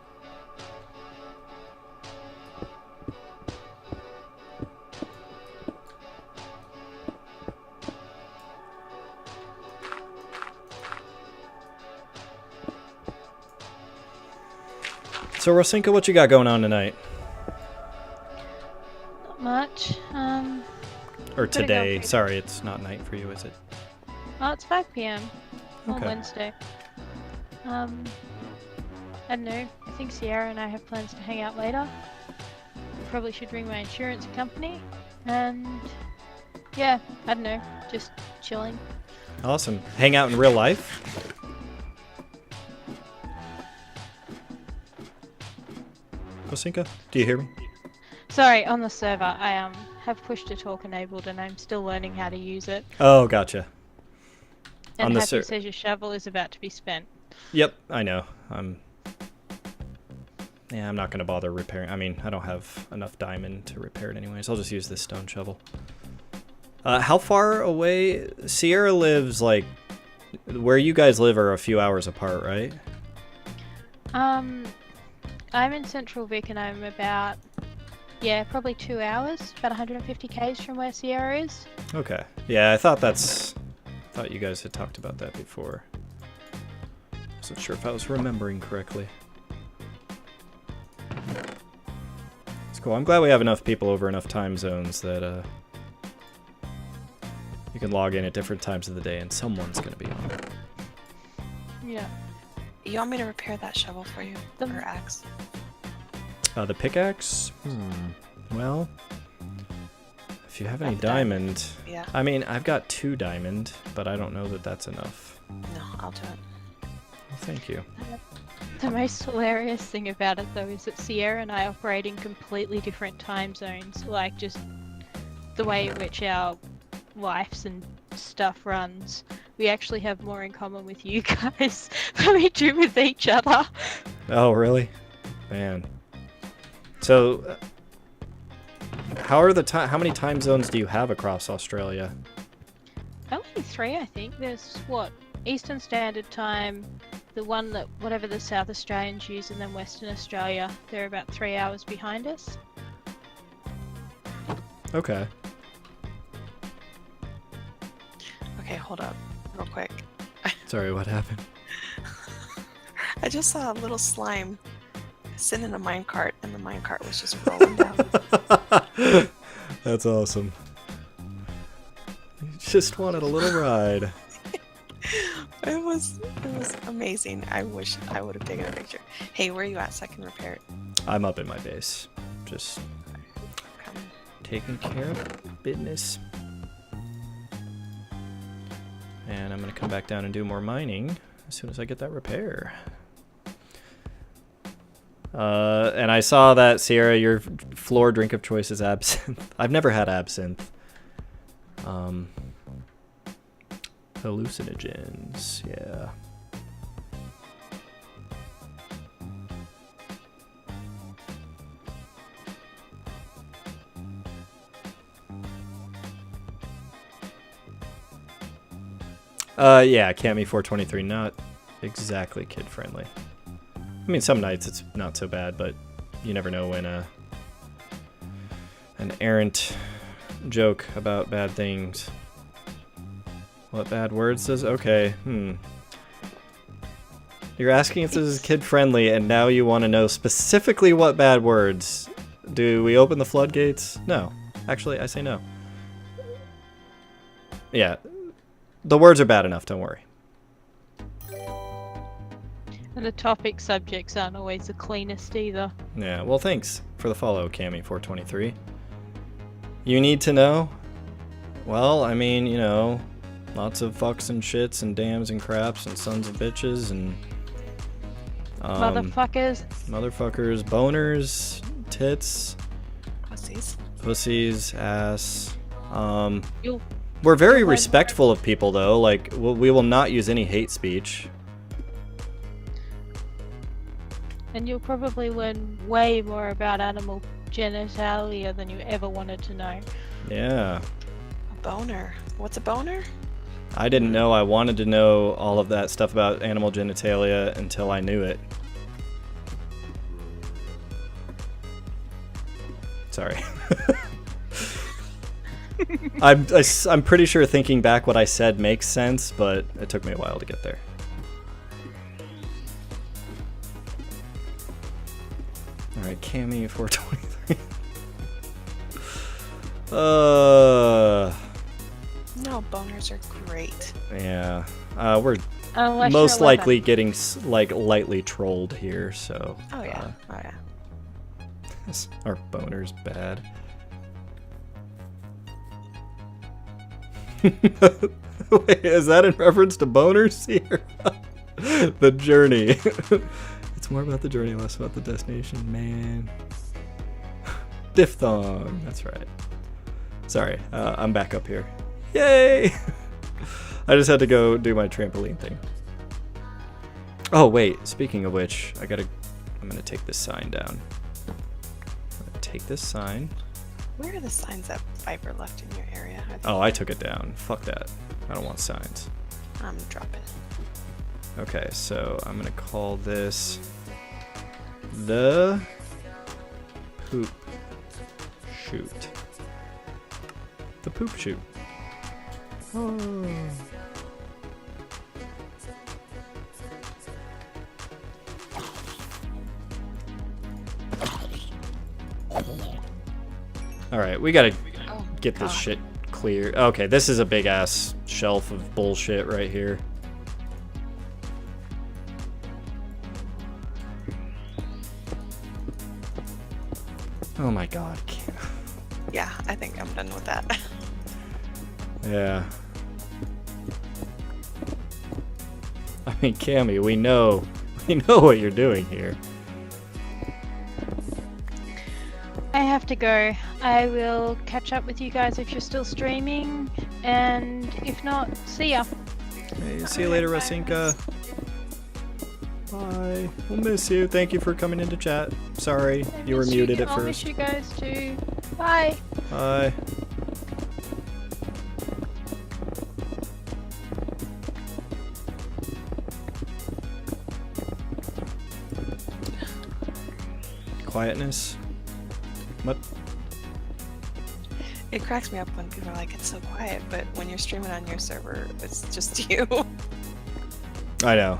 So Rosinka, what you got going on tonight? Not much. Or today. Sorry, it's not night for you, is it? Oh, it's 5 p.m. on Okay. Wednesday. I don't know. I think Sierra and I have plans to hang out later. Probably should ring my insurance company. And yeah, I don't know. Just chilling. Awesome. Hang out in real life? Rosinka, do you hear me? Sorry, on the server, I have push to talk enabled and I'm still learning how to use it. Oh, gotcha. And On the Happy says your shovel is about to be spent. Yep, I know. Yeah, I'm not going to bother repairing. I mean, I don't have enough diamond to repair it anyways. I'll just use this stone shovel. How far away? Sierra lives, like, where you guys live are a few hours apart, right? I'm in Central Vic and I'm about, yeah, probably 2 hours, about 150 k's from where Sierra is. Okay. Yeah, I thought you guys had talked about that before. Wasn't sure if I was remembering correctly. It's cool. I'm glad we have enough people over enough time zones that you can log in at different times of the day and someone's gonna be on. Yeah. You want me to repair that shovel for you? Or axe? The pickaxe? Well, if you have any diamond... Yeah. I mean, I've got 2 diamond, but I don't know that that's enough. No, I'll do it. Well, thank you. The most hilarious thing about it though is that Sierra and I operate in completely different time zones, like just the way in which our lives and stuff runs. We actually have more in common with you guys than we do with each other. Oh, really? Man. So, how many time zones do you have across Australia? Only 3, I think. There's what? Eastern Standard Time, the one that whatever the South Australians use, and then Western Australia. They're about 3 hours behind us. Okay. Okay, hold up, real quick. Sorry, what happened? I just saw a little slime sitting in a minecart, and the minecart was just rolling down. That's awesome. You just wanted a little ride. It was amazing. I wish I would have taken a picture. Hey, where are you at so I can repair it? I'm up in my base. Just Come. taking care of business. And I'm going to come back down and do more mining as soon as I get that repair. And I saw that, Sierra, your floor drink of choice is absinthe. I've never had absinthe. Hallucinogens, yeah. Yeah, Cami 423, not exactly kid friendly. I mean, some nights it's not so bad, but you never know when an errant joke about bad things. What bad words does? Okay, You're asking if this is kid friendly, and now you want to know specifically what bad words. Do we open the floodgates? No. Actually, I say no. Yeah. The words are bad enough, don't worry. And the topic subjects aren't always the cleanest either. Yeah, well, thanks for the follow, Cami423. You need to know? Well, I mean, you know, lots of fucks and shits and dams and craps and sons of bitches and... Motherfuckers. Motherfuckers, boners, tits... Pussies. Pussies, ass... You'll We're very learn more. respectful of people, though. Like, we will not use any hate speech. And you'll probably learn way more about animal genitalia than you ever wanted to know. Yeah. A boner. What's a boner? I didn't know I wanted to know all of that stuff about animal genitalia until I knew it. Sorry. I'm pretty sure thinking back what I said makes sense, but it took me a while to get there. Alright, Cammy 423. No, boners are great. Yeah. We're Unless most you're 11. likely getting like lightly trolled here, so. Oh yeah. Oh yeah. Our boner's bad. Wait, is that in reference to boners here? The journey. It's more about the journey, less about the destination, man. Diphthong, that's right. Sorry, I'm back up here. Yay! I just had to go do my trampoline thing. Oh wait, speaking of which, I'm gonna take this sign down. I'm gonna take this sign. Where are the signs that Viper left in your area? Oh, I took it down. Fuck that. I don't want signs. I'm dropping. Okay, so I'm gonna call this the poop chute. The poop chute. Oh. Alright, we gotta get this shit clear. Okay, this is a big ass shelf of bullshit right here. Oh my god. Yeah, I think I'm done with that. Yeah. I mean, Cammy, we know what you're doing here. I have to go. I will catch up with you guys if you're still streaming, and if not, see ya. Hey, see you later, Rasinka. Bye. We'll miss you. Thank you for coming into chat. Sorry, you were muted at I'll miss first. you guys too. Bye. Bye. Quietness. What? It cracks me up when people are like, it's so quiet, but when you're streaming on your server, it's just you. I know.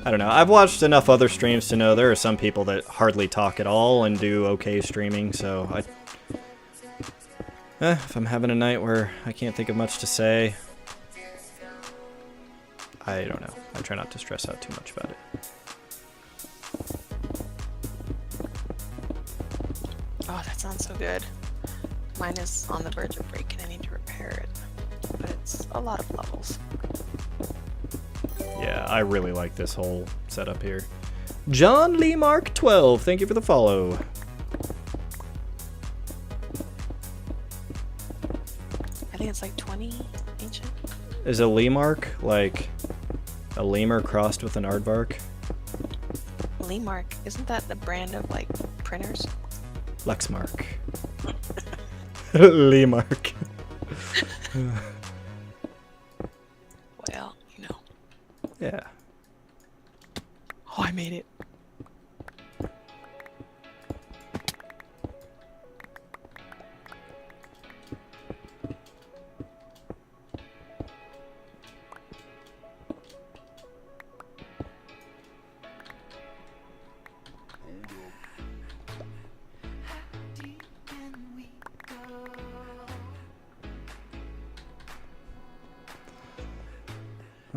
I don't know. I've watched enough other streams to know there are some people that hardly talk at all and do okay streaming, so if I'm having a night where I can't think of much to say, I don't know. I try not to stress out too much about it. Oh, that sounds so good. Mine is on the verge of breaking. I need to repair it. But it's a lot of levels. Yeah, I really like this whole setup here. John Lee Mark 12, thank you for the follow. I think it's like 20 ancient. Is a Lee Mark like a lemur crossed with an aardvark? Lemark, isn't that the brand of like printers? Lexmark. Lee Mark. Well, you know. Yeah. Oh, I made it.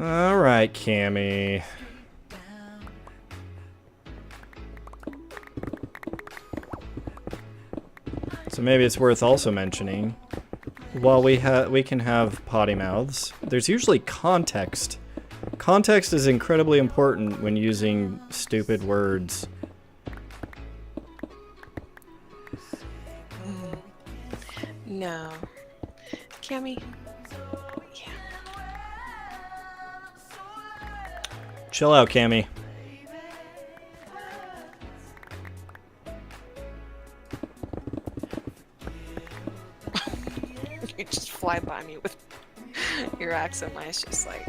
All right, Cammy. So maybe it's worth also mentioning, while we can have potty mouths, there's usually context. Context is incredibly important when using stupid words. No. Cammy? Yeah. Chill out, Cammy. You just fly by me with your accent. Mine's just like...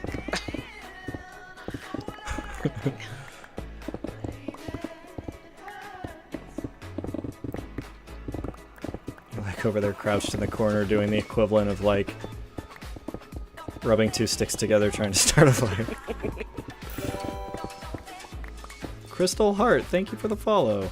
Like over there crouched in the corner doing the equivalent of like rubbing two sticks together trying to start a fire. Crystal Heart, thank you for the follow.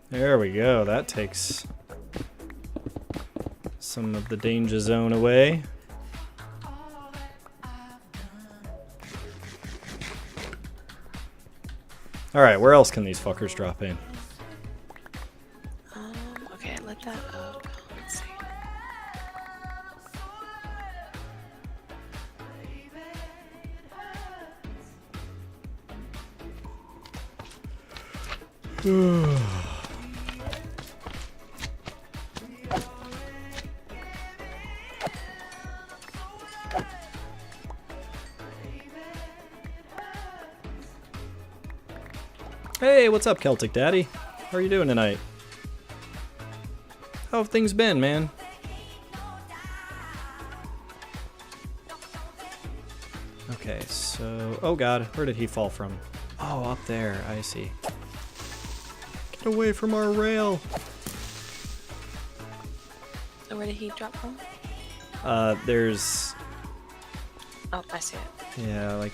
There we go, that takes some of the danger zone away. Alright, where else can these fuckers drop in? Okay, I let that up. Let's see. Hey, what's up, Celtic Daddy? How are you doing tonight? How have things been, man? Okay, so... Oh god, where did he fall from? Oh, up there, I see. Get away from our rail! So where did he drop from? There's... Oh, I see it. Yeah, like...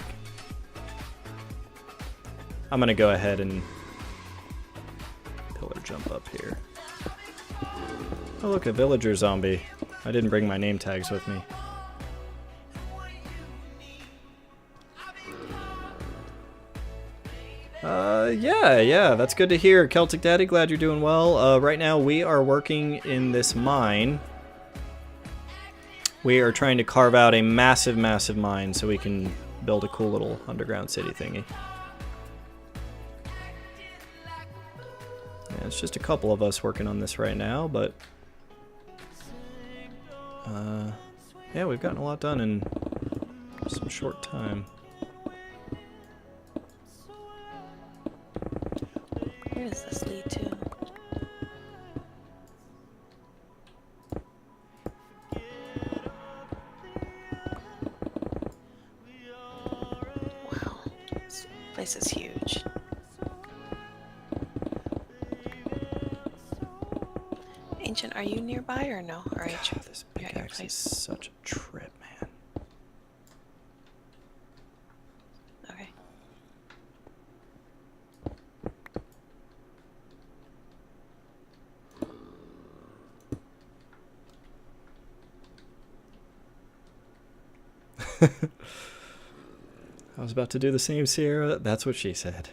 I'm gonna go ahead and pillar jump up here. Oh look, a villager zombie. I didn't bring my name tags with me. Yeah, that's good to hear. Celtic Daddy, glad you're doing well. Right now we are working in this mine. We are trying to carve out a massive mine so we can build a cool little underground city thingy. Yeah, it's just a couple of us working on this right now, but yeah, we've gotten a lot done in some short time. Where does this lead to? Wow, this place is huge. Ancient, are you nearby or no? Or are you God, this pickaxe is such a trip, man. Okay. I was about to do the same, Sierra. That's what she said.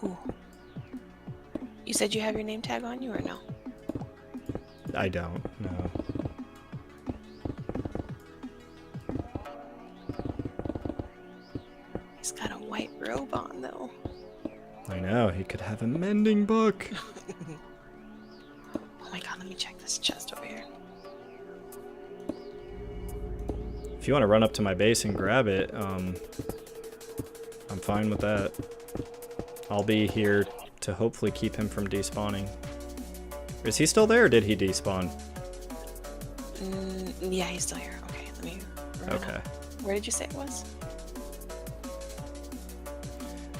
Ooh. You said you have your name tag on you or no? I don't, no. He's got a white robe on though. I know, he could have a mending book. Oh my god, let me check this chest over here. If you want to run up to my base and grab it, I'm fine with that. I'll be here to hopefully keep him from despawning. Is he still there or did he despawn? Yeah, he's still here. Okay, let me run Okay. up. Where did you say it was?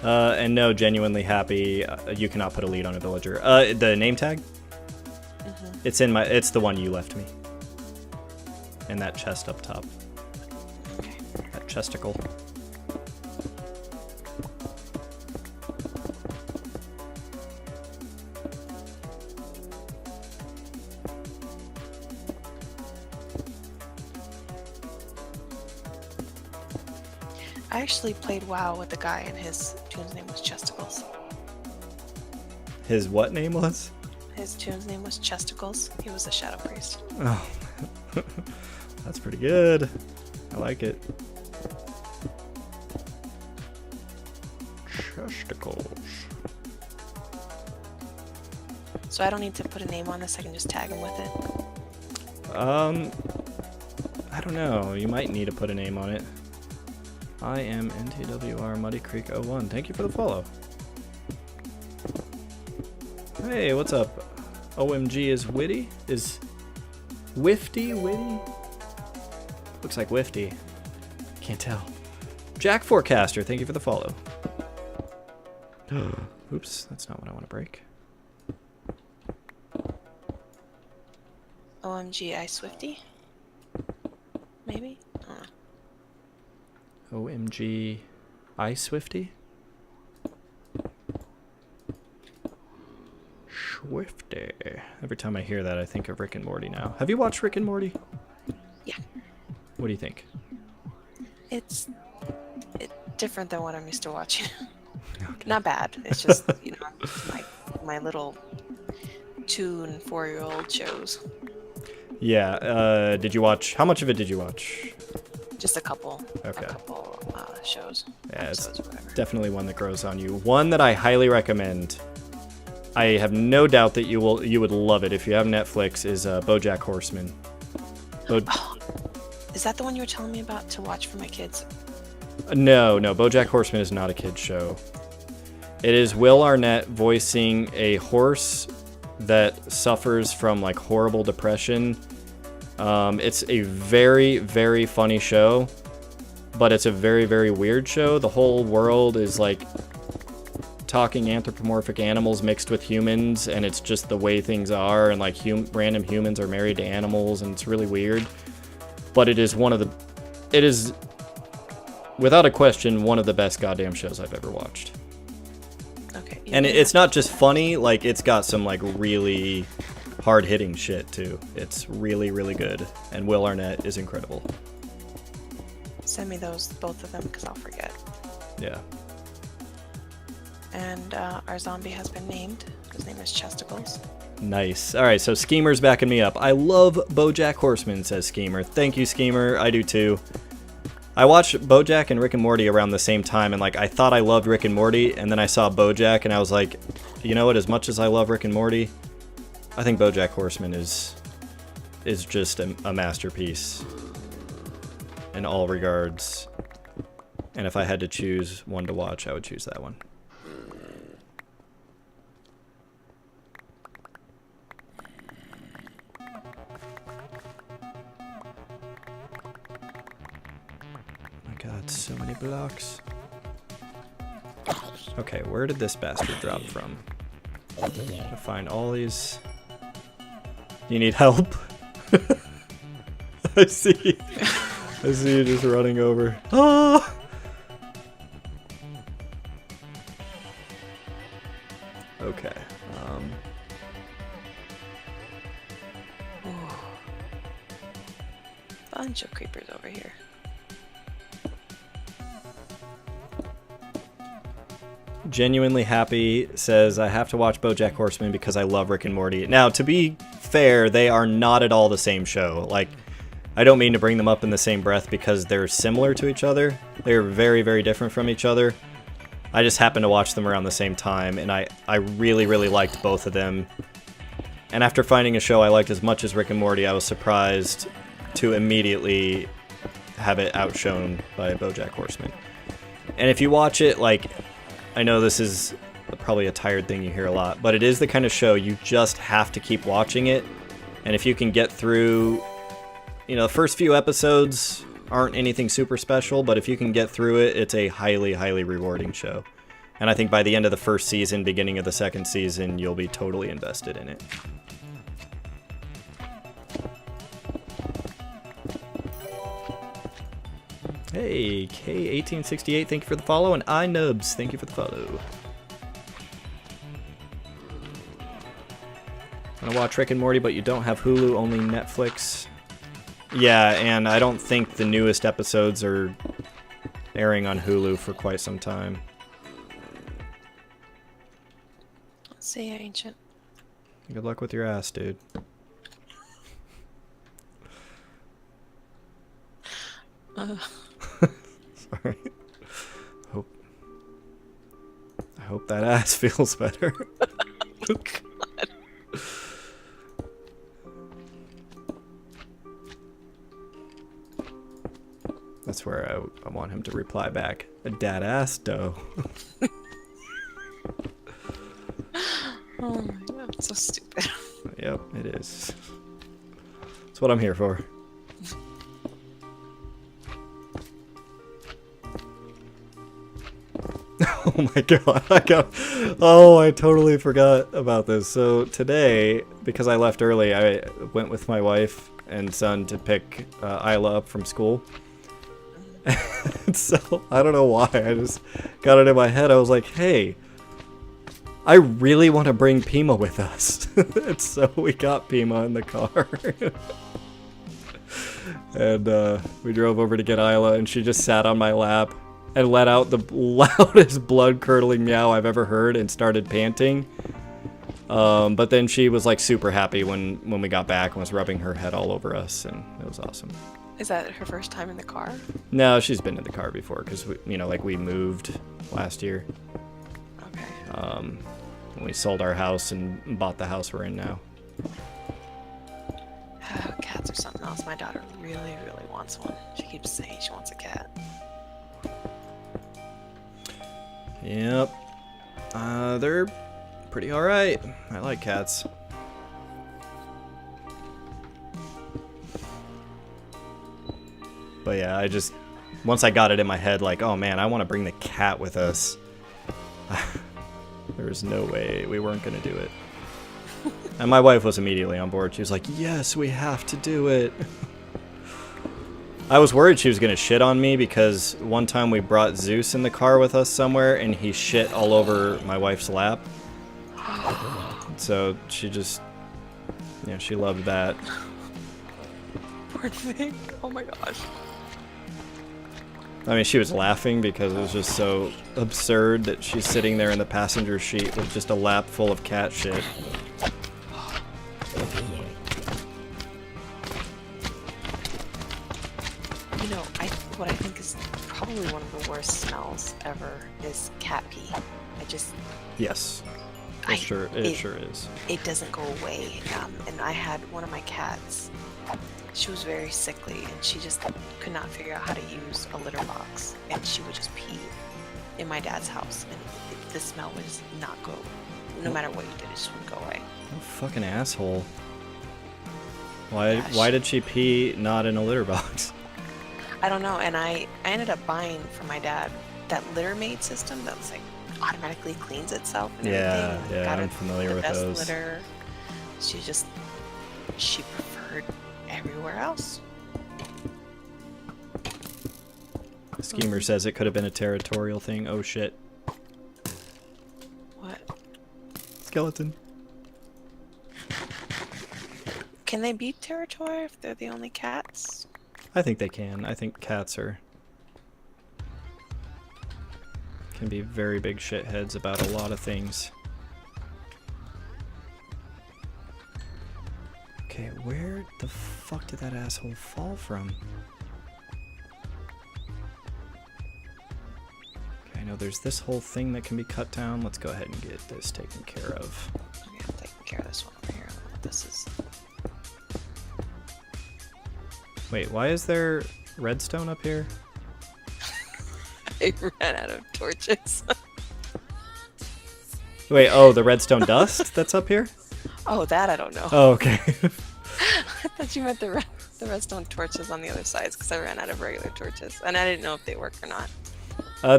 And no, genuinely happy. You cannot put a lead on a villager. The name tag? It's in my. It's the one you left me. In that chest up top. Okay. That Chesticle. I actually played WoW with a guy, and his tune's name was Chesticles. His what name was? His tune's name was Chesticles. He was a Shadow Priest. Oh, that's pretty good. I like it. Chesticles. So I don't need to put a name on this. I can just tag him with it. I don't know. You might need to put a name on it. I am NTWR Muddy Creek 01. Thank you for the follow. Hey, what's up? OMG is witty? Is Wifty witty? Looks like Wifty. Can't tell. Jack Forecaster, thank you for the follow. Oops, that's not what I want to break. OMG I Swifty? Maybe? OMG I Swifty? Swifty. Every time I hear that, I think of Rick and Morty now. Have you watched Rick and Morty? Yeah. What do you think? It's different than what I'm used to watching. Okay. Not bad. It's just, you know, my little 2 and 4-year-old shows. Yeah. Did you watch? How much of it did you watch? Just a couple. Okay. A couple shows. Yeah, it's whatever. definitely one that grows on you. One that I highly recommend. I have no doubt that you would love it if you have Netflix. Is BoJack Horseman. Is that the one you were telling me about to watch for my kids? No. BoJack Horseman is not a kid's show. It is Will Arnett voicing a horse that suffers from like horrible depression. It's a very, very funny show, but it's a very, very weird show. The whole world is like talking anthropomorphic animals mixed with humans, and it's just the way things are, and like random humans are married to animals, and it's really weird. But it is without a question one of the best goddamn shows I've ever watched. Okay. And it's not just funny, like it's got some like really hard-hitting shit too. It's really, really good, and Will Arnett is incredible. Send me both of them, because I'll forget. Yeah. And our zombie has been named. His name is Chesticles. Nice. All right, so Schemer's backing me up. I love BoJack Horseman, says Schemer. Thank you, Schemer. I do too. I watched BoJack and Rick and Morty around the same time, and like I thought I loved Rick and Morty, and then I saw BoJack, and I was like, you know what? As much as I love Rick and Morty, I think BoJack Horseman is just a masterpiece in all regards. And if I had to choose one to watch, I would choose that one. God, so many blocks. Okay, where did this bastard drop from? I'm gonna find all these. You need help? I see you just running over. Ah! Okay. Bunch of creepers over here. Genuinely Happy says, I have to watch BoJack Horseman because I love Rick and Morty. Now, to be fair, they are not at all the same show. Like, I don't mean to bring them up in the same breath because they're similar to each other. They're very, very different from each other. I just happened to watch them around the same time, and I really, really liked both of them. And after finding a show I liked as much as Rick and Morty, I was surprised to immediately have it outshone by BoJack Horseman. And if you watch it, like, I know this is probably a tired thing you hear a lot, but it is the kind of show you just have to keep watching it. And if you can get through, you know, the first few episodes aren't anything super special, but if you can get through it, it's a highly, highly rewarding show. And I think by the end of the first season, beginning of the second season, you'll be totally invested in it. Hey, K1868, thank you for the follow, and iNubs, thank you for the follow. I want to watch Rick and Morty, but you don't have Hulu, only Netflix. Yeah, and I don't think the newest episodes are airing on Hulu for quite some time. See ya, Ancient. Good luck with your ass, dude. Sorry. I hope that ass feels better. Oh, God. That's where I want him to reply back. A dad ass dough. Oh my God, so stupid. Yep, it is. That's what I'm here for. Oh my God, I totally forgot about this. So today, because I left early, I went with my wife and son to pick Isla up from school. And so, I don't know why, I just got it in my head. I was like, hey, I really want to bring Pima with us. And so we got Pima in the car. And we drove over to get Isla, and she just sat on my lap and let out the loudest blood-curdling meow I've ever heard and started panting. But then she was like super happy when we got back and was rubbing her head all over us, and it was awesome. Is that her first time in the car? No, she's been in the car before because we moved last year. Okay. We sold our house and bought the house we're in now. Cats are something else. My daughter really, really wants one. She keeps saying she wants a cat. Yep. They're pretty alright. I like cats. But yeah, once I got it in my head, like, oh man, I want to bring the cat with us. There was no way we weren't going to do it. And my wife was immediately on board. She was like, yes, we have to do it. I was worried she was going to shit on me because one time we brought Zeus in the car with us somewhere and he shit all over my wife's lap. So she she loved that. Poor thing. Oh my gosh. I mean, she was laughing because it was just so absurd that she's sitting there in the passenger seat with just a lap full of cat shit. What I think is probably one of the worst smells ever is cat pee. Yes. It sure is. It doesn't go away. And I had one of my cats. She was very sickly, and she just could not figure out how to use a litter box, and she would just pee in my dad's house, and the smell would just not go. No matter what you did, it just wouldn't go away. Oh, fucking asshole. Why did she pee not in a litter box? I don't know, and I ended up buying for my dad that litter mate system that's like automatically cleans itself and everything. Yeah, I'm familiar with those. Litter. She preferred everywhere else. Schemer says it could have been a territorial thing. Oh shit. What? Skeleton. Can they be territorial if they're the only cats? I think they can. I think cats can be very big shitheads about a lot of things. Okay, where the fuck did that asshole fall from? Okay, I know there's this whole thing that can be cut down. Let's go ahead and get this taken care of. Okay, I'm taking care of this one over here. This is... Wait, why is there redstone up here? I ran out of torches. Wait, oh, the redstone dust that's up here? Oh, that I don't know. Oh, okay. I thought you meant the redstone torches on the other sides, because I ran out of regular torches, and I didn't know if they work or not.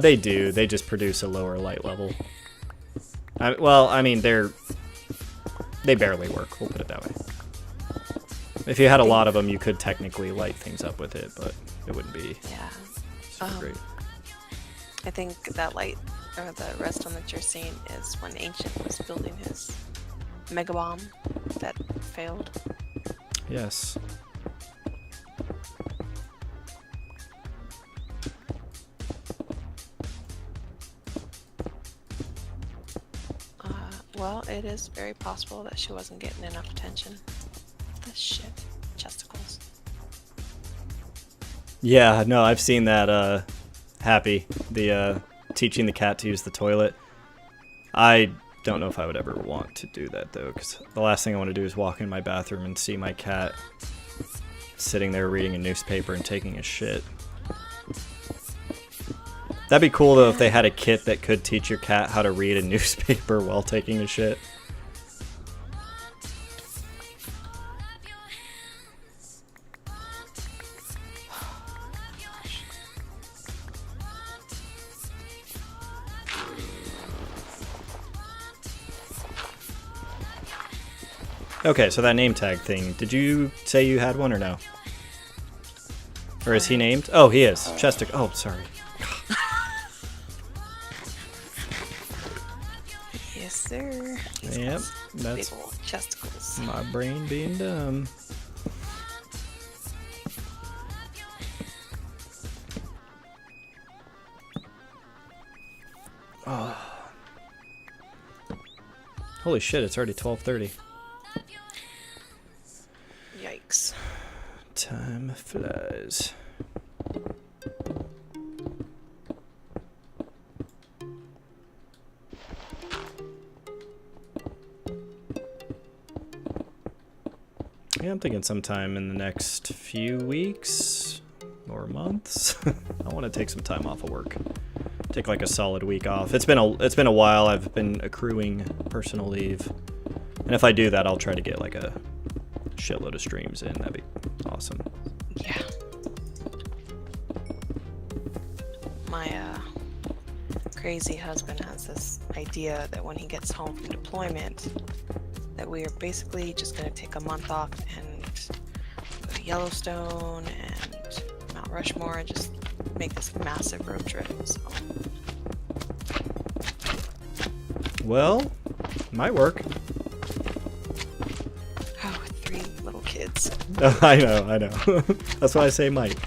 They do. They just produce a lower light level. Well, I mean, they barely work, we'll put it that way. If you had a lot of them, you could technically light things up with it, but it wouldn't be Great. I think that light, or the redstone that you're seeing, is when Ancient was building his mega bomb that failed. Yes. Well, it is very possible that she wasn't getting enough attention. This shit. Chesticles. Yeah, no, I've seen that, Happy, the, teaching the cat to use the toilet. I don't know if I would ever want to do that, though, because the last thing I want to do is walk in my bathroom and see my cat sitting there reading a newspaper and taking a shit. That'd be cool, though, if they had a kit that could teach your cat how to read a newspaper while taking a shit. Okay, so that name tag thing, did you say you had one or no? Or is he named? Oh, he is. Chestic. Oh, sorry. Yes, sir. He's Yep, got that's big old chesticles. my brain being dumb. Oh. Holy shit, it's already 12:30. Yikes. Time flies. Yeah, I'm thinking sometime in the next few weeks or months. I want to take some time off of work. Take like a solid week off. It's been a while. I've been accruing personal leave. And if I do that, I'll try to get like a shitload of streams in. That'd be awesome. Yeah. My crazy husband has this idea that when he gets home from deployment, that we are basically just going to take a month off and go to Yellowstone and Mount Rushmore and just make this massive road trip. So. Well, might work. Oh, 3 little kids. I know. That's why I say might.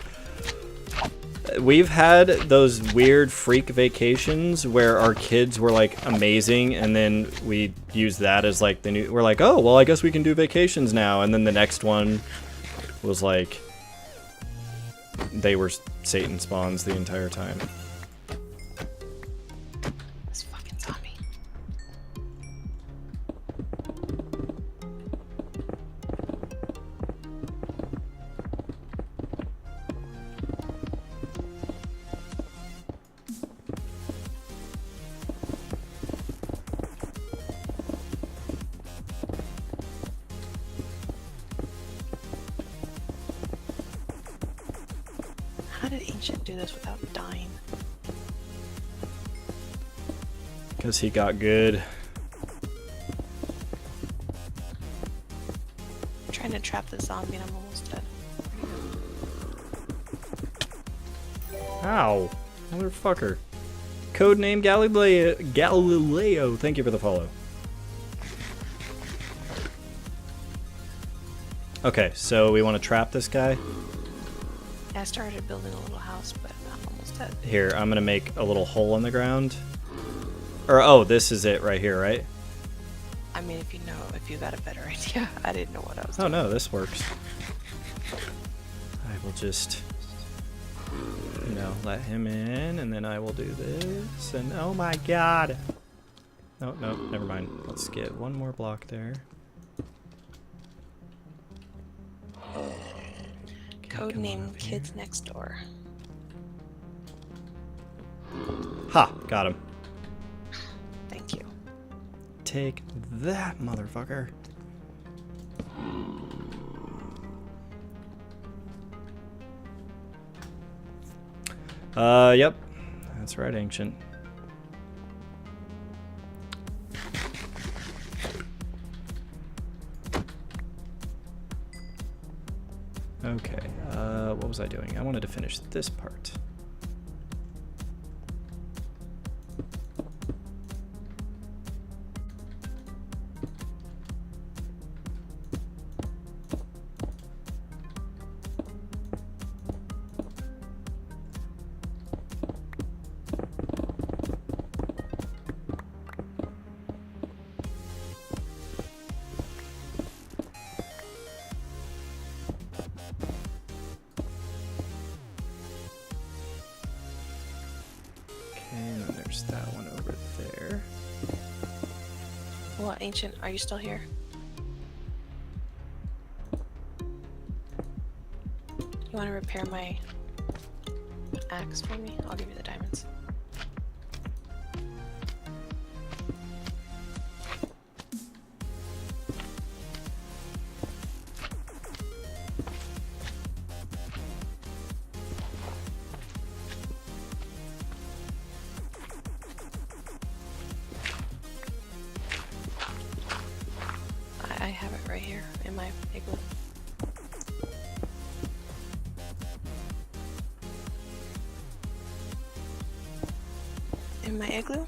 We've had those weird freak vacations where our kids were like amazing, and then we use that as like the new. We're like, oh well, I guess we can do vacations now. And then the next one was like they were Satan spawns the entire time. This fucking zombie. How did Ancient do this without dying? Because he got good. I'm trying to trap the zombie and I'm almost dead. Ow. Motherfucker. Codename Galileo. Thank you for the follow. Okay, so we want to trap this guy. I started building a little house, but I'm almost dead. Here, I'm going to make a little hole in the ground. Or, oh, this is it right here, right? I mean, if you got a better idea. I didn't know what I was Oh, doing. no, this works. I will just, let him in, and then I will do this, and oh my god! No, never mind. Let's get one more block there. Codename Kids Next Door. Ha! Got him. Thank you. Take that, motherfucker. Yep. That's right, Ancient. Okay, what was I doing? I wanted to finish this part. and then there's that one over there. Well, Ancient, are you still here? You want to repair my axe for me? I'll give you the diamonds. I have it right here in my igloo. In my igloo?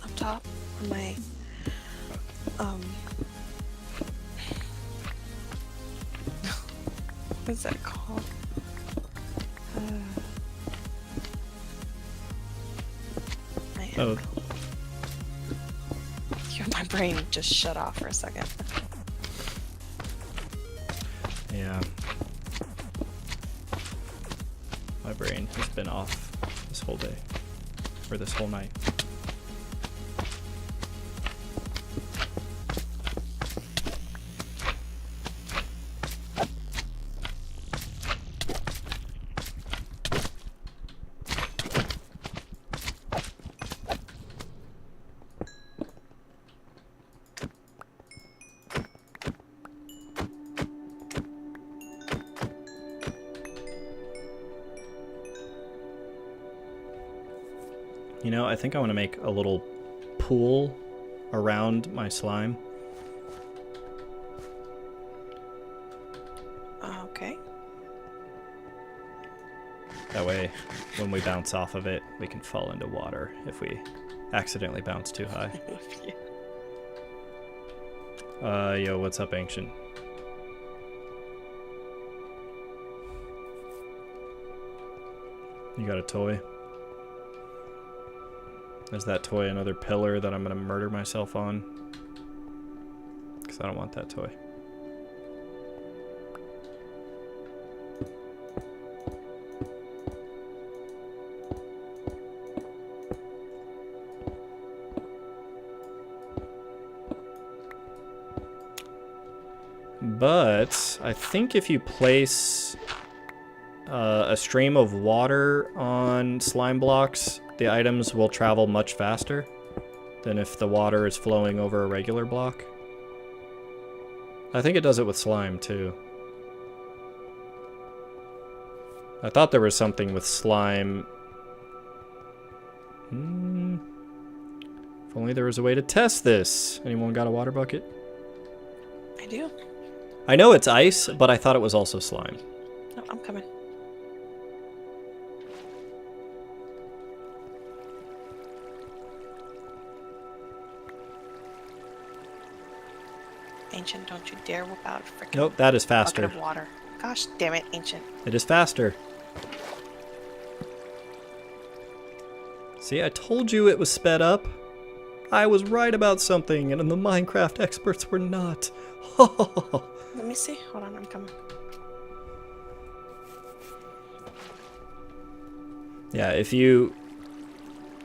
Up top on my what's that called? My Oh, my brain just shut off for a second. yeah. My brain has been off this whole day, or this whole night. You know, I think I want to make a little pool around my slime. Okay. That way, when we bounce off of it, we can fall into water if we accidentally bounce too high. Yo, what's up, Ancient? You got a toy? Is that toy another pillar that I'm gonna murder myself on? Because I don't want that toy. But I think if you place a stream of water on slime blocks, the items will travel much faster than if the water is flowing over a regular block. I think it does it with slime too. I thought there was something with slime. If only there was a way to test this. Anyone got a water bucket? I do. I know it's ice, but I thought it was also slime. No, I'm coming. Ancient, don't you dare whip out a freaking Nope, that is bucket faster. of water. Gosh damn it, Ancient. It is faster. See, I told you it was sped up. I was right about something, and the Minecraft experts were not. Let me see. Hold on, I'm coming. Yeah, if you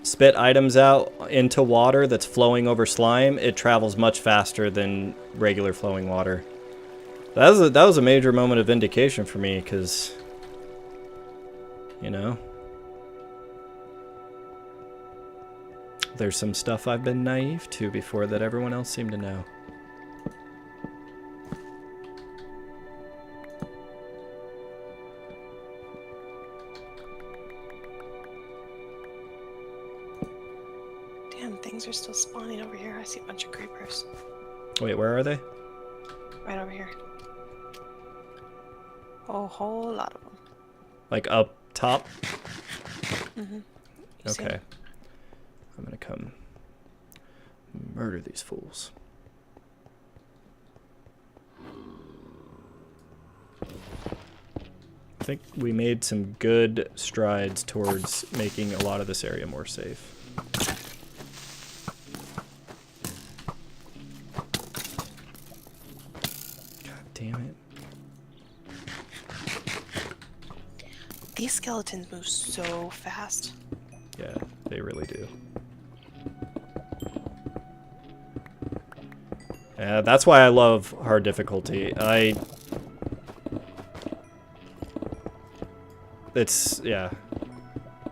spit items out into water that's flowing over slime, it travels much faster than regular flowing water. That was a major moment of vindication for me, because, you know, there's some stuff I've been naive to before that everyone else seemed to know. Damn, things are still spawning over here. I see a bunch of creepers. Wait, where are they? Right over here. A whole lot of them. Like up top? Mm-hmm. Okay. I'm gonna come murder these fools. I think we made some good strides towards making a lot of this area more safe. God damn it. These skeletons move so fast. Yeah, they really do. Yeah, that's why I love hard difficulty. Yeah.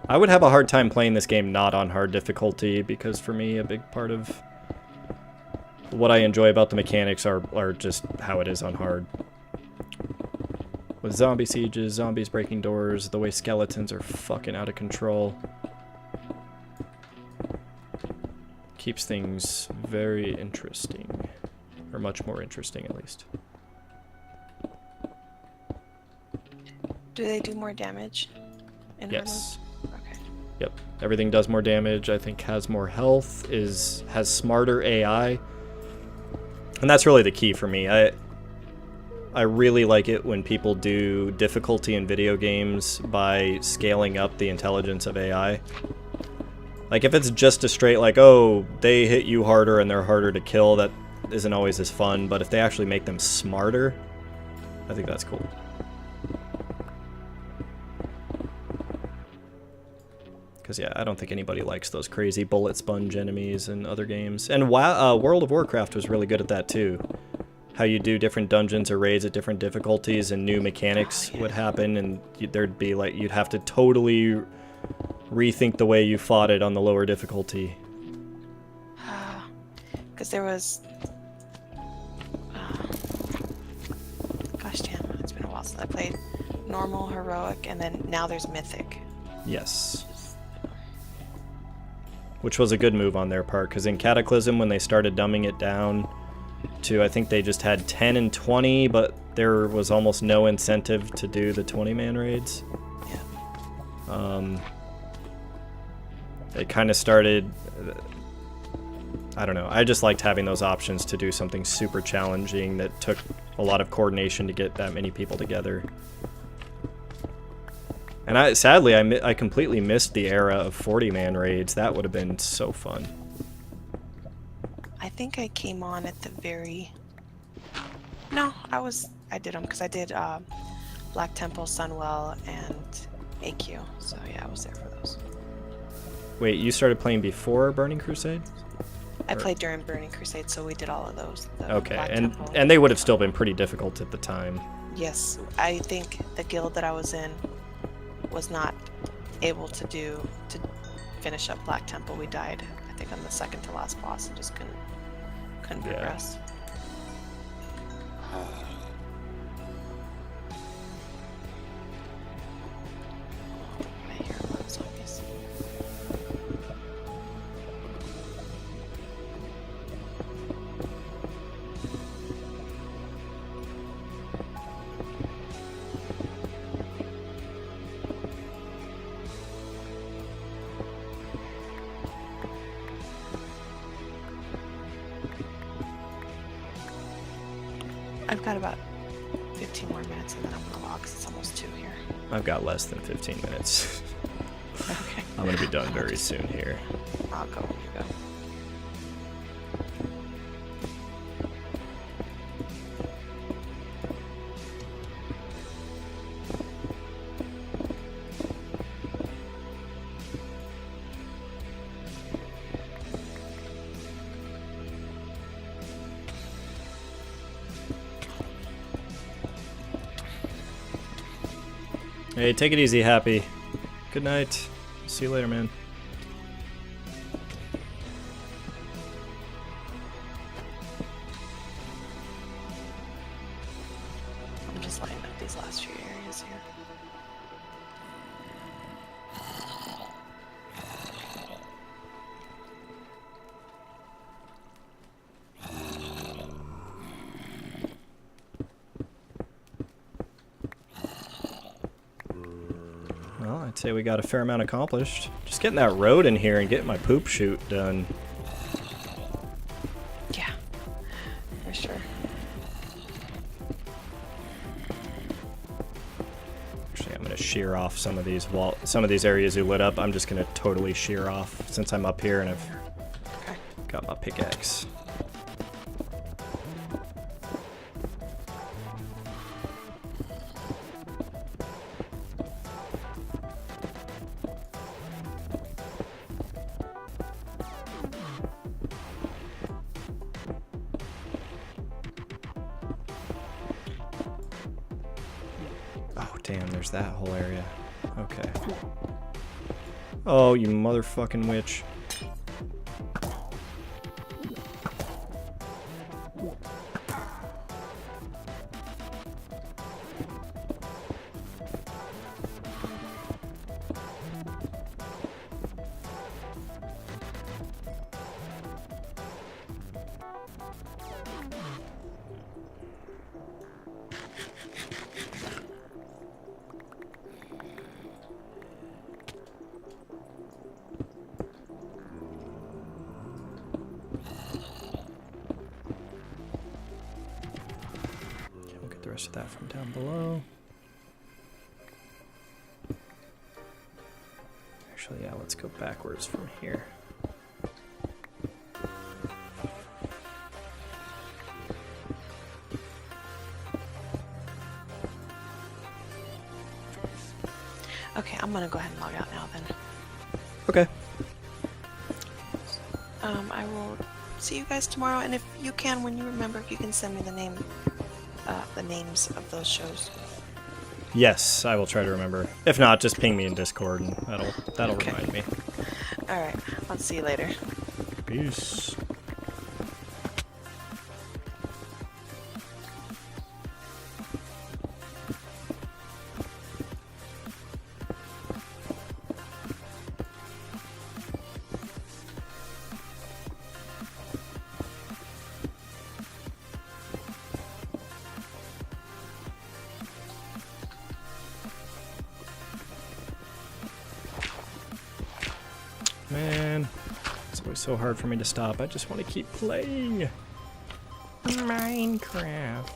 I would have a hard time playing this game not on hard difficulty, because for me, a big part of what I enjoy about the mechanics are just how it is on hard. With zombie sieges, zombies breaking doors, the way skeletons are fucking out of control. Keeps things very interesting. Or much more interesting, at least. Do they do more damage? Yes. Okay. Yep. Everything does more damage, I think has more health, has smarter AI. And that's really the key for me. I really like it when people do difficulty in video games by scaling up the intelligence of AI. Like, if it's just a straight, like, oh, they hit you harder and they're harder to kill, that isn't always as fun. But if they actually make them smarter, I think that's cool. Because, yeah, I don't think anybody likes those crazy bullet sponge enemies in other games. And World of Warcraft was really good at that, too. How you do different dungeons or raids at different difficulties and new mechanics would happen, and there'd be, like, you'd have to totally rethink the way you fought it on the lower difficulty. Because there was... gosh damn, it's been a while since I played normal, heroic, and then now there's mythic. Yes. Which was a good move on their part, because in Cataclysm, when they started dumbing it down to, I think they just had 10 and 20, but there was almost no incentive to do the 20-man raids. Yeah. It kind of started... I don't know. I just liked having those options to do something super challenging that took a lot of coordination to get that many people together. And sadly, I completely missed the era of 40-man raids. That would have been so fun. I think I came on at the very... No, I did them because I did Black Temple, Sunwell, and AQ. So yeah, I was there for those. Wait, you started playing before Burning Crusade? I played during Burning Crusade, so we did all of those. Okay, and they would have still been pretty difficult at the time. Yes, I think the guild that I was in was not able to finish up Black Temple. We died, I think, on the second to last boss and just couldn't progress. I hear a lot of zombies. I've got about 15 more minutes and then I'm gonna log 'cause it's almost 2 here. I've got less than 15 minutes. Okay. I'm gonna be done very soon here. I'll go when you go. Hey, take it easy, Happy. Good night. See you later, man. I'm just lining up these last few areas here. Well, I'd say we got a fair amount accomplished. Just getting that road in here and getting my poop chute done. Yeah, for sure. Actually, I'm gonna shear off some of these areas you lit up. I'm just gonna totally shear off since I'm up here and I've got my pickaxe. there's that whole area. Okay. Oh, you motherfucking witch. The rest of that from down below. Actually, yeah, let's go backwards from here. Okay, I'm gonna go ahead and log out now then. Okay. I will see you guys tomorrow, and if you can, when you remember, if you can send me the names of those shows. Yes, I will try to remember. If not, just ping me in Discord and that'll Okay. remind me. Alright, I'll see you later. Peace. Man, it's always so hard for me to stop. I just want to keep playing Minecraft.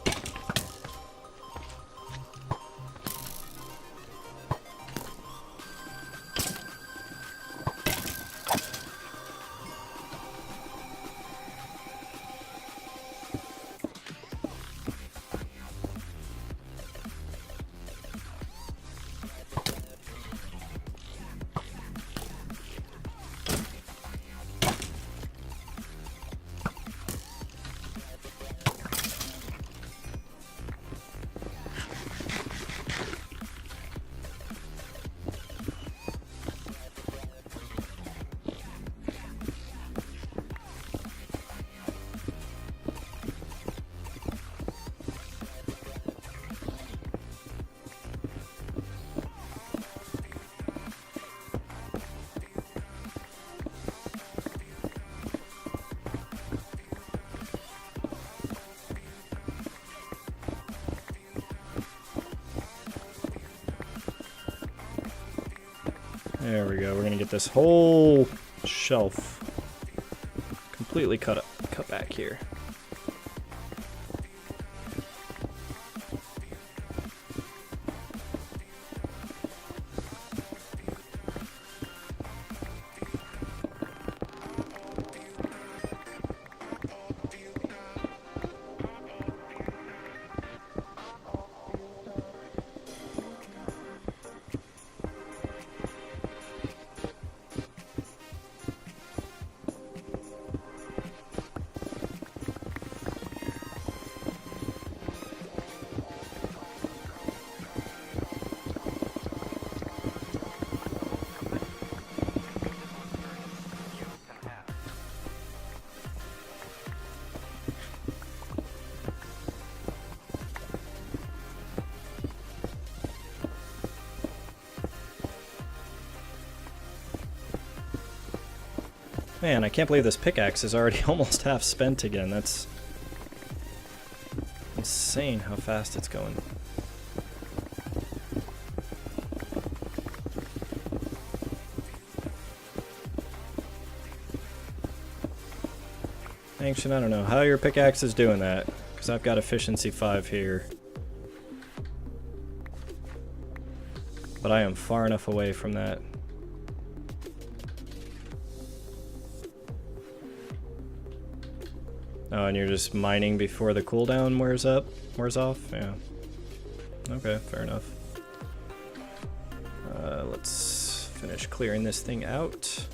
There we go. We're gonna get this whole shelf completely cut back here. Man, I can't believe this pickaxe is already almost half spent again. That's insane how fast it's going. Ancient, I don't know how your pickaxe is doing that, because I've got efficiency 5 here. But I am far enough away from that. Oh, and you're just mining before the cooldown wears off? Yeah. Okay, fair enough. Let's finish clearing this thing out.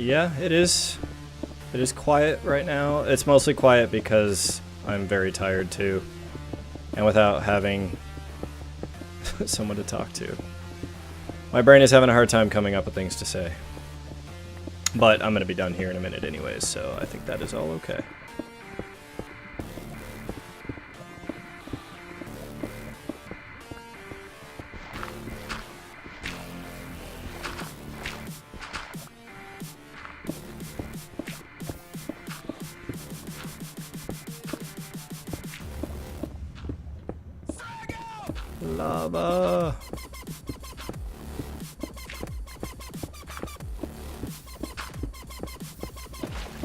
Yeah, it is. It is quiet right now. It's mostly quiet because I'm very tired too. And without having someone to talk to. My brain is having a hard time coming up with things to say. But I'm going to be done here in a minute anyways, so I think that is all okay. Lava!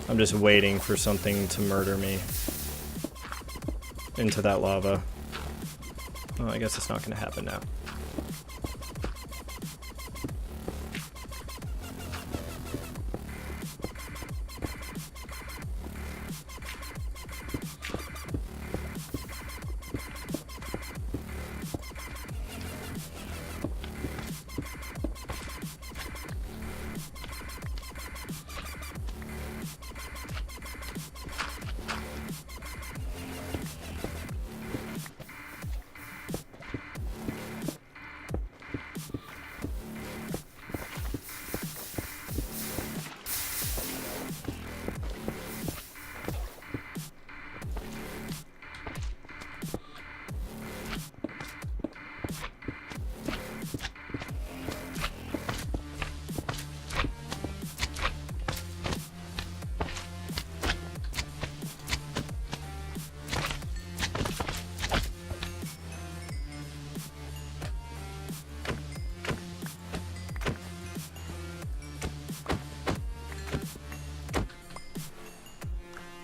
I'm just waiting for something to murder me into that lava. Oh, I guess it's not going to happen now.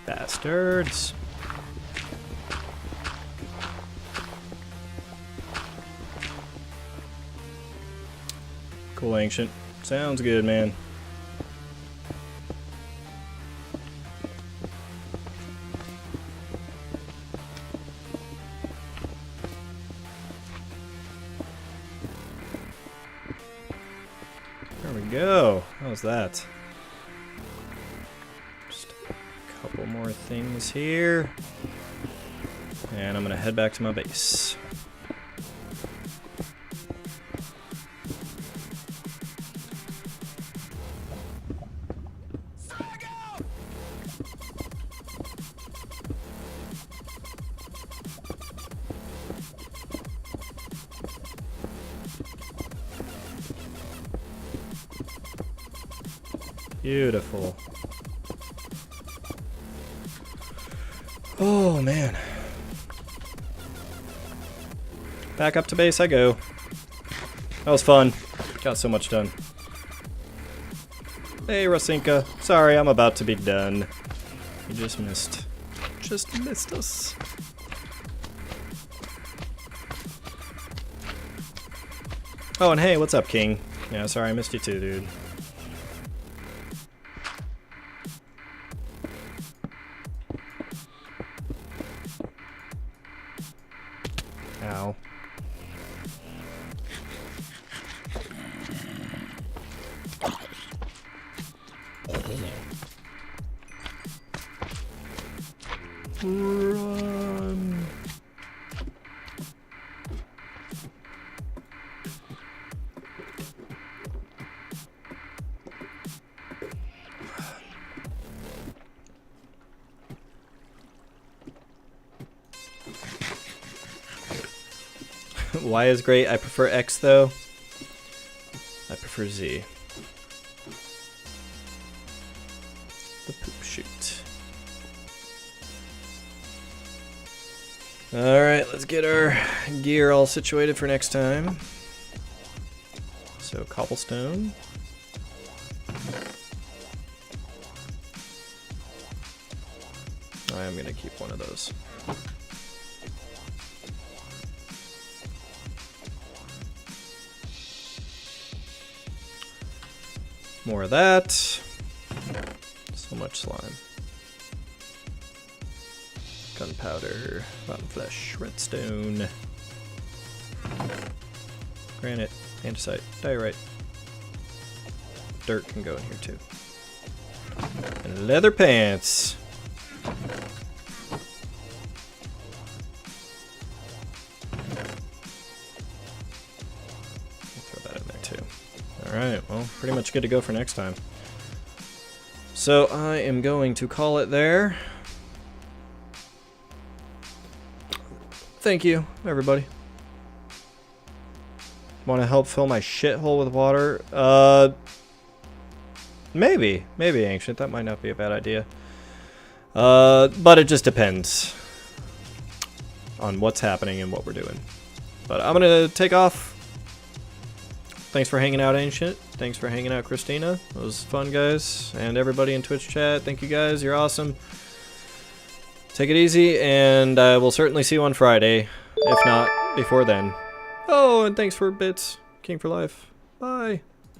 Bastards. Cool, Ancient. Sounds good, man. There we go. How's that? Couple more things here, and I'm gonna head back to my base. Beautiful. Oh, man. Back up to base I go. That was fun. Got so much done. Hey, Rosinka. Sorry, I'm about to be done. You just missed. Just missed us. Oh, and hey, what's up, King? Yeah, sorry, I missed you too, dude. Ow. Run. Y is great. I prefer X though. I prefer Z. The poop chute. Alright, let's get our gear all situated for next time. So, cobblestone. I am going to keep one of those. More of that. So much slime. Gunpowder, rotten flesh, redstone, granite, andesite, diorite. Dirt can go in here too. And leather pants. Throw that in there too. Alright, well, pretty much good to go for next time. So I am going to call it there. Thank you, everybody. Want to help fill my shithole with water? Maybe, Ancient. That might not be a bad idea. But it just depends on what's happening and what we're doing. But I'm gonna take off. Thanks for hanging out, Ancient. Thanks for hanging out, Christina. It was fun, guys. And everybody in Twitch chat, thank you guys. You're awesome. Take it easy, and I will certainly see you on Friday, if not before then. Oh, and thanks for bits, King for Life. Bye.